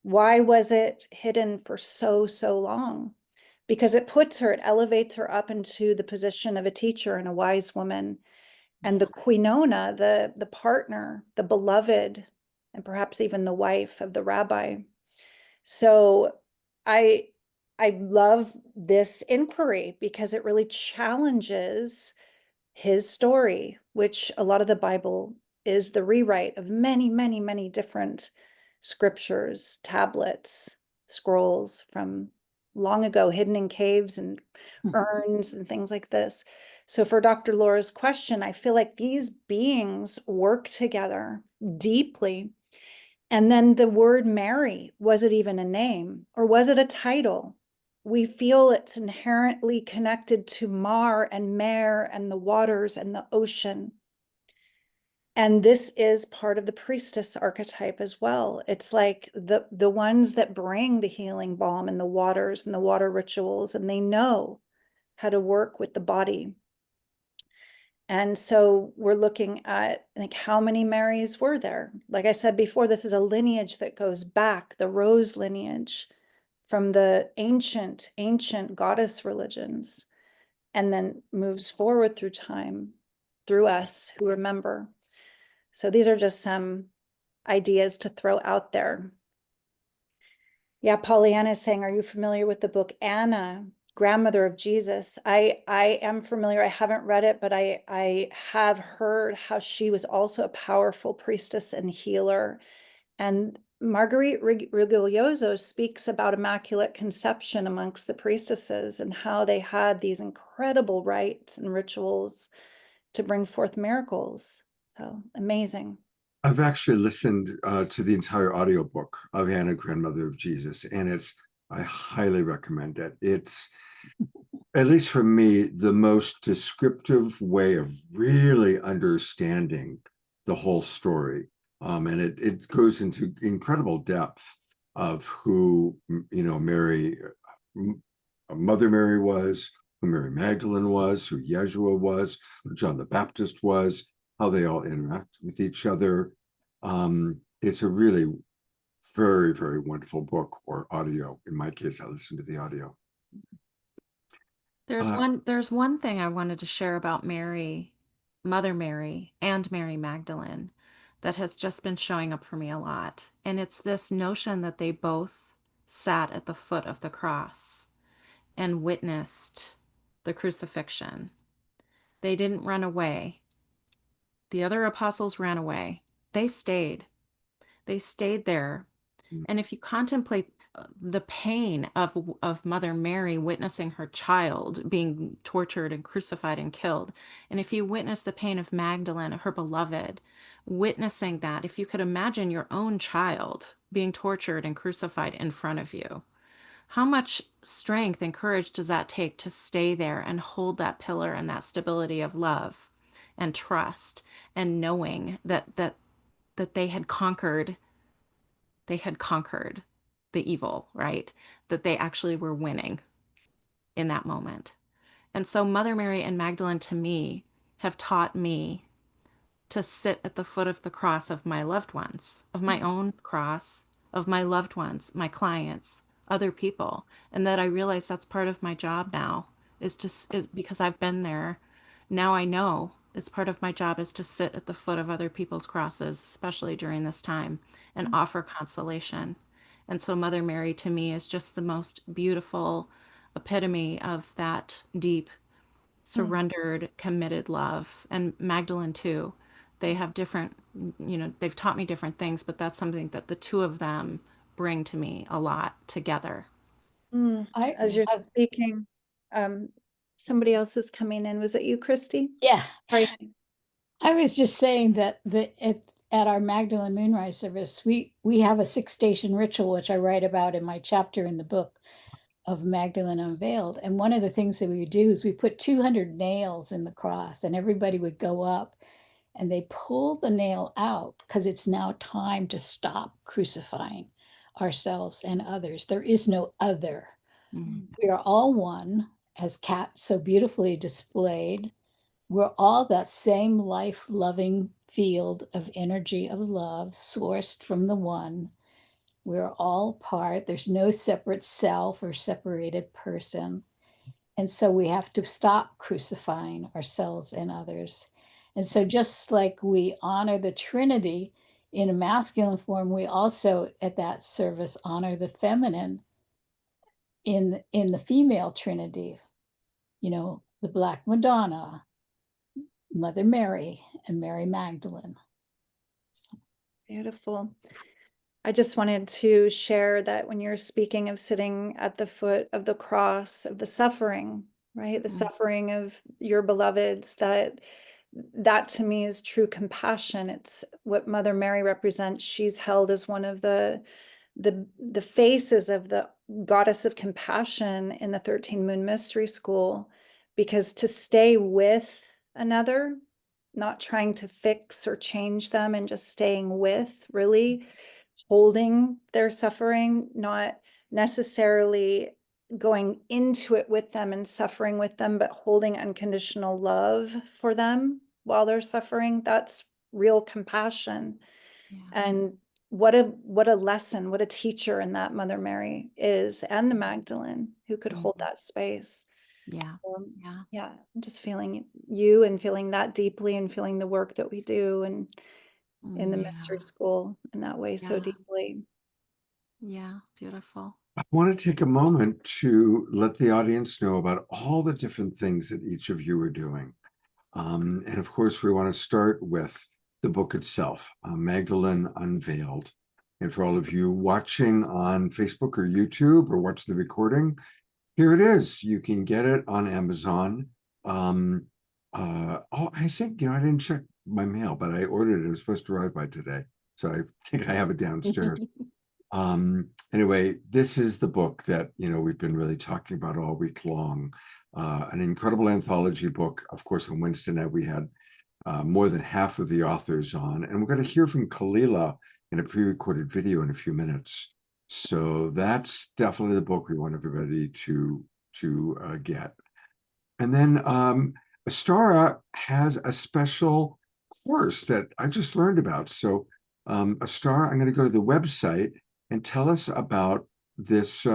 Why was it hidden for so long? Because it elevates her up into the position of a teacher and a wise woman. And the quinona, the partner, the beloved, and perhaps even the wife of the rabbi. So I love this inquiry because it really challenges his story, which a lot of the Bible is the rewrite of many, many, many different scriptures, tablets, scrolls from long ago, hidden in caves and urns and things like this. So for Dr. Laura's question, I feel like these beings work together deeply. And then the word Mary, was it even a name or was it a title? We feel it's inherently connected to Mar and Mare and the waters and the ocean. And this is part of the priestess archetype as well. It's like the ones that bring the healing balm and the waters and the water rituals, and they know how to work with the body. And so we're looking at like how many Marys were there? Like I said before, this is a lineage that goes back, the rose lineage from the ancient goddess religions, and then moves forward through time, through us who remember. So these are just some ideas to throw out there. Yeah, Pollyanna is saying, are you familiar with the book Anna, Grandmother of Jesus? I am familiar. I haven't read it, but I have heard how she was also a powerful priestess and healer. And Marguerite Rigoglioso speaks about Immaculate Conception amongst the priestesses and how they had these incredible rites and rituals to bring forth miracles. So amazing. I've actually listened to the entire audiobook of Anna, Grandmother of Jesus, and I highly recommend it. It's, at least for me, the most descriptive way of really understanding the whole story. And it goes into incredible depth of who, Mary, Mother Mary was, who Mary Magdalene was, who Yeshua was, who John the Baptist was, how they all interact with each other. It's a really very, very wonderful book, or audio. In my case, I listened to the audio. There's one thing I wanted to share about Mary, Mother Mary, and Mary Magdalene that has just been showing up for me a lot. And it's this notion that they both sat at the foot of the cross and witnessed the crucifixion. They didn't run away. The other apostles ran away. They stayed. They stayed there. And if you contemplate the pain of Mother Mary witnessing her child being tortured and crucified and killed, and if you witness the pain of Magdalene, her beloved, witnessing that, if you could imagine your own child being tortured and crucified in front of you, how much strength and courage does that take to stay there and hold that pillar and that stability of love and trust, and knowing that they had conquered the evil, right? That they actually were winning in that moment. And so Mother Mary and Magdalene, to me, have taught me to sit at the foot of the cross of my loved ones, of my own cross, of my loved ones, my clients, other people. And that I realize that's part of my job now, is because I've been there. Now I know it's part of my job is to sit at the foot of other people's crosses, especially during this time, and offer consolation. And so Mother Mary to me is just the most beautiful epitome of that deep, surrendered, committed love. And Magdalene too. They have different, they've taught me different things, but that's something that the two of them bring to me a lot together. As you're speaking, somebody else is coming in. Was it you, Christy? Yeah. Sorry. I was just saying that at our Magdalene Moonrise service, we have a 6-station ritual, which I write about in my chapter in the book of Magdalene Unveiled. And one of the things that we would do is we put 200 nails in the cross, and everybody would go up and they pull the nail out because it's now time to stop crucifying ourselves and others. There is no other. We are all one, as Kat so beautifully displayed. We're all that same life-loving field of energy of love sourced from the one. We're all part. There's no separate self or separated person. And so we have to stop crucifying ourselves and others. And so just like we honor the Trinity in a masculine form, we also at that service honor the feminine in the female Trinity, the Black Madonna, Mother Mary, and Mary Magdalene. Beautiful. I just wanted to share that when you're speaking of sitting at the foot of the cross of the suffering, right? The suffering of your beloveds, that to me is true compassion. It's what Mother Mary represents. She's held as one of the faces of the goddess of compassion in the 13 Moon Mystery School, because to stay with another, not trying to fix or change them, and just staying with, really holding their suffering, not necessarily going into it with them and suffering with them, but holding unconditional love for them while they're suffering. That's real compassion. And what a lesson, what a teacher in that Mother Mary is, and the Magdalene, who could hold that space. Yeah. Yeah. I'm just feeling you and feeling that deeply, and feeling the work that we do and in the mystery school in that way so deeply. Yeah, beautiful. I want to take a moment to let the audience know about all the different things that each of you are doing. And of course, we want to start with the book itself, Magdalene Unveiled. And for all of you watching on Facebook or YouTube or watching the recording, here it is. You can get it on Amazon. I think, I didn't check my mail, but I ordered it. It was supposed to arrive by today. So I think I have it downstairs. Anyway, this is the book that, we've been really talking about all week long. An incredible anthology book. Of course, on Wednesday night, we had more than half of the authors on, and we're going to hear from Kalila in a pre-recorded video in a few minutes. So that's definitely the book we want everybody to get. And then Astara has a special course that I just learned about. So Astara, I'm going to go to the website and tell us about this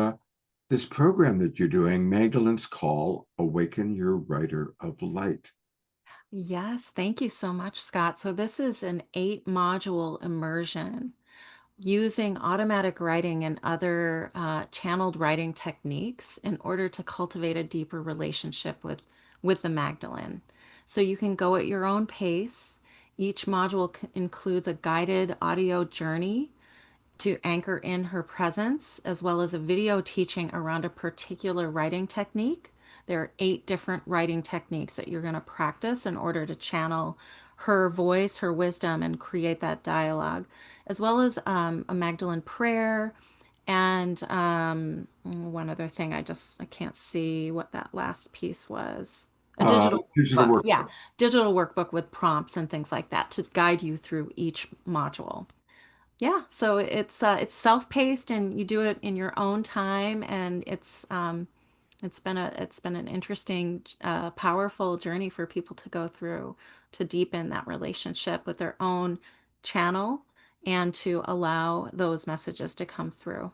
this program that you're doing, Magdalene's Call, Awaken Your Writer of Light. Yes, thank you so much, Scott. So this is an 8-module immersion using automatic writing and other channeled writing techniques in order to cultivate a deeper relationship with the Magdalene. So you can go at your own pace. Each module includes a guided audio journey to anchor in her presence, as well as a video teaching around a particular writing technique. There are 8 different writing techniques that you're going to practice in order to channel her voice, her wisdom, and create that dialogue, as well as a Magdalene prayer. And one other thing, I can't see what that last piece was. A digital workbook. Yeah, digital workbook with prompts and things like that to guide you through each module. Yeah, so it's self-paced and you do it in your own time, and it's been an interesting, powerful journey for people to go through to deepen that relationship with their own channel and to allow those messages to come through.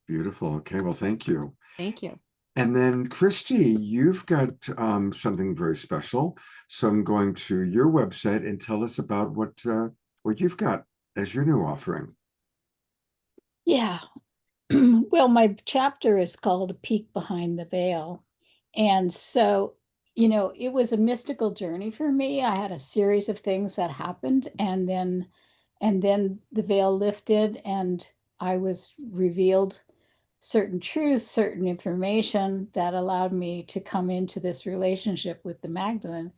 Beautiful. Okay, well, thank you. Thank you. And then, Christy, you've got something very special. So I'm going to your website and tell us about what you've got as your new offering. Yeah. Well, my chapter is called A Peek Behind the Veil. And so, it was a mystical journey for me. I had a series of things that happened, and then the veil lifted and I was revealed certain truths, certain information that allowed me to come into this relationship with the Magdalene.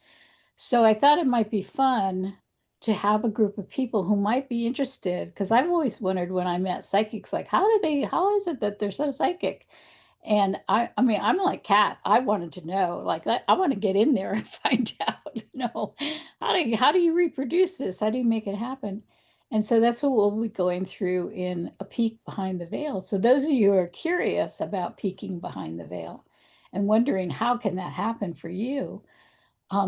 So I thought it might be fun to have a group of people who might be interested, because I've always wondered when I met psychics, like, how is it that they're so psychic? And I mean, I'm like Kat. I wanted to know, like, I want to get in there and find out, how do you reproduce this? How do you make it happen? And so that's what we'll be going through in A Peek Behind the Veil. So those of you who are curious about peeking behind the veil and wondering how can that happen for you,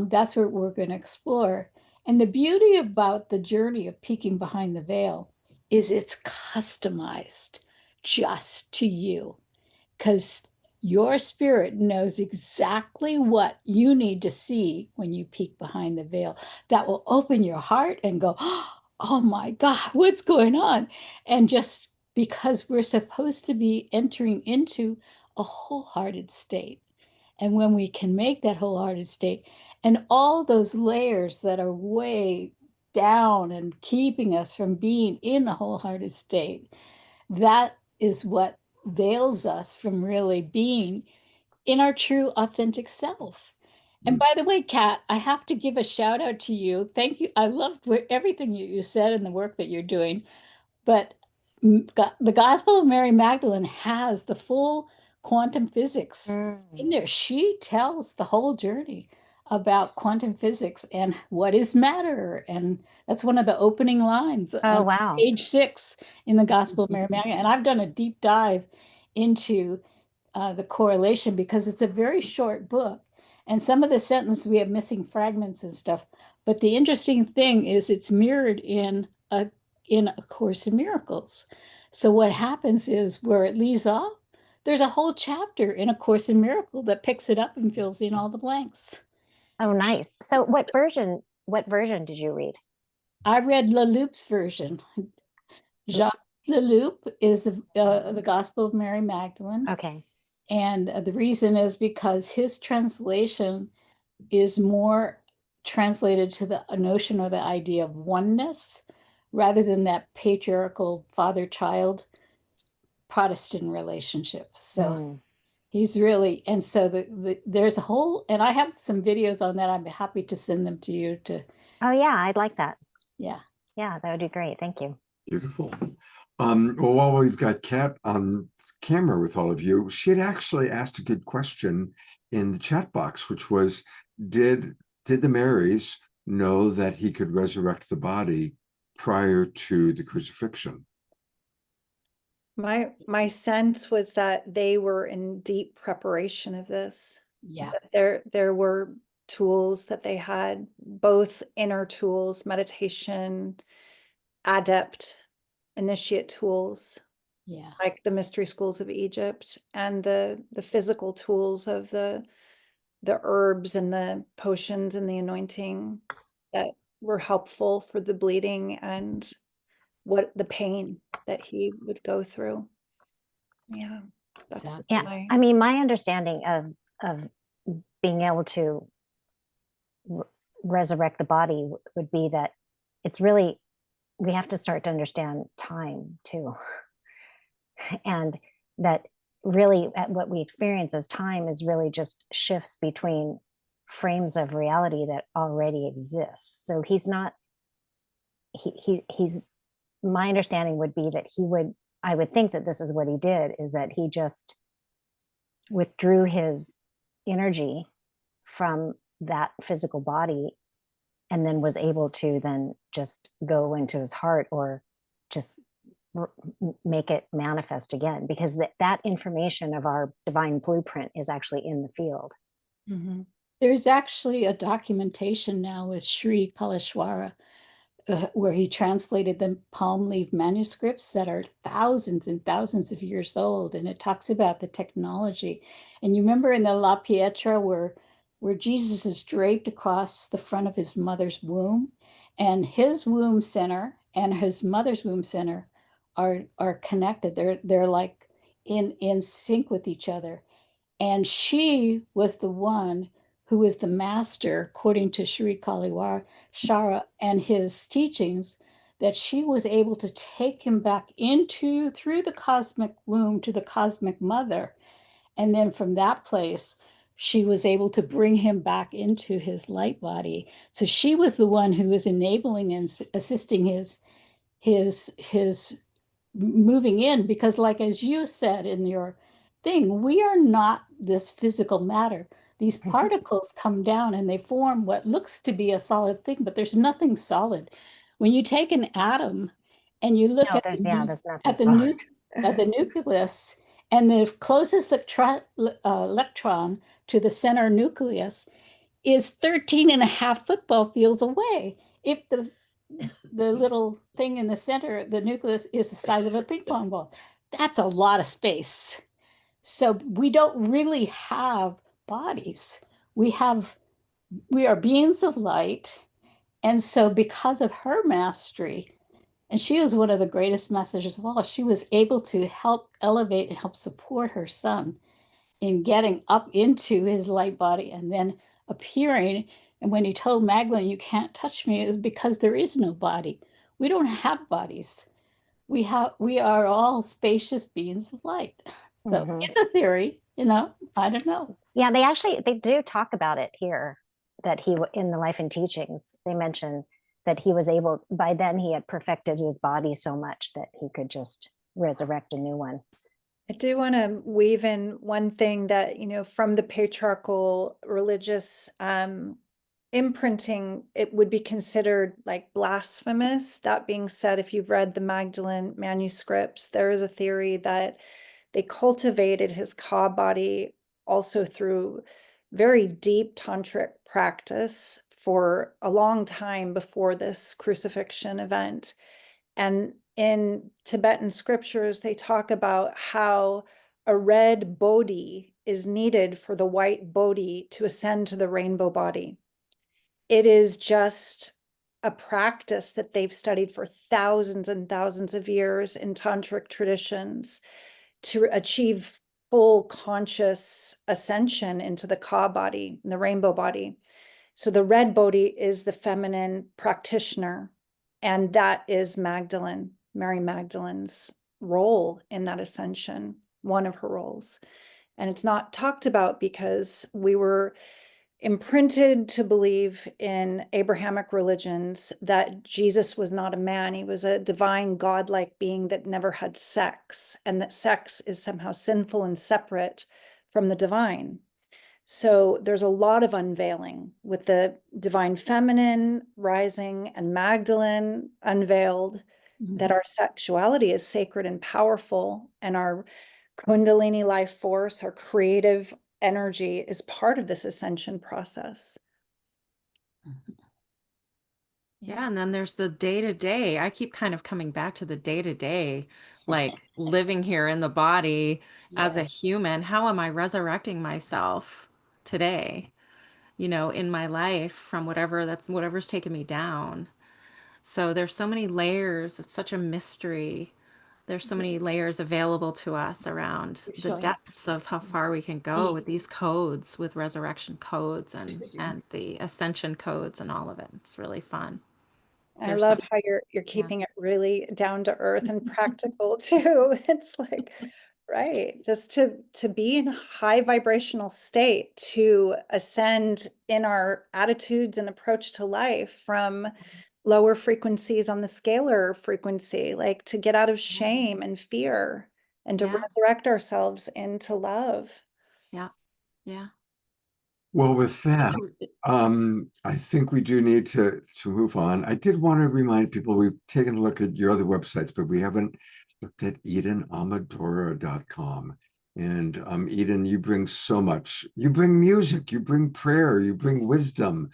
that's what we're going to explore. And the beauty about the journey of peeking behind the veil is it's customized just to you, because your spirit knows exactly what you need to see when you peek behind the veil. That will open your heart and go, oh my God, what's going on? And just because we're supposed to be entering into a wholehearted state. And when we can make that wholehearted state, and all those layers that are way down and keeping us from being in a wholehearted state, that is what veils us from really being in our true authentic self. And by the way, Kat, I have to give a shout out to you. Thank you. I loved everything you said and the work that you're doing. But the Gospel of Mary Magdalene has the full quantum physics in there. She tells the whole journey about quantum physics and what is matter. And that's one of the opening lines on wow. page 6 in the Gospel of Mary Magdalene. And I've done a deep dive into the correlation because it's a very short book. And some of the sentences we have missing fragments and stuff. But the interesting thing is it's mirrored in A Course in Miracles. So what happens is where it leaves off, there's a whole chapter in A Course in Miracles that picks it up and fills in all the blanks. Oh, nice. So what version did you read? I read La Loup's version. Jacques The Loop is the Gospel of Mary Magdalene. Okay. And the reason is because his translation is more translated to the notion or the idea of oneness rather than that patriarchal father-child Protestant relationship. So he's really, and so there's a whole, and I have some videos on that. I'm happy to send them to you to. Oh yeah, I'd like that. Yeah. Yeah, that would be great. Thank you. Beautiful. Well, while we've got Kat on camera with all of you, she had actually asked a good question in the chat box, which was, did the Marys know that he could resurrect the body prior to the crucifixion? My sense was that they were in deep preparation of this. Yeah. That there were tools that they had, both inner tools, meditation, adept, initiate tools. Yeah. Like the mystery schools of Egypt, and the physical tools of the herbs and the potions and the anointing that were helpful for the bleeding and what the pain that he would go through. Yeah, that's yeah. I mean, my understanding of being able to resurrect the body would be that it's really, we have to start to understand time too. And that really what we experience as time is really just shifts between frames of reality that already exists. So he's not, he's, my understanding would be that he would, I would think that this is what he did, is that he just withdrew his energy from that physical body and then was able to then just go into his heart or just make it manifest again, because that information of our divine blueprint is actually in the field. Mm-hmm. There's actually a documentation now with Sri Kaleshwara where he translated the palm leaf manuscripts that are thousands and thousands of years old, and it talks about the technology. And you remember in the La Pietra where Jesus is draped across the front of his mother's womb, and his womb center and his mother's womb center are connected. They're like in sync with each other. And she was the one who was the master, according to Sri Kaliwar Shara and his teachings, that she was able to take him back through the cosmic womb to the cosmic mother. And then from that place, she was able to bring him back into his light body. So she was the one who was enabling and assisting his moving in, because like as you said in your thing, we are not this physical matter. These particles come down and they form what looks to be a solid thing, but there's nothing solid. When you take an atom and you look at the nucleus, and the closest electron to the center nucleus is 13.5 football fields away. If the little thing in the center, the nucleus, is the size of a ping pong ball, that's a lot of space. So we don't really have bodies. We are beings of light. And so because of her mastery, and she was one of the greatest masters of all, she was able to help elevate and help support her son in getting up into his light body and then appearing. And when he told Magdalene, "You can't touch me," it was because there is no body. We don't have bodies. We are all spacious beings of light. So it's a theory, I don't know. Yeah, they do talk about it here, that he, in the Life and Teachings, they mention that he was able, by then he had perfected his body so much that he could just resurrect a new one. I do want to weave in one thing that, from the patriarchal religious imprinting, it would be considered like blasphemous. That being said, if you've read the Magdalene manuscripts, there is a theory that they cultivated his ka body also through very deep tantric practice for a long time before this crucifixion event. And in Tibetan scriptures, they talk about how a red bodhi is needed for the white bodhi to ascend to the rainbow body. It is just a practice that they've studied for thousands and thousands of years in tantric traditions to achieve full conscious ascension into the Ka body, the rainbow body. So the red body is the feminine practitioner, and that is Magdalene, Mary Magdalene's role in that ascension, one of her roles. And it's not talked about because we were imprinted to believe in Abrahamic religions that Jesus was not a man. He was a divine, godlike being that never had sex, and that sex is somehow sinful and separate from the divine. So there's a lot of unveiling with the divine feminine rising and Magdalene unveiled, that our sexuality is sacred and powerful, and our Kundalini life force, our creative energy is part of this ascension process. Yeah, and then there's the day-to-day. I keep kind of coming back to the day-to-day, like living here in the body as a human. How am I resurrecting myself today, in my life from whatever's taken me down? So there's so many layers. It's such a mystery. There's so many layers available to us around the depths of how far we can go with these codes, with resurrection codes and the ascension codes and all of it. It's really fun. I love how you're keeping it really down to earth and practical too. It's like, right, just to be in a high vibrational state, to ascend in our attitudes and approach to life from lower frequencies on the scalar frequency, like to get out of shame and fear and to resurrect ourselves into love. Yeah. Yeah. Well, with that, I think we do need to move on. I did want to remind people we've taken a look at your other websites, but we haven't looked at EdenAmadora.com. And Eden, you bring so much. You bring music, you bring prayer, you bring wisdom.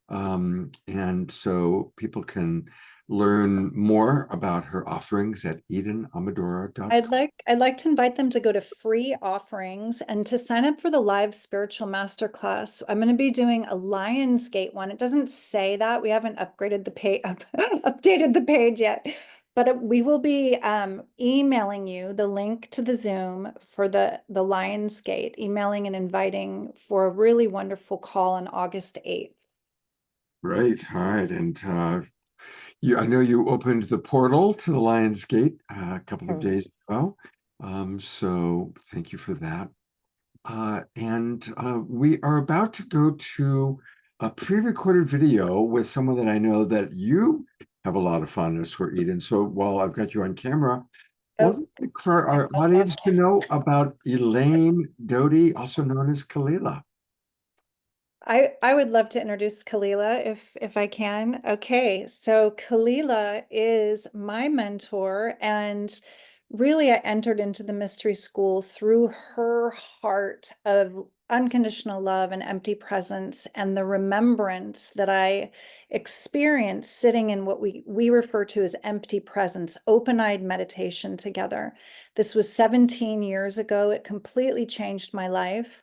And so people can learn more about her offerings at EdenAmadora.com. I'd like to invite them to go to free offerings and to sign up for the live spiritual masterclass. I'm going to be doing a Lionsgate one. It doesn't say that. We haven't upgraded the page, updated the page yet, but we will be emailing you the link to the Zoom for the Lionsgate, emailing and inviting for a really wonderful call on August 8th. Right. All right. And I know you opened the portal to the Lionsgate a couple of days ago. So thank you for that. And we are about to go to a pre-recorded video with someone that I know that you have a lot of fondness for, Eden. So while I've got you on camera, what would you like for our audience to know about Elaine Doty, also known as Kalila? I would love to introduce Kalila if I can. Okay, so Kalila is my mentor, and really I entered into the mystery school through her heart of unconditional love and empty presence, and the remembrance that I experienced sitting in what we refer to as empty presence, open-eyed meditation together. This was 17 years ago. It completely changed my life.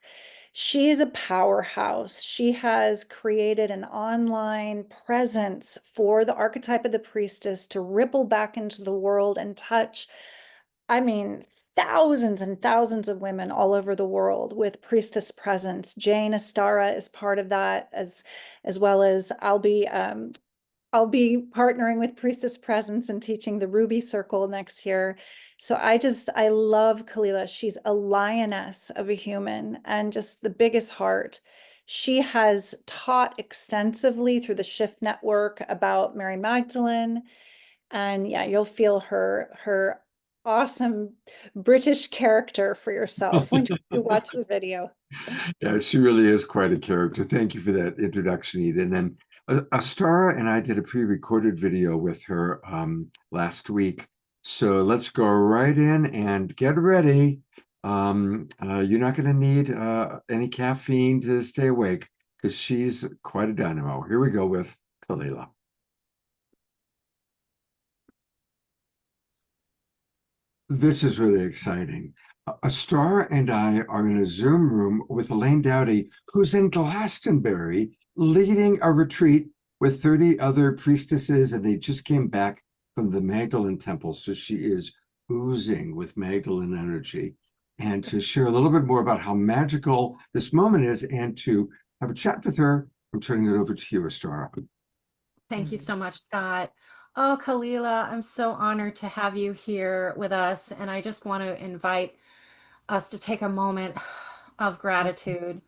She is a powerhouse. She has created an online presence for the archetype of the priestess to ripple back into the world and touch, I mean, thousands and thousands of women all over the world with priestess presence. Jane Astara is part of that, as well as I'll be partnering with Priestess Presence and teaching the Ruby Circle next year. So I love Kalila. She's a lioness of a human and just the biggest heart. She has taught extensively through the Shift Network about Mary Magdalene. And yeah, you'll feel her awesome British character for yourself when you watch the video. Yeah, she really is quite a character. Thank you for that introduction, Eden. And Astara and I did a pre-recorded video with her last week. So let's go right in and get ready. You're not going to need any caffeine to stay awake because she's quite a dynamo. Here we go with Kalila. This is really exciting. Astara and I are in a Zoom room with Elaine Doughty, who's in Glastonbury, leading a retreat with 30 other priestesses, and they just came back from the Magdalene temple. So she is oozing with Magdalene energy. And to share a little bit more about how magical this moment is and to have a chat with her, I'm turning it over to you, Astara. Thank you so much, Scott. Oh, Kalila, I'm so honored to have you here with us. And I just want to invite us to take a moment of gratitude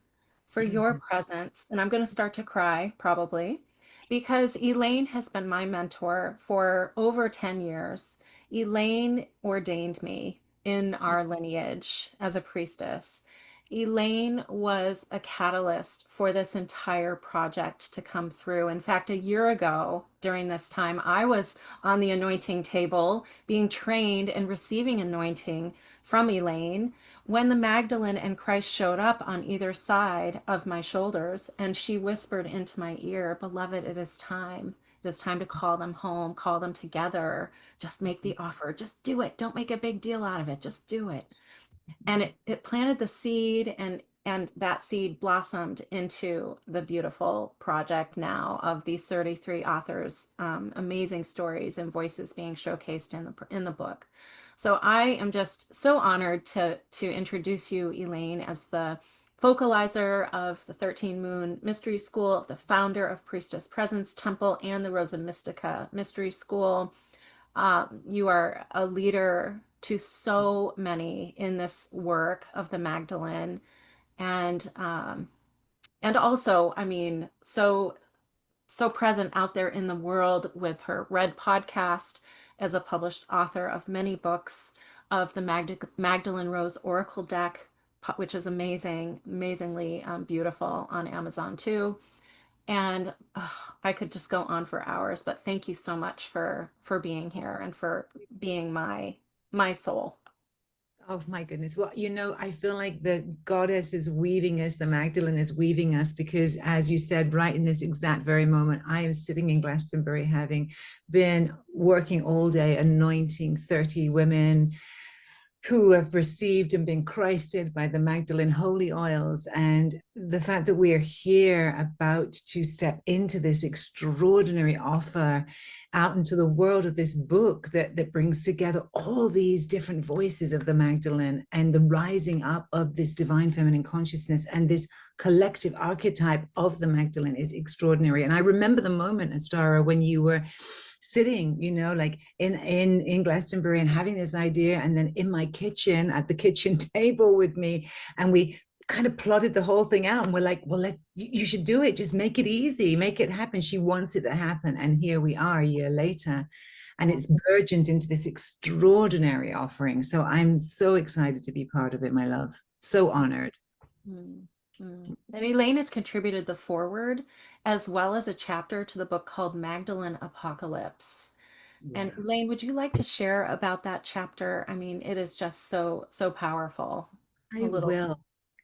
for your presence. And I'm going to start to cry probably because Elaine has been my mentor for over 10 years. Elaine ordained me in our lineage as a priestess. Elaine was a catalyst for this entire project to come through. In fact, a year ago during this time, I was on the anointing table being trained and receiving anointing from Elaine when the Magdalene and Christ showed up on either side of my shoulders, and she whispered into my ear, "Beloved, it is time. It is time to call them home, call them together. Just make the offer. Just do it. Don't make a big deal out of it. Just do it." And it planted the seed, and that seed blossomed into the beautiful project now of these 33 authors, amazing stories and voices being showcased in the book. So I am just so honored to introduce you, Elaine, as the focalizer of the 13 Moon Mystery School, the founder of Priestess Presence Temple and the Rosa Mystica Mystery School. You are a leader to so many in this work of the Magdalene, and also, I mean, so present out there in the world with her Red podcast as a published author of many books of the Magdalene Rose Oracle deck, which is amazingly beautiful on Amazon too. And I could just go on for hours, but thank you so much for being here and for being my soul. Oh my goodness. Well, you know, I feel like the goddess is weaving us, the Magdalene is weaving us, because as you said, right in this exact very moment, I am sitting in Glastonbury, having been working all day, anointing 30 women who have received and been Christed by the Magdalene holy oils. And the fact that we are here about to step into this extraordinary offer out into the world of this book that brings together all these different voices of the Magdalene and the rising up of this divine feminine consciousness and this collective archetype of the Magdalene is extraordinary. And I remember the moment, Astara, when you were sitting, you know, like in Glastonbury and having this idea, and then in my kitchen at the kitchen table with me, and we kind of plotted the whole thing out, and we're like, well, you should do it, just make it easy, make it happen. She wants it to happen, and here we are a year later, and it's burgeoned into this extraordinary offering. So I'm so excited to be part of it, my love. So honored. And Elaine has contributed the foreword as well as a chapter to the book called Magdalene Apocalypse. Yeah. And Elaine, would you like to share about that chapter? I mean, it is just so powerful. I will.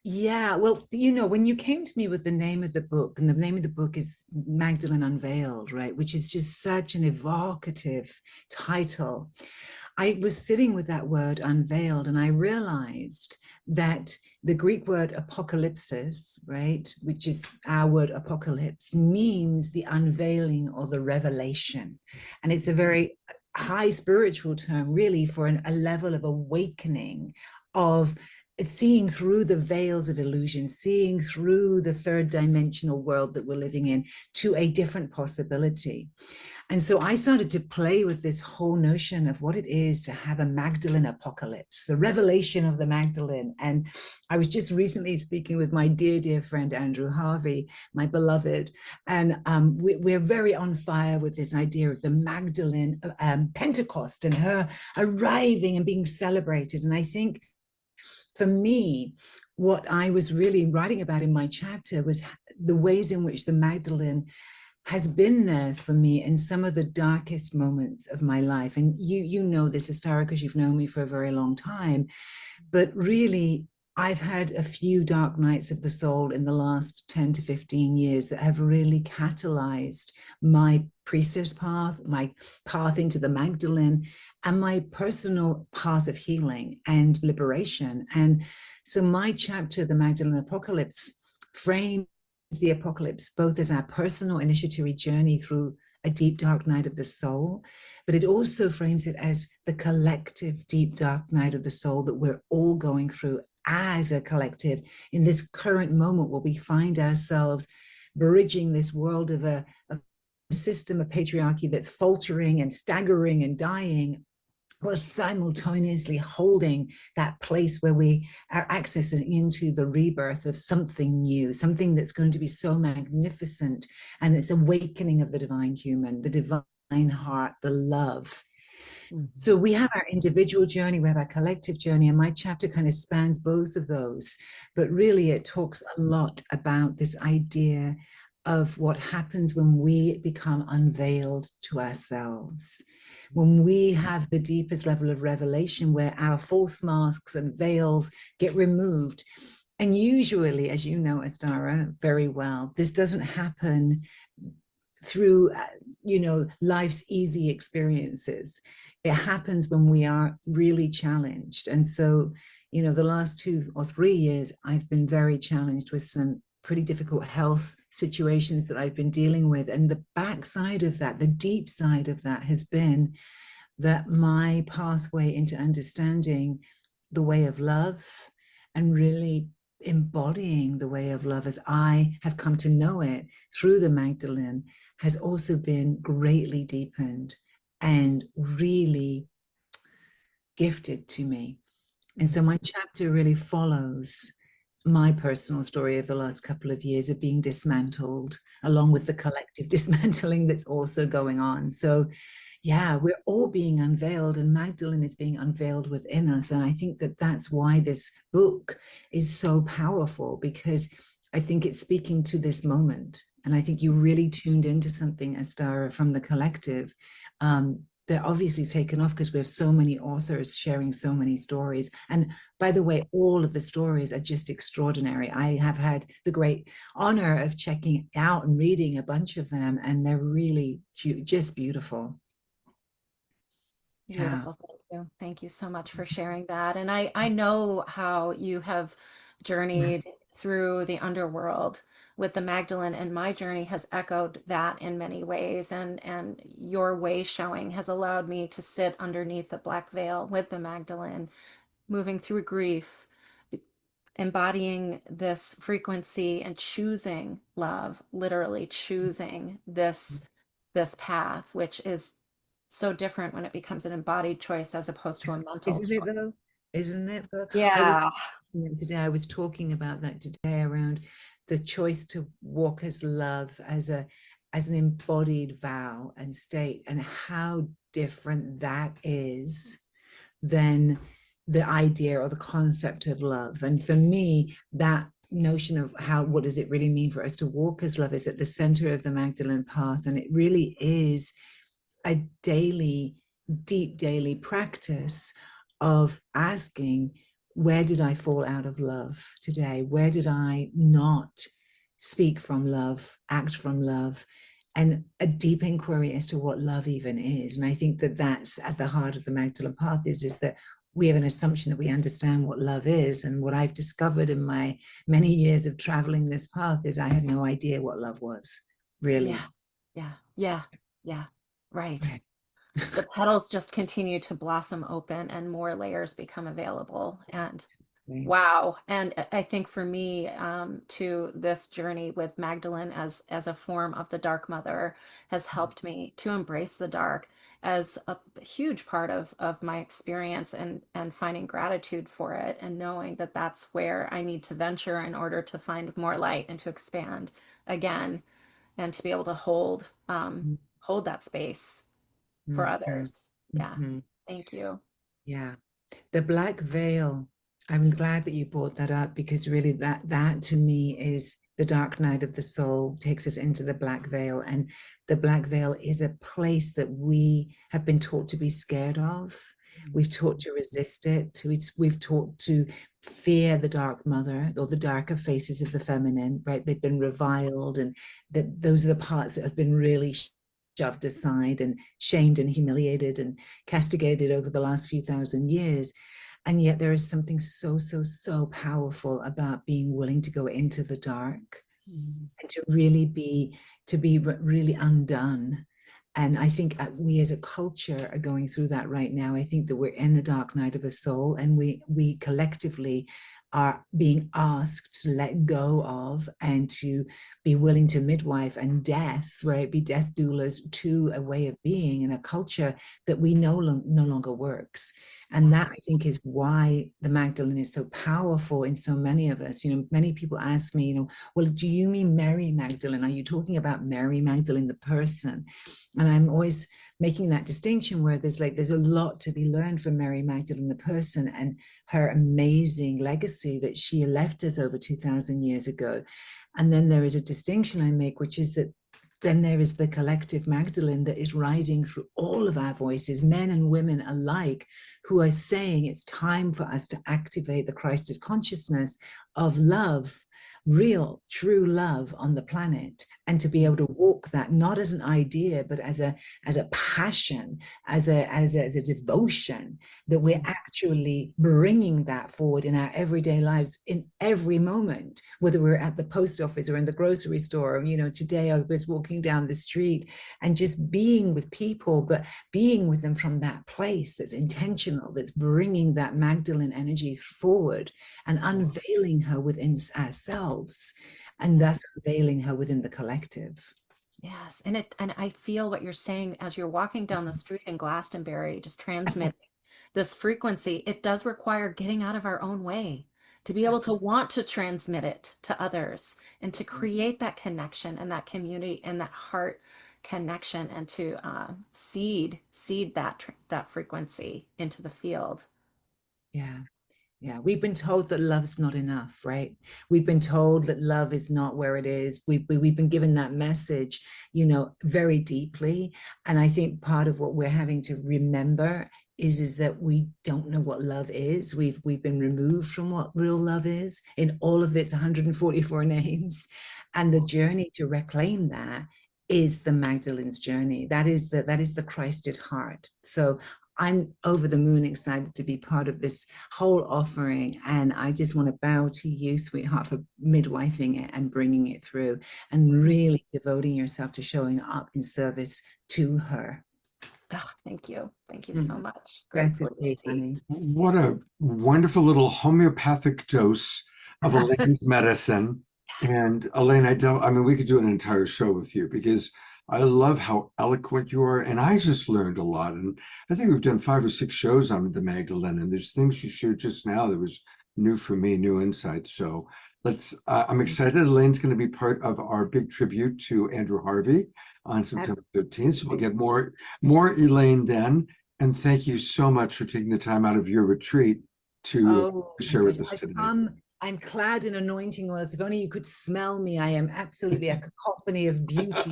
Yeah, well, you know, when you came to me with the name of the book, and the name of the book is Magdalene Unveiled, right, which is just such an evocative title. I was sitting with that word unveiled, and I realized that the Greek word apocalypsis, right, which is our word apocalypse, means the unveiling or the revelation. And it's a very high spiritual term, really, for a level of awakening, of seeing through the veils of illusion, seeing through the third dimensional world that we're living in to a different possibility. And so I started to play with this whole notion of what it is to have a Magdalene apocalypse, the revelation of the Magdalene. And I was just recently speaking with my dear friend, Andrew Harvey, my beloved, and we're very on fire with this idea of the Magdalene Pentecost and her arriving and being celebrated. And I think for me, what I was really writing about in my chapter was the ways in which the Magdalene has been there for me in some of the darkest moments of my life. And you know this, Astara, because you've known me for a very long time. But really, I've had a few dark nights of the soul in the last 10 to 15 years that have really catalyzed my priestess path, my path into the Magdalene, and my personal path of healing and liberation. And so my chapter, The Magdalene Apocalypse, framed the apocalypse, both as our personal initiatory journey through a deep dark night of the soul, but it also frames it as the collective deep dark night of the soul that we're all going through as a collective in this current moment where we find ourselves bridging this world of a system of patriarchy that's faltering and staggering and dying, while simultaneously holding that place where we are accessing into the rebirth of something new, something that's going to be so magnificent, and it's awakening of the divine human, the divine heart, the love. So we have our individual journey, we have our collective journey, and my chapter kind of spans both of those, but really it talks a lot about this idea of what happens when we become unveiled to ourselves, when we have the deepest level of revelation where our false masks and veils get removed. And usually, as you know, Astara, very well, this doesn't happen through, life's easy experiences. It happens when we are really challenged. And so, the last 2 or 3 years, I've been very challenged with some pretty difficult health situations that I've been dealing with. And the backside of that, the deep side of that, has been that my pathway into understanding the way of love and really embodying the way of love as I have come to know it through the Magdalene has also been greatly deepened and really gifted to me. And so my chapter really follows my personal story of the last couple of years of being dismantled, along with the collective dismantling that's also going on. So yeah, we're all being unveiled, and Magdalene is being unveiled within us. And I think that that's why this book is so powerful, because I think it's speaking to this moment. And I think you really tuned into something, Astara, from the collective. They're obviously taken off because we have so many authors sharing so many stories. And by the way, all of the stories are just extraordinary. I have had the great honor of checking out and reading a bunch of them, and they're really just beautiful. Beautiful. Thank you. Thank you so much for sharing that. And I know how you have journeyed through the underworld with the Magdalene, and my journey has echoed that in many ways. And your way showing has allowed me to sit underneath the black veil with the Magdalene, moving through grief, embodying this frequency and choosing love, literally choosing this path, which is so different when it becomes an embodied choice as opposed to a mental Isn't it though? Isn't it though? Yeah. I was talking about that today, around the choice to walk as love, as an embodied vow and state, and how different that is than the idea or the concept of love. And for me, that notion of what does it really mean for us to walk as love is at the center of the Magdalene path. And it really is a deep daily practice of asking, where did I fall out of love today? Where did I not speak from love, act from love? And a deep inquiry as to what love even is. And I think that that's at the heart of the Magdalene path, is that we have an assumption that we understand what love is. And what I've discovered in my many years of traveling this path is I had no idea what love was, really. Yeah. Right. The petals just continue to blossom open and more layers become available. And wow. And I think for me, to this journey with Magdalene as a form of the Dark Mother has helped me to embrace the dark as a huge part of my experience, and finding gratitude for it, and knowing that that's where I need to venture in order to find more light and to expand again, and to be able to hold that space for others. Yeah. Thank you. Yeah. The black veil, I'm glad that you brought that up, because really that to me is the dark night of the soul, takes us into the black veil. And the black veil is a place that we have been taught to be scared of. We've taught to resist it. We've taught to fear the dark mother, or the darker faces of the feminine, right? They've been reviled, and those are the parts that have been really shoved aside and shamed and humiliated and castigated over the last few thousand years. And yet there is something so powerful about being willing to go into the dark and to really be really undone. And I think we as a culture are going through that right now. I think that we're in the dark night of a soul, and we collectively are being asked to let go of and to be willing to midwife and death, right? Be death doulas to a way of being in a culture that we know no longer works. And that, I think, is why the Magdalene is so powerful in so many of us. Many people ask me, well, do you mean Mary Magdalene? Are you talking about Mary Magdalene, the person? And I'm always making that distinction where there's a lot to be learned from Mary Magdalene, the person, and her amazing legacy that she left us over 2,000 years ago. And then there is a distinction I make, which is that then there is the collective Magdalene that is rising through all of our voices, men and women alike, who are saying it's time for us to activate the Christed consciousness of love, real, true love on the planet, and to be able to walk that not as an idea, but as a passion, as a devotion, that we're actually bringing that forward in our everyday lives in every moment, whether we're at the post office or in the grocery store. Today I was walking down the street and just being with people, but being with them from that place that's intentional, that's bringing that Magdalene energy forward and unveiling her within ourselves, and thus unveiling her within the collective. Yes, and I feel what you're saying as you're walking down the street in Glastonbury, just transmitting this frequency. It does require getting out of our own way to be able to want to transmit it to others and to create that connection and that community and that heart connection, and to seed that frequency into the field. Yeah, we've been told that love's not enough, right? We've been told that love is not where it is. We've been given that message, very deeply. And I think part of what we're having to remember is that we don't know what love is. We've been removed from what real love is in all of its 144 names. And the journey to reclaim that is the Magdalene's journey. That is the Christed heart. So I'm over the moon excited to be part of this whole offering. And I just want to bow to you, sweetheart, for midwifing it and bringing it through and really devoting yourself to showing up in service to her. Oh, thank you. Thank you so much. Gratefully, honey. What a wonderful little homeopathic dose of Elaine's medicine. And Elaine, I mean, we could do an entire show with you because I love how eloquent you are. And I just learned a lot. And I think we've done 5 or 6 shows on the Magdalene, and there's things you shared just now that was new for me, new insights. So I'm excited. Elaine's going to be part of our big tribute to Andrew Harvey on September 13th. So we'll get more Elaine then. And thank you so much for taking the time out of your retreat to share with us today. I'm clad in anointing oils. If only you could smell me. I am absolutely a cacophony of beauty.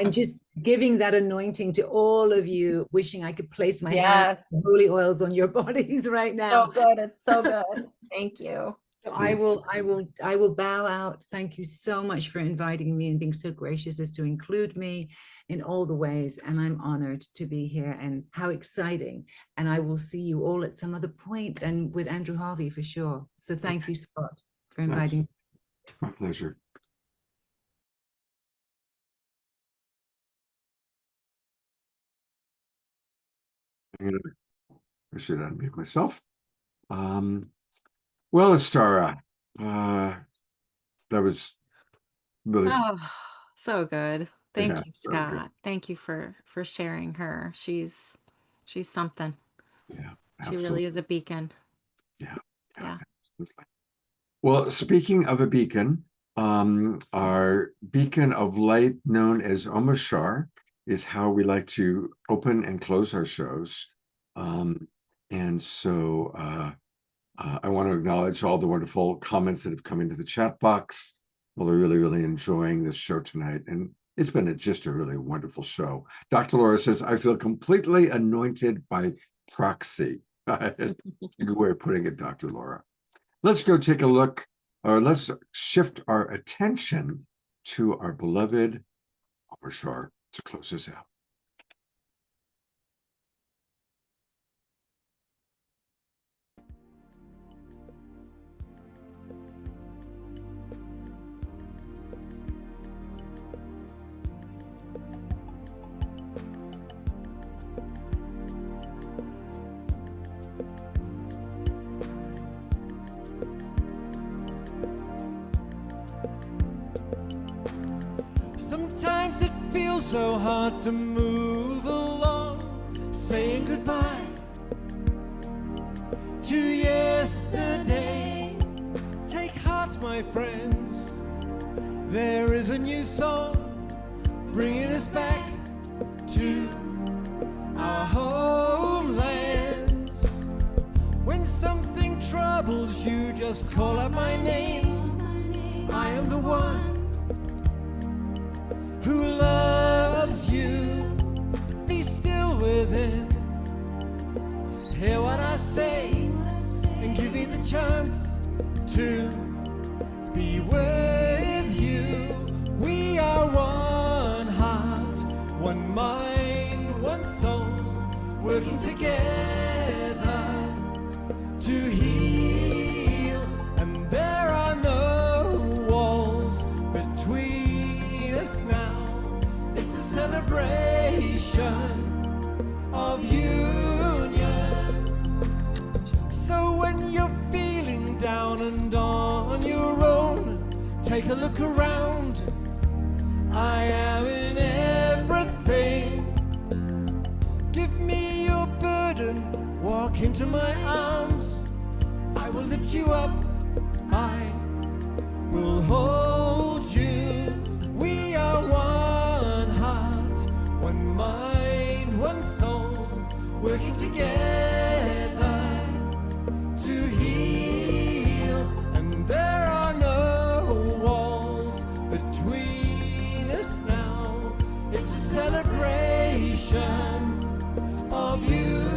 I'm just giving that anointing to all of you, wishing I could place my hands, holy oils on your bodies right now. So good. It's so good. Thank you. So I will bow out. Thank you so much for inviting me and being so gracious as to include me in all the ways. And I'm honored to be here, and how exciting. And I will see you all at some other point, and with Andrew Harvey for sure. So thank you, Scott, for inviting me. My pleasure. I should unmute myself. Well, Astara, that was really so good. Thank you, so Scott. good. Thank you for sharing her. She's something. Yeah, she really is a beacon. Yeah. Absolutely. Well, speaking of a beacon, our beacon of light, known as Omashar, is how we like to open and close our shows. And so I want to acknowledge all the wonderful comments that have come into the chat box. Well, we're really, really enjoying this show tonight. And it's been just a really wonderful show. Dr. Laura says, I feel completely anointed by proxy. Good way of putting it, Dr. Laura. Let's go take a look, or let's shift our attention to our beloved Omashar to close us out. Sometimes it feels so hard to move along, saying goodbye to yesterday. Take heart, my friends, there is a new song bringing us back to our homelands. When something troubles you, just call out my name. I am the one who loves you. Be still within, hear what I say, and give me the chance to be with you. We are one heart, one mind, one soul, working together to heal. And there are no walls between us now. It's a celebration of union. So when you're feeling down and on your own, take a look around. I am in everything. Give me your burden, walk into my arms. I will lift you up, I will hold you. We are one heart, one mind, one soul, working together to heal. And there are no walls between us now. It's a celebration of union.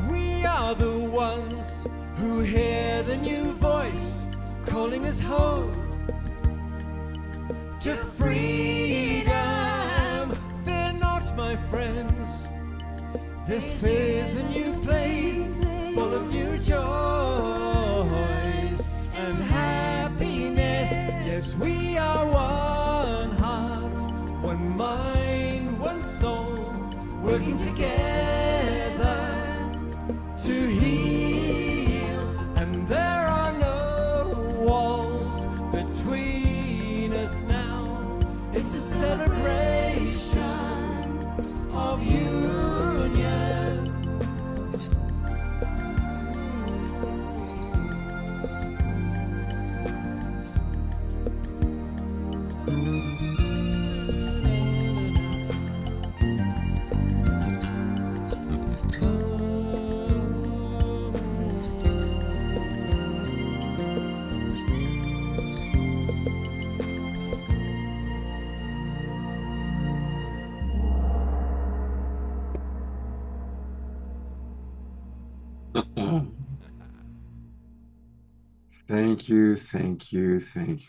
We are the ones who hear the new voice calling us home to freedom. Fear not, my friends, this is a new place full of new joys and happiness. Yes, we are one heart, one mind, one soul, working together to heal. And there are no walls between us now. It's a celebration of union. Thank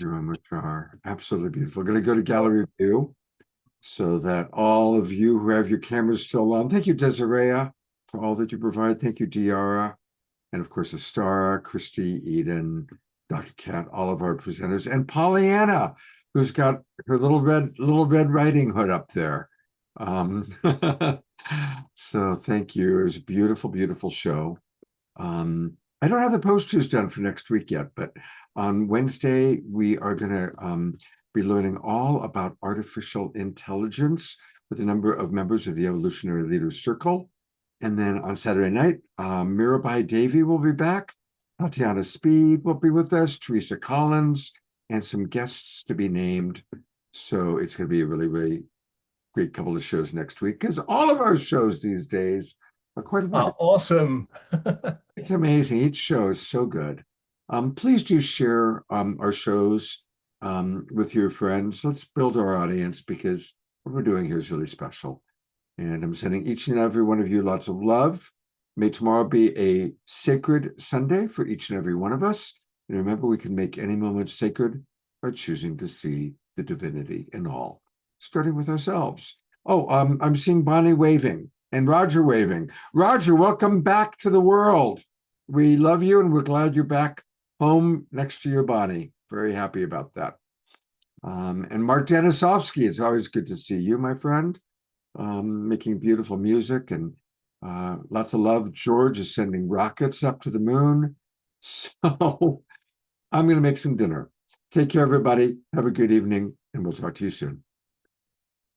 you, Amachar. Absolutely beautiful. We're going to go to gallery view so that all of you who have your cameras still on. Thank you, Desiree, for all that you provide. Thank you, Diara, and of course, Astara, Christy, Eden, Dr. Cat, all of our presenters, and Pollyanna, who's got her little red riding hood up there. So thank you. It was a beautiful, beautiful show. I don't have the posters done for next week yet, but on Wednesday, we are going to be learning all about artificial intelligence with a number of members of the Evolutionary Leaders Circle. And then on Saturday night, Mirabai Devi will be back. Tatiana Speed will be with us, Teresa Collins, and some guests to be named. So it's going to be a really, really great couple of shows next week, because all of our shows these days are quite wonderful. Awesome. It's amazing. Each show is so good. Please do share our shows with your friends. Let's build our audience, because what we're doing here is really special. And I'm sending each and every one of you lots of love. May tomorrow be a sacred Sunday for each and every one of us. And remember, we can make any moment sacred by choosing to see the divinity in all, starting with ourselves. Oh, I'm seeing Bonnie waving. And Roger waving. Roger, welcome back to the world. We love you and we're glad you're back home next to your body. Very happy about that. And Mark Denisovsky, it's always good to see you, my friend, making beautiful music and lots of love. George is sending rockets up to the moon. So I'm going to make some dinner. Take care, everybody. Have a good evening, and we'll talk to you soon.